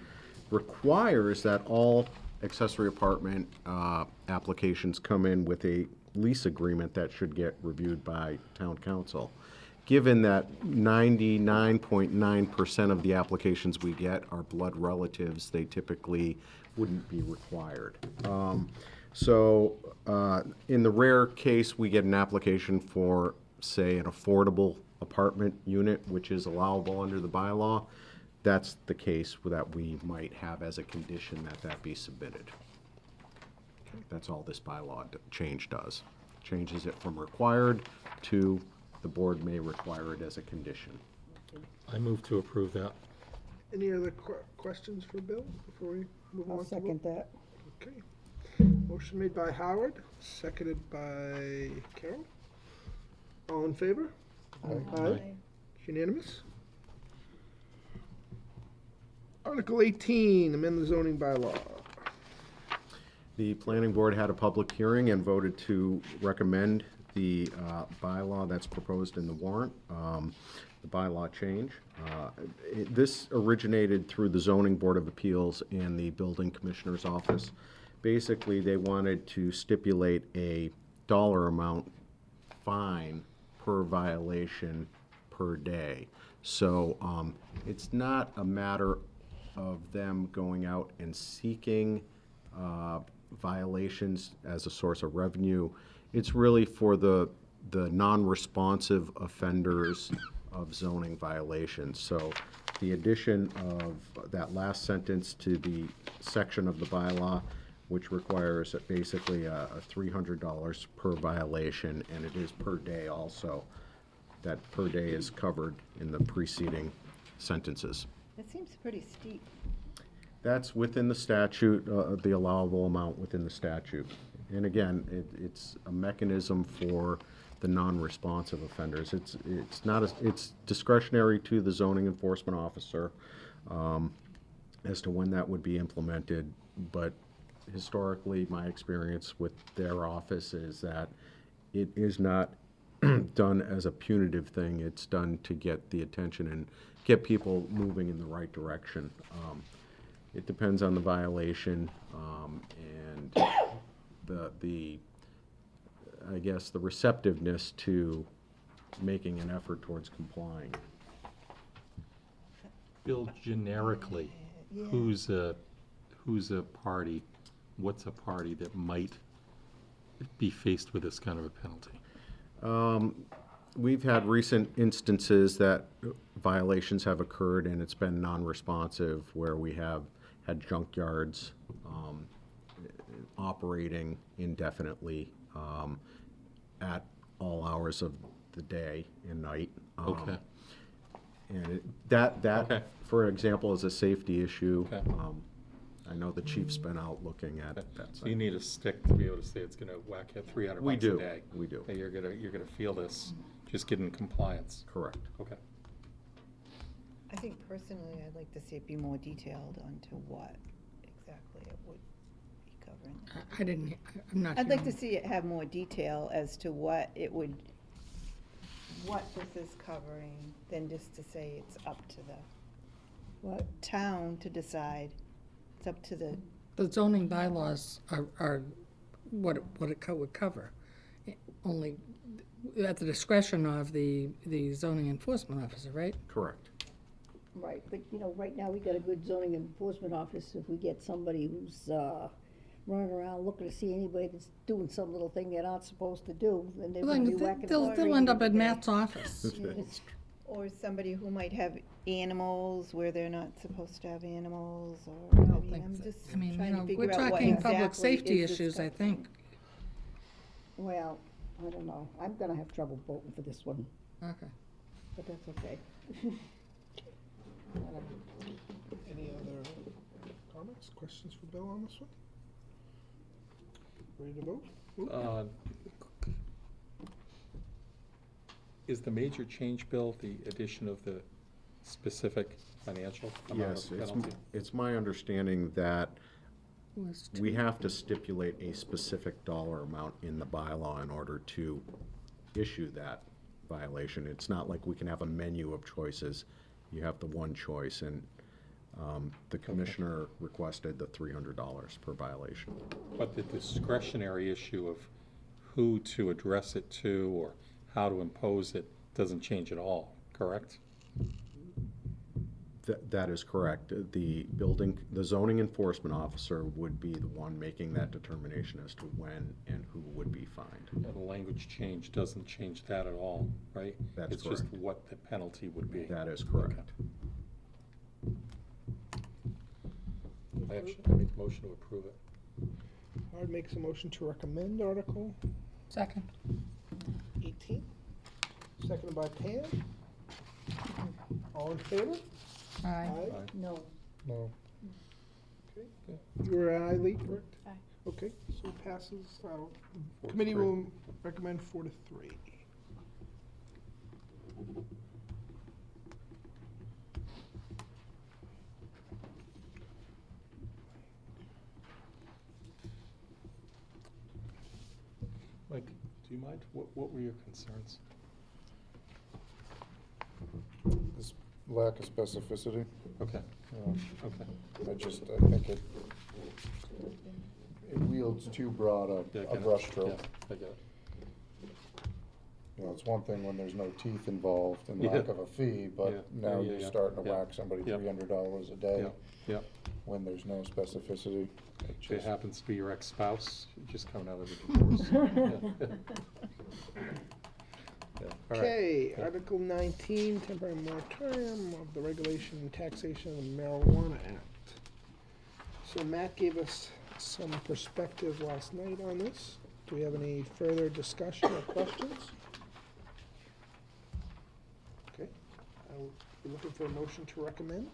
requires that all accessory apartment applications come in with a lease agreement that should get reviewed by town council. Given that 99.9% of the applications we get are blood relatives, they typically wouldn't be required. So in the rare case we get an application for, say, an affordable apartment unit, which is allowable under the bylaw, that's the case that we might have as a condition that that be submitted. Okay, that's all this bylaw change does. Changes it from required to the board may require it as a condition. I move to approve that. Any other questions for Bill before we move on I'll to vote? second that. Okay. Motion made by Howard, seconded by Carol. All in favor? Aye. Unanimous? Article 18, amend the zoning bylaw. The planning board had a public hearing and voted to recommend the bylaw that's proposed in the warrant, the bylaw change. This originated through the zoning board of appeals and the building commissioner's office. basically they wanted to stipulate a dollar amount fine per violation per day. So it's not a matter of them going out and seeking violations as a source of revenue. It's really for the non-responsive offenders of zoning violations. So the addition of that last sentence to the section of the bylaw, which requires basically a $300 per violation, and it is per day also. That per day is covered in the preceding sentences. That seems pretty steep. That's within the statute, the allowable amount within the statute. And again, it's a mechanism for the non-responsive offenders. It's not it's discretionary to the zoning enforcement officer as to when that would be implemented. But historically, my experience with their office is that it is not done as a punitive thing. It's done to get the attention and get people moving in the right direction. It depends on the violation and the I guess the receptiveness to making an effort towards complying. Bill, generically, Yeah. who's a party, what's a party that might be faced with this kind of a penalty? We've had recent instances that violations have occurred and it's been non-responsive, where we have had junkyards operating indefinitely at all hours of the day and night. Okay. And that Okay. for example, is a safety issue. Okay. I know the chief's been out looking at that. So you need a stick to be able to say it's gonna whack at 300 We bucks a do. day. We do. That you're gonna feel this, just get in compliance. Correct. Okay. I think personally, I'd like to see it be more detailed onto what exactly it would be covering. I'm not. I'd like to hearing- see it have more detail as to what it would, what this is covering, than just to say it's up to the town to decide. It's up to the, The zoning bylaws are what it would cover. Only at the discretion of the zoning enforcement officer, right? Correct. Right, but you know, right now we got a good zoning enforcement office. If we get somebody who's running around looking to see anybody that's doing some little thing they're not supposed to do, then they're Well, gonna be then whacking. they'll end up at Matt's office. or somebody who might have animals where they're not supposed to have animals, or, I mean, I'm just I mean, trying to we're figure out what talking public exactly safety is this issues, I think. Well, I don't know. I'm gonna have trouble voting for this one, Okay. but that's okay. Any other comments, questions for Bill on this one? Ready to vote? Ooh. Is the major change, Bill, the addition of the specific financial amount Yes, of penalty? it's my understanding that Was we have to stipulate a specific dollar amount in the bylaw in order to issue that violation. It's not like we can have a menu of choices. You have the one choice, and the commissioner requested the $300 per violation. But the discretionary issue of who to address it to or how to impose it doesn't change at all, correct? That is correct. The zoning enforcement officer would be the one making that determination as to when and who would be fined. And the language change doesn't change that at all, right? That's It's just correct. what the penalty would be. That is correct. I make a motion to approve it. Howard makes a motion to recommend Article Second. 18, seconded by Pam. All in favor? Aye. No. No. Okay. You were an aye, Lee, correct? Aye. Okay, so it passes. Committee will recommend 4-3. Mike, do you mind? What were your concerns? This lack of specificity. Okay. Okay. I think it wields too broad Yeah, I a get it. brushstroke. Yeah, I get it. You know, it's one thing when there's no teeth involved and Yeah. lack of a fee, but Yeah. now Yeah, you're yeah. starting to Yeah. whack somebody Yeah. $300 a day. Yeah. When there's no specificity. It If it just- happens to be your ex-spouse, you're just coming out of the divorce. Yeah. Yeah, all right. Okay, Article 19, temporary moratorium of the regulation and taxation of the Marijuana Act. So Matt gave us some perspective last night on this. Do we have any further discussion or questions? Okay, we're looking for a motion to recommend.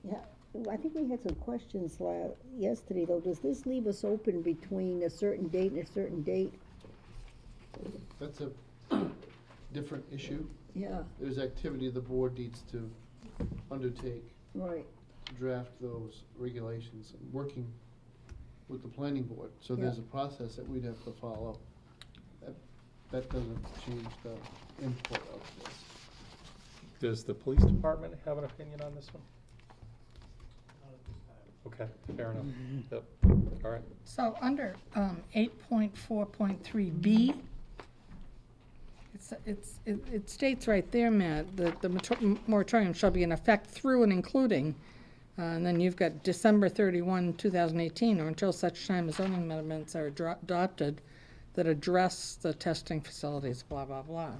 Yeah, I think we had some questions yesterday, though. Does this leave us open between a certain date and a certain date? That's a different issue. Yeah, There's activity the board needs to undertake right. to draft those regulations and working with the planning board. So there's a process that we'd have to follow. That doesn't change the import of this. Does the police department have an opinion on this one? Okay, fair enough. Yep, all right. So under 8.4.3B, it states right there, Matt, that the moratorium shall be in effect through and including, and then you've got December 31, 2018, or until such time as zoning amendments are adopted that address the testing facilities, blah, blah, blah.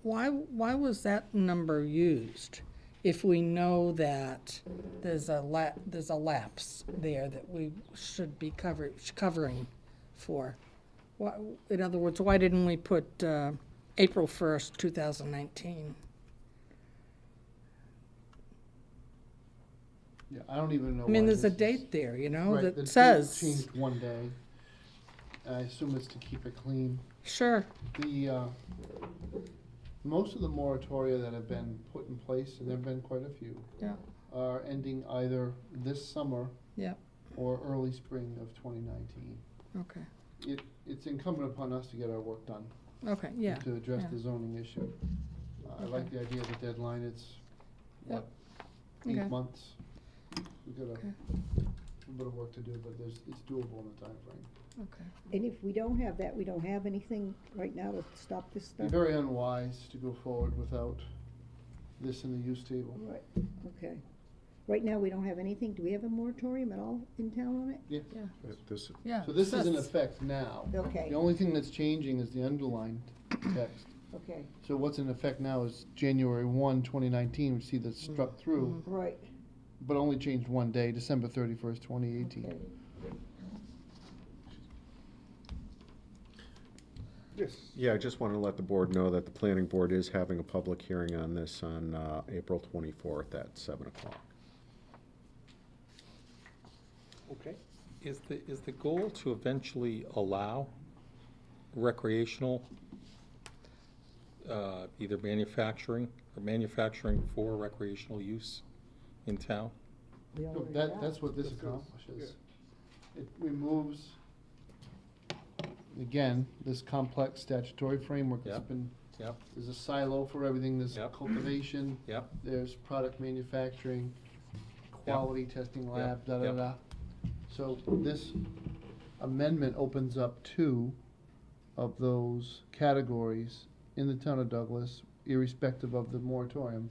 Why was that number used if we know that there's a lapse there that we should be covering for? In other words, why didn't we put April 1st, 2019? Yeah, I don't even know. I mean, why there's a this is- date there, you know, Right, the that date says. changed one day. I assume it's to keep it clean. Sure. The, most of the moratoria that have been put in place, and there've been quite a few, Yeah. are ending either this summer Yep. or early spring of 2019. Okay. It's incumbent upon us to get our work done. Okay, yeah, To address yeah. the zoning issue. I like the idea of the deadline, it's, what, Okay. 8 months? We've got Okay. a bit of work to do, but it's doable in the timeframe. Okay. And if we don't have that, we don't have anything right now to stop this Be stuff? very unwise to go forward without this in the use table. Right, okay. Right now, we don't have anything. Do we have a moratorium at all in town on it? Yeah. Yeah. This, Yeah. So this is in that's- effect now. Okay. The only thing that's changing is the underlined text. Okay, So what's in effect now is January 1, 2019, we see that struck through, right, but only changed one day, December 31st, 2018. okay. Yes. yeah, I just want to let the board know that the planning board is having a public hearing on this on April 24th at 7 o'clock. Okay. Is the goal to eventually allow recreational, either manufacturing or manufacturing for recreational use in town? We No, already That, have. that's what this accomplishes. It removes, again, this complex statutory framework that's Yep. been, Yep, there's a silo for everything, there's Yep. cultivation, yep, there's product manufacturing, quality testing lab, Yep. Yep. da-da-da. So this amendment opens up 2 of those categories in the town of Douglas, irrespective of the moratorium,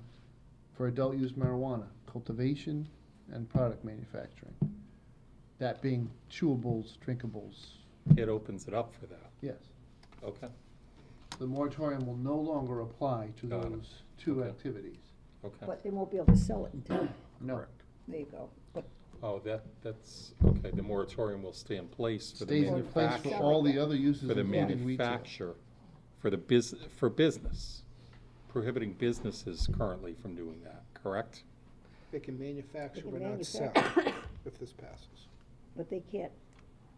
for adult use marijuana, cultivation and product manufacturing. That being chewables, drinkables, it opens it up for that, yes. okay, The moratorium will no longer apply to Got it. those 2 Okay. activities. okay. But they won't be able to sell it in town. No. There you go. But Oh, that's, okay, the moratorium will stay in place for the Stays in place for manufacturer. all the other uses, For the including retail. manufacturer, for business, prohibiting businesses currently from doing that, correct? They can manufacture They but can not sell if this passes. But they can't,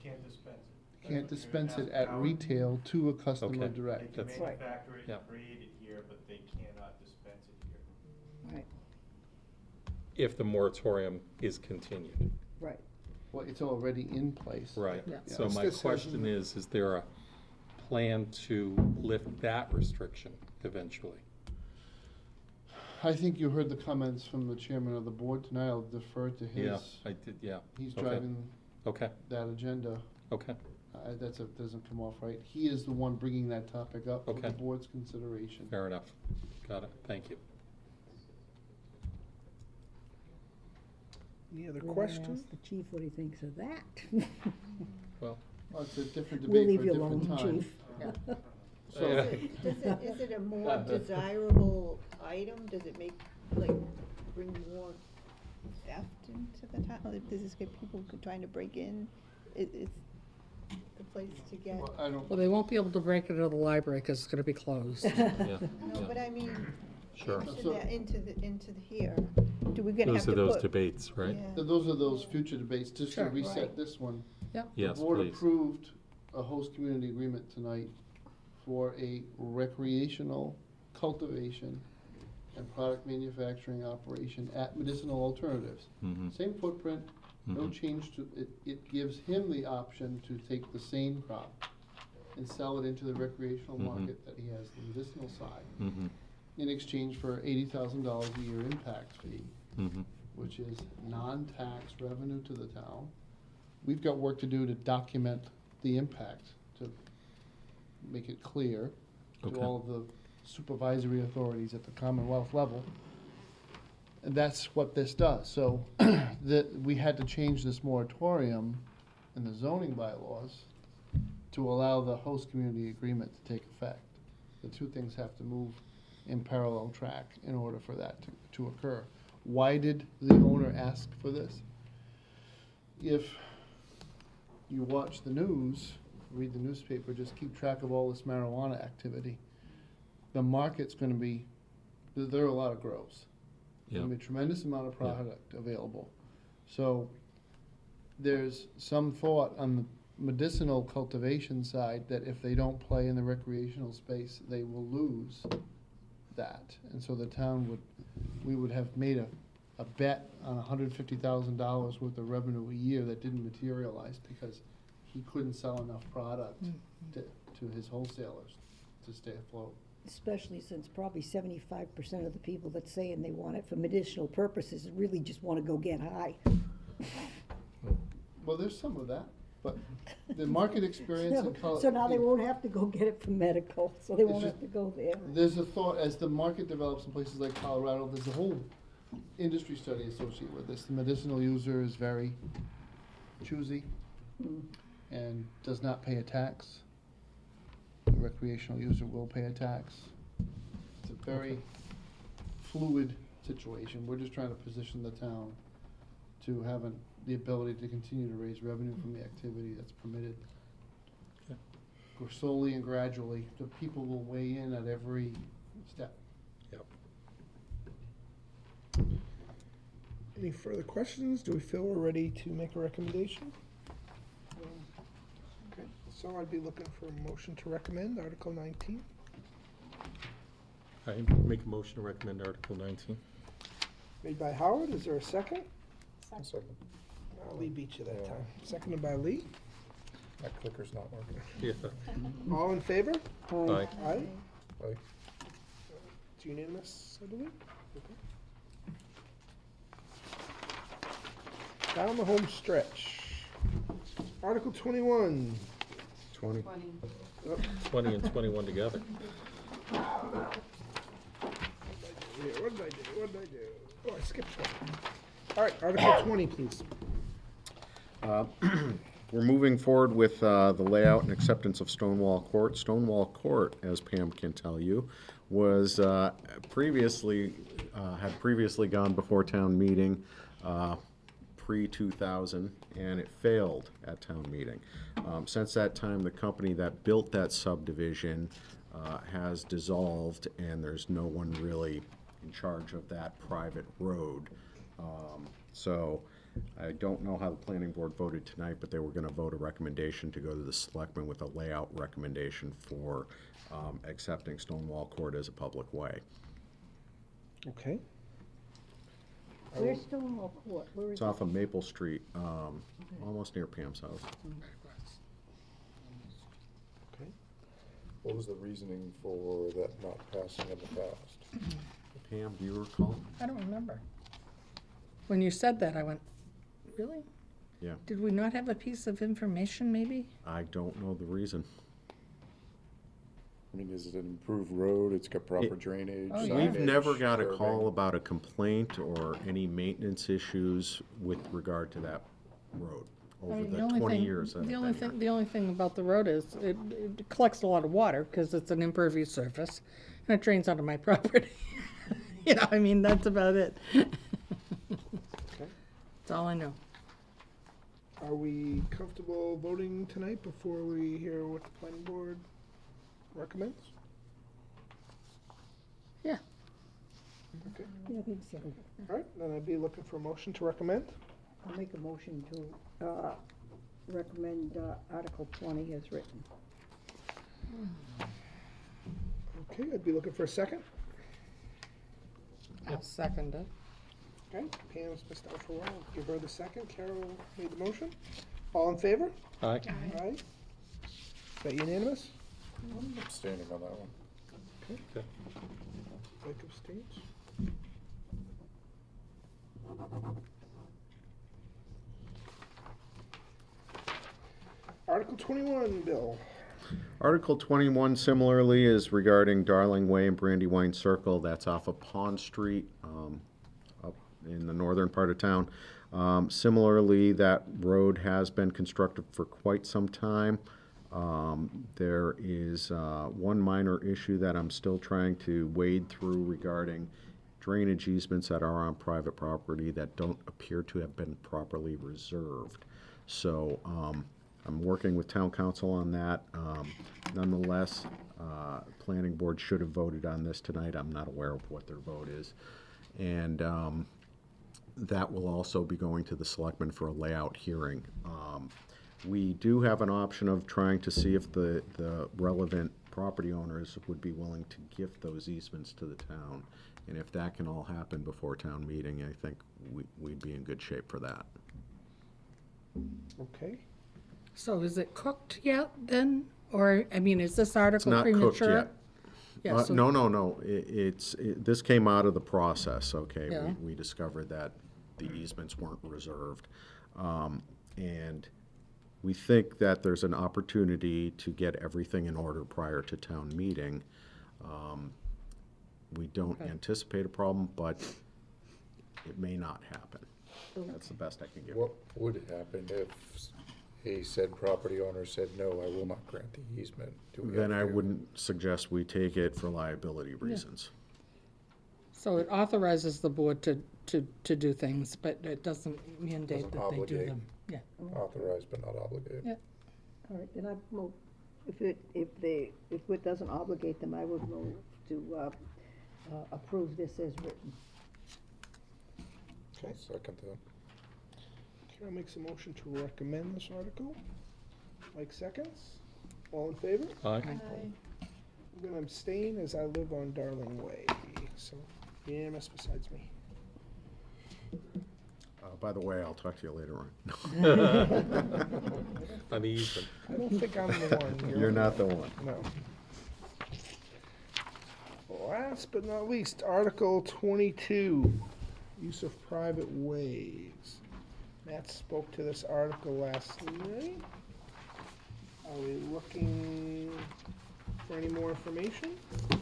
Can't dispense it. Can't dispense it at retail to a customer Okay. direct. They can That's- manufacture it Yeah. and create it here, but they cannot dispense it here. right, If the moratorium is continued. right. Well, it's already in place. Right, Yeah. so It's my just question is there a plan to lift that restriction eventually? I think you heard the comments from the chairman of the board tonight. I'll defer to his. Yeah, I did, yeah. He's Okay. driving Okay, that agenda. okay, Doesn't come off right. He is the one bringing that topic up for the Okay. board's consideration. fair enough. Got it, thank you. Any other We're gonna questions? ask the chief what he thinks of that. Well, Well, it's a different We'll debate leave for a you different alone, time. chief. So, Is it a more desirable item? Does it make, like, bring more theft into the town? Like, does this get people trying to break in? It's the place to get. well, I don't, Well, they won't be able to break into the library because it's going to be closed. yeah, No, yeah. but I mean, Sure. into the here. Do we gonna have Those to are those put? debates, right? Yeah. those are those future debates. Just to Sure. reset Right. this one. Yep. Yes, The board please. approved a host community agreement tonight for a recreational cultivation and product manufacturing operation at Medicinal Alternatives. Mhm. Same footprint, no Mhm. change to, it gives him the option to take the same crop and sell it into the recreational Mhm. market that he has the medicinal side, Mhm. in exchange for $80,000 a year impact fee, Mhm. which is non-tax revenue to the town. We've got work to do to document the impact, to make it clear to Okay. all of the supervisory authorities at the Commonwealth level. And that's what this does. So that we had to change this moratorium in the zoning bylaws to allow the host community agreement to take effect. The two things have to move in parallel track in order for that to occur. Why did the owner ask for this? If you watch the news, read the newspaper, just keep track of all this marijuana activity, the market's gonna be, there are a lot of grows. There's gonna be a tremendous amount of product available. So there's some thought on the medicinal cultivation side that if they don't play in the recreational space, they will lose that. And so the town we would have made a bet on $150,000 worth of revenue a year that didn't materialize because he couldn't sell enough product to his wholesalers to stay afloat. Especially since probably 75% of the people that saying they want it for medicinal purposes really just wanna go get high. Well, there's some of that, but the market experience in Colorado. So now they won't have to go get it for medical, so they It's won't just- have to go there. There's a thought, as the market develops in places like Colorado, there's a whole industry study associated with this. The medicinal user is very choosy and does not pay a tax. The recreational user will pay a tax. It's a very fluid situation. We're just trying to position the town to have the ability to continue to raise revenue from the activity that's permitted. Okay. Slowly and gradually, the people will weigh in at every step. Yep. Any further questions? Do we feel we're ready to make a recommendation? Okay, so I'd be looking for a motion to recommend Article 19. I make a motion to recommend Article 19. Made by Howard, is there a second? Second. Lee beat you that time. Seconded by Lee. That clicker's not working. Yeah. All in favor? Aye. Aye. Aye. It's unanimous, I believe. Okay. Down the home stretch. Article 21. 20. 20 and 21 together. What did I do? Oh, I skipped one. All right, Article 20, please. We're moving forward with the layout and acceptance of Stonewall Court. Stonewall Court, as Pam can tell you, was previously gone before town meeting pre-2000, and it failed at town meeting. Since that time, the company that built that subdivision has dissolved, and there's no one really in charge of that private road. So I don't know how the planning board voted tonight, but they were gonna vote a recommendation to go to the selectmen with a layout recommendation for accepting Stonewall Court as a public way. Okay. Where's Stonewall Court? Where is It's it? off of Maple Street, almost near Pam's house. Okay. What was the reasoning for that not passing in the past? Pam, do you recall? I don't remember. When you said that, I went, really? Yeah. Did we not have a piece of information, maybe? I don't know the reason. I mean, is it an improved road? It's got proper It- drainage? Oh, yeah. We've signage, never got a curbing? call about a complaint or any maintenance issues with regard to that road I over mean, the only 20 thing- years that I've The only been here. thing, the only thing about the road is it collects a lot of water because it's an impervious surface and it drains onto my property. You know, I mean, that's about it. That's all I know. Are we comfortable voting tonight before we hear what the planning board recommends? Yeah. Okay, Yeah, I think so. all right, then I'd be looking for a motion to recommend. I'll make a motion to recommend Article 20 as written. Okay, I'd be looking for a second. I'll second it. Okay, Pam's missed out for a while. Give her the second. Carol made the motion. All in favor? Aye. Aye. Is that unanimous? I'm abstaining on that one. Okay. Mike abstains. Article 21, Bill. Article 21 similarly is regarding Darling Way and Brandywine Circle. That's off of Pond Street, up in the northern part of town. Similarly, that road has been constructed for quite some time. There is one minor issue that I'm still trying to wade through regarding drainage easements that are on private property that don't appear to have been properly reserved. So I'm working with town council on that. Nonetheless, planning board should have voted on this tonight. I'm not aware of what their vote is. And that will also be going to the selectmen for a layout hearing. We do have an option of trying to see if the relevant property owners would be willing to gift those easements to the town. And if that can all happen before town meeting, I think we'd be in good shape for that. Okay. So is it cooked yet then? Or, I mean, is this article It's not premature? cooked yet. Yeah, so- No. This came out of the process, okay? Yeah. We discovered that the easements weren't reserved. And we think that there's an opportunity to get everything in order prior to town meeting. We don't anticipate a problem, but it may not happen. That's the best I can give. What would happen if a said property owner said, no, I will not grant the easement? Do we Then have I to- wouldn't suggest we take it for liability reasons. So it authorizes the board to do things, but it doesn't mandate Doesn't that they do obligate. them. Yeah. Authorized but not obligated. Yeah. All right, then I move, if it doesn't obligate them, I would move to approve this as written. Okay. Second that. Carol makes a motion to recommend this article. Mike seconds. All in favor? Aye. I'm gonna abstain as I live on Darling Way, so unanimous besides me. By the way, I'll talk to you later on. On the easement. I don't think I'm the one. You're not the one. No. Last but not least, Article 22, use of private ways. Matt spoke to this article last night. Are we looking for any more information? I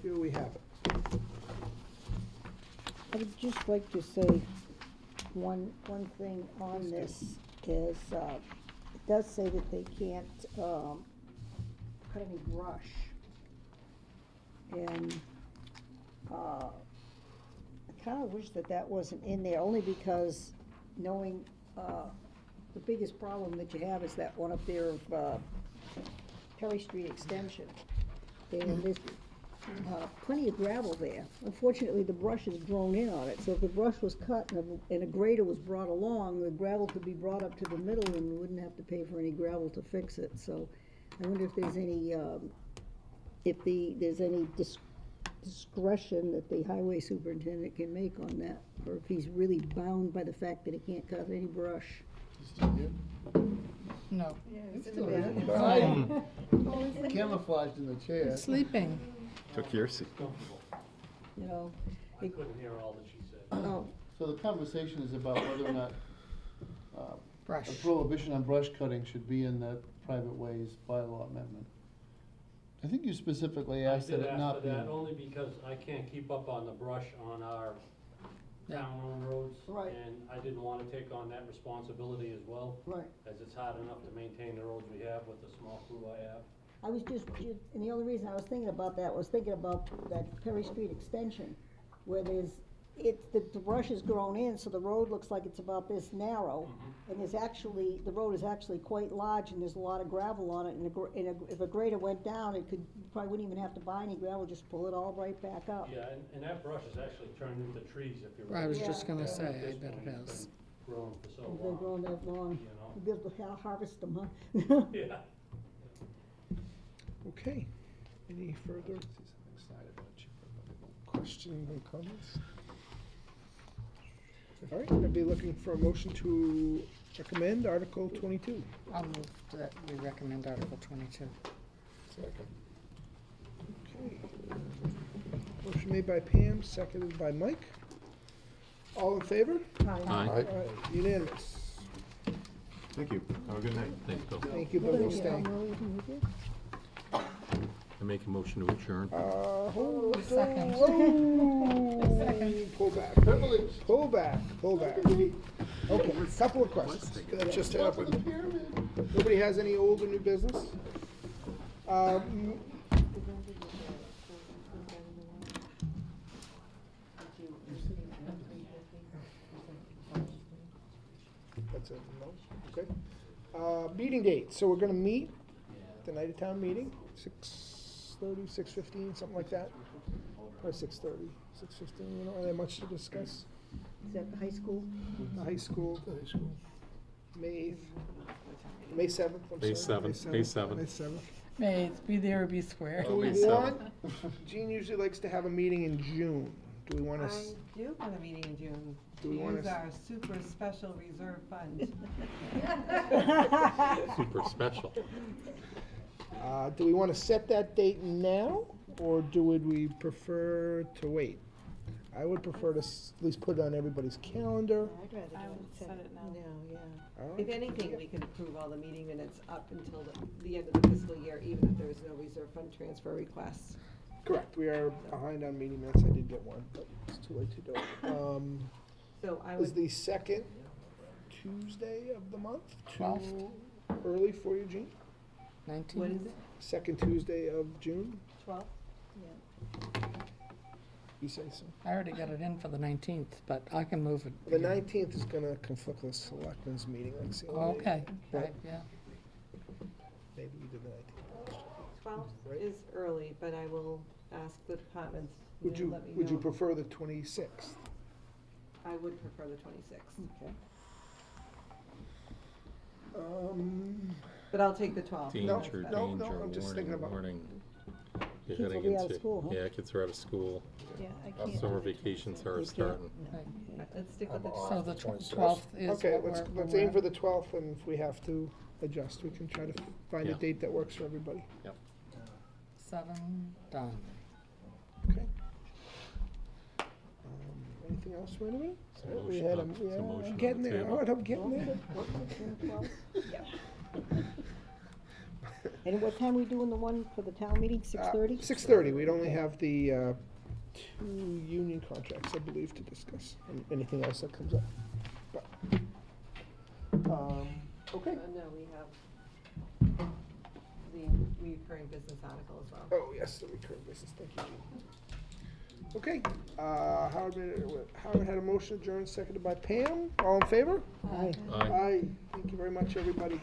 feel we have it. I would just like to say one thing on this is, it does say that they can't cut any brush. And I kind of wish that wasn't in there, only because knowing the biggest problem that you have is that one up there of Perry Street Extension. And there's plenty of gravel there. Unfortunately, the brush is grown in on it, so if the brush was cut and a grader was brought along, the gravel could be brought up to the middle and we wouldn't have to pay for any gravel to fix it. So I wonder if there's any, there's any discretion that the highway superintendent can make on that, or if he's really bound by the fact that he can't cut any brush. No. Camouflaged in the chair. Sleeping. Took your seat. you know. I couldn't hear all that she said. Oh, So the conversation is about whether or not Brush. a prohibition on brush cutting should be in the private ways bylaw amendment. I think you specifically I asked that did it ask not for be. that only because I can't keep up on the brush on our town-owned roads. Right. And I didn't wanna take on that responsibility as well. right. As it's hard enough to maintain the roads we have with the small crew I have. I was just, and the only reason I was thinking about that was thinking about that Perry Street extension, where the brush is grown in, so the road looks like it's about this narrow. And the road is actually quite large, and there's a lot of gravel on it, and if a grader went down, you probably wouldn't even have to buy any gravel, just pull it all right back up. Yeah, and that brush is actually turned into trees if you. I was just gonna Yeah, say, at this I bet point, it it's has. been growing for so They've long. been growing that long, You know? you'll be able to harvest them, huh? Yeah. Okay, any further questions and comments? All right, I'll be looking for a motion to recommend Article 22. I'll move that we recommend Article 22. Okay. Motion made by Pam, seconded by Mike. All in favor? Aye. Unanimous. Thank you. Have a good night. Thanks, Bill. Thank you, but we'll stay. I make a motion to adjourn. Hold on. Second. Oh, pull back. Pull back, pull back. Okay, couple of questions. That just happened. Nobody has any old or new business? That's it, no? Okay. Meeting date, so we're gonna meet the night of town meeting, 6:30, 6:15, something like that. Or 6:30, 6:15, we don't really have much to discuss. Is that the high school? The high school. May 8th, May 7th, I'm May sorry. 7th, May 7th. May 7th. May, be there or be square. Do we May 7th. want, Jean usually likes to have a meeting in June. Do we want I to, do want a meeting in June, Do we to wanna use s- our super special reserve fund. Super special. do we want to set that date now, or would we prefer to wait? I would prefer to at least put it on everybody's calendar. I'd rather I do would it set it now. yeah. All right. If anything, we can approve all the meeting minutes up until the end of the fiscal year, even if there is no reserve fund transfer requests. Correct, we are behind on meeting minutes. I did get one, but it's too late to do it. So I Is would, the second Tuesday of the month too 12th. early for you, Jean? 19. what is it, Second Tuesday of June? 12th? You say so. I already got it in for the 19th, but I can move it. The 19th is gonna conflict with selectmen's meeting, let's see. Okay, Right. right, yeah. Maybe we did the 19th. 12th Right. is early, but I will ask the departments to Would you, let me know. would you prefer the 26th? I would prefer the 26th, Okay. but I'll take the 12th. Danger, no, danger, I'm just thinking about- warning. You're Kids will heading be out of into- school, huh? Yeah, kids are out of school. Yeah, I can't. Summer vacations are can't. starting. Let's stick with the So 12th. the 12th is Okay, what let's we're aim at. for the 12th, and if we have to adjust, we can try to find a Yeah. date that works for everybody. 7, done. Okay. Anything else for anybody? It's a We motion had on- it's a yeah, motion I'm on getting the there, table. all right, I'm getting there. And what time we doing the one for the town meeting, 6:30? 6:30, we'd only have the 2 union contracts, I believe, to discuss, and anything else that comes up. But, okay. No, we have the recurring business article as well. Oh, yes, the recurring business, thank you, Jean. Okay, Howard had a motion adjourned, seconded by Pam, all in favor? Aye. Aye. Aye, thank you very much, everybody.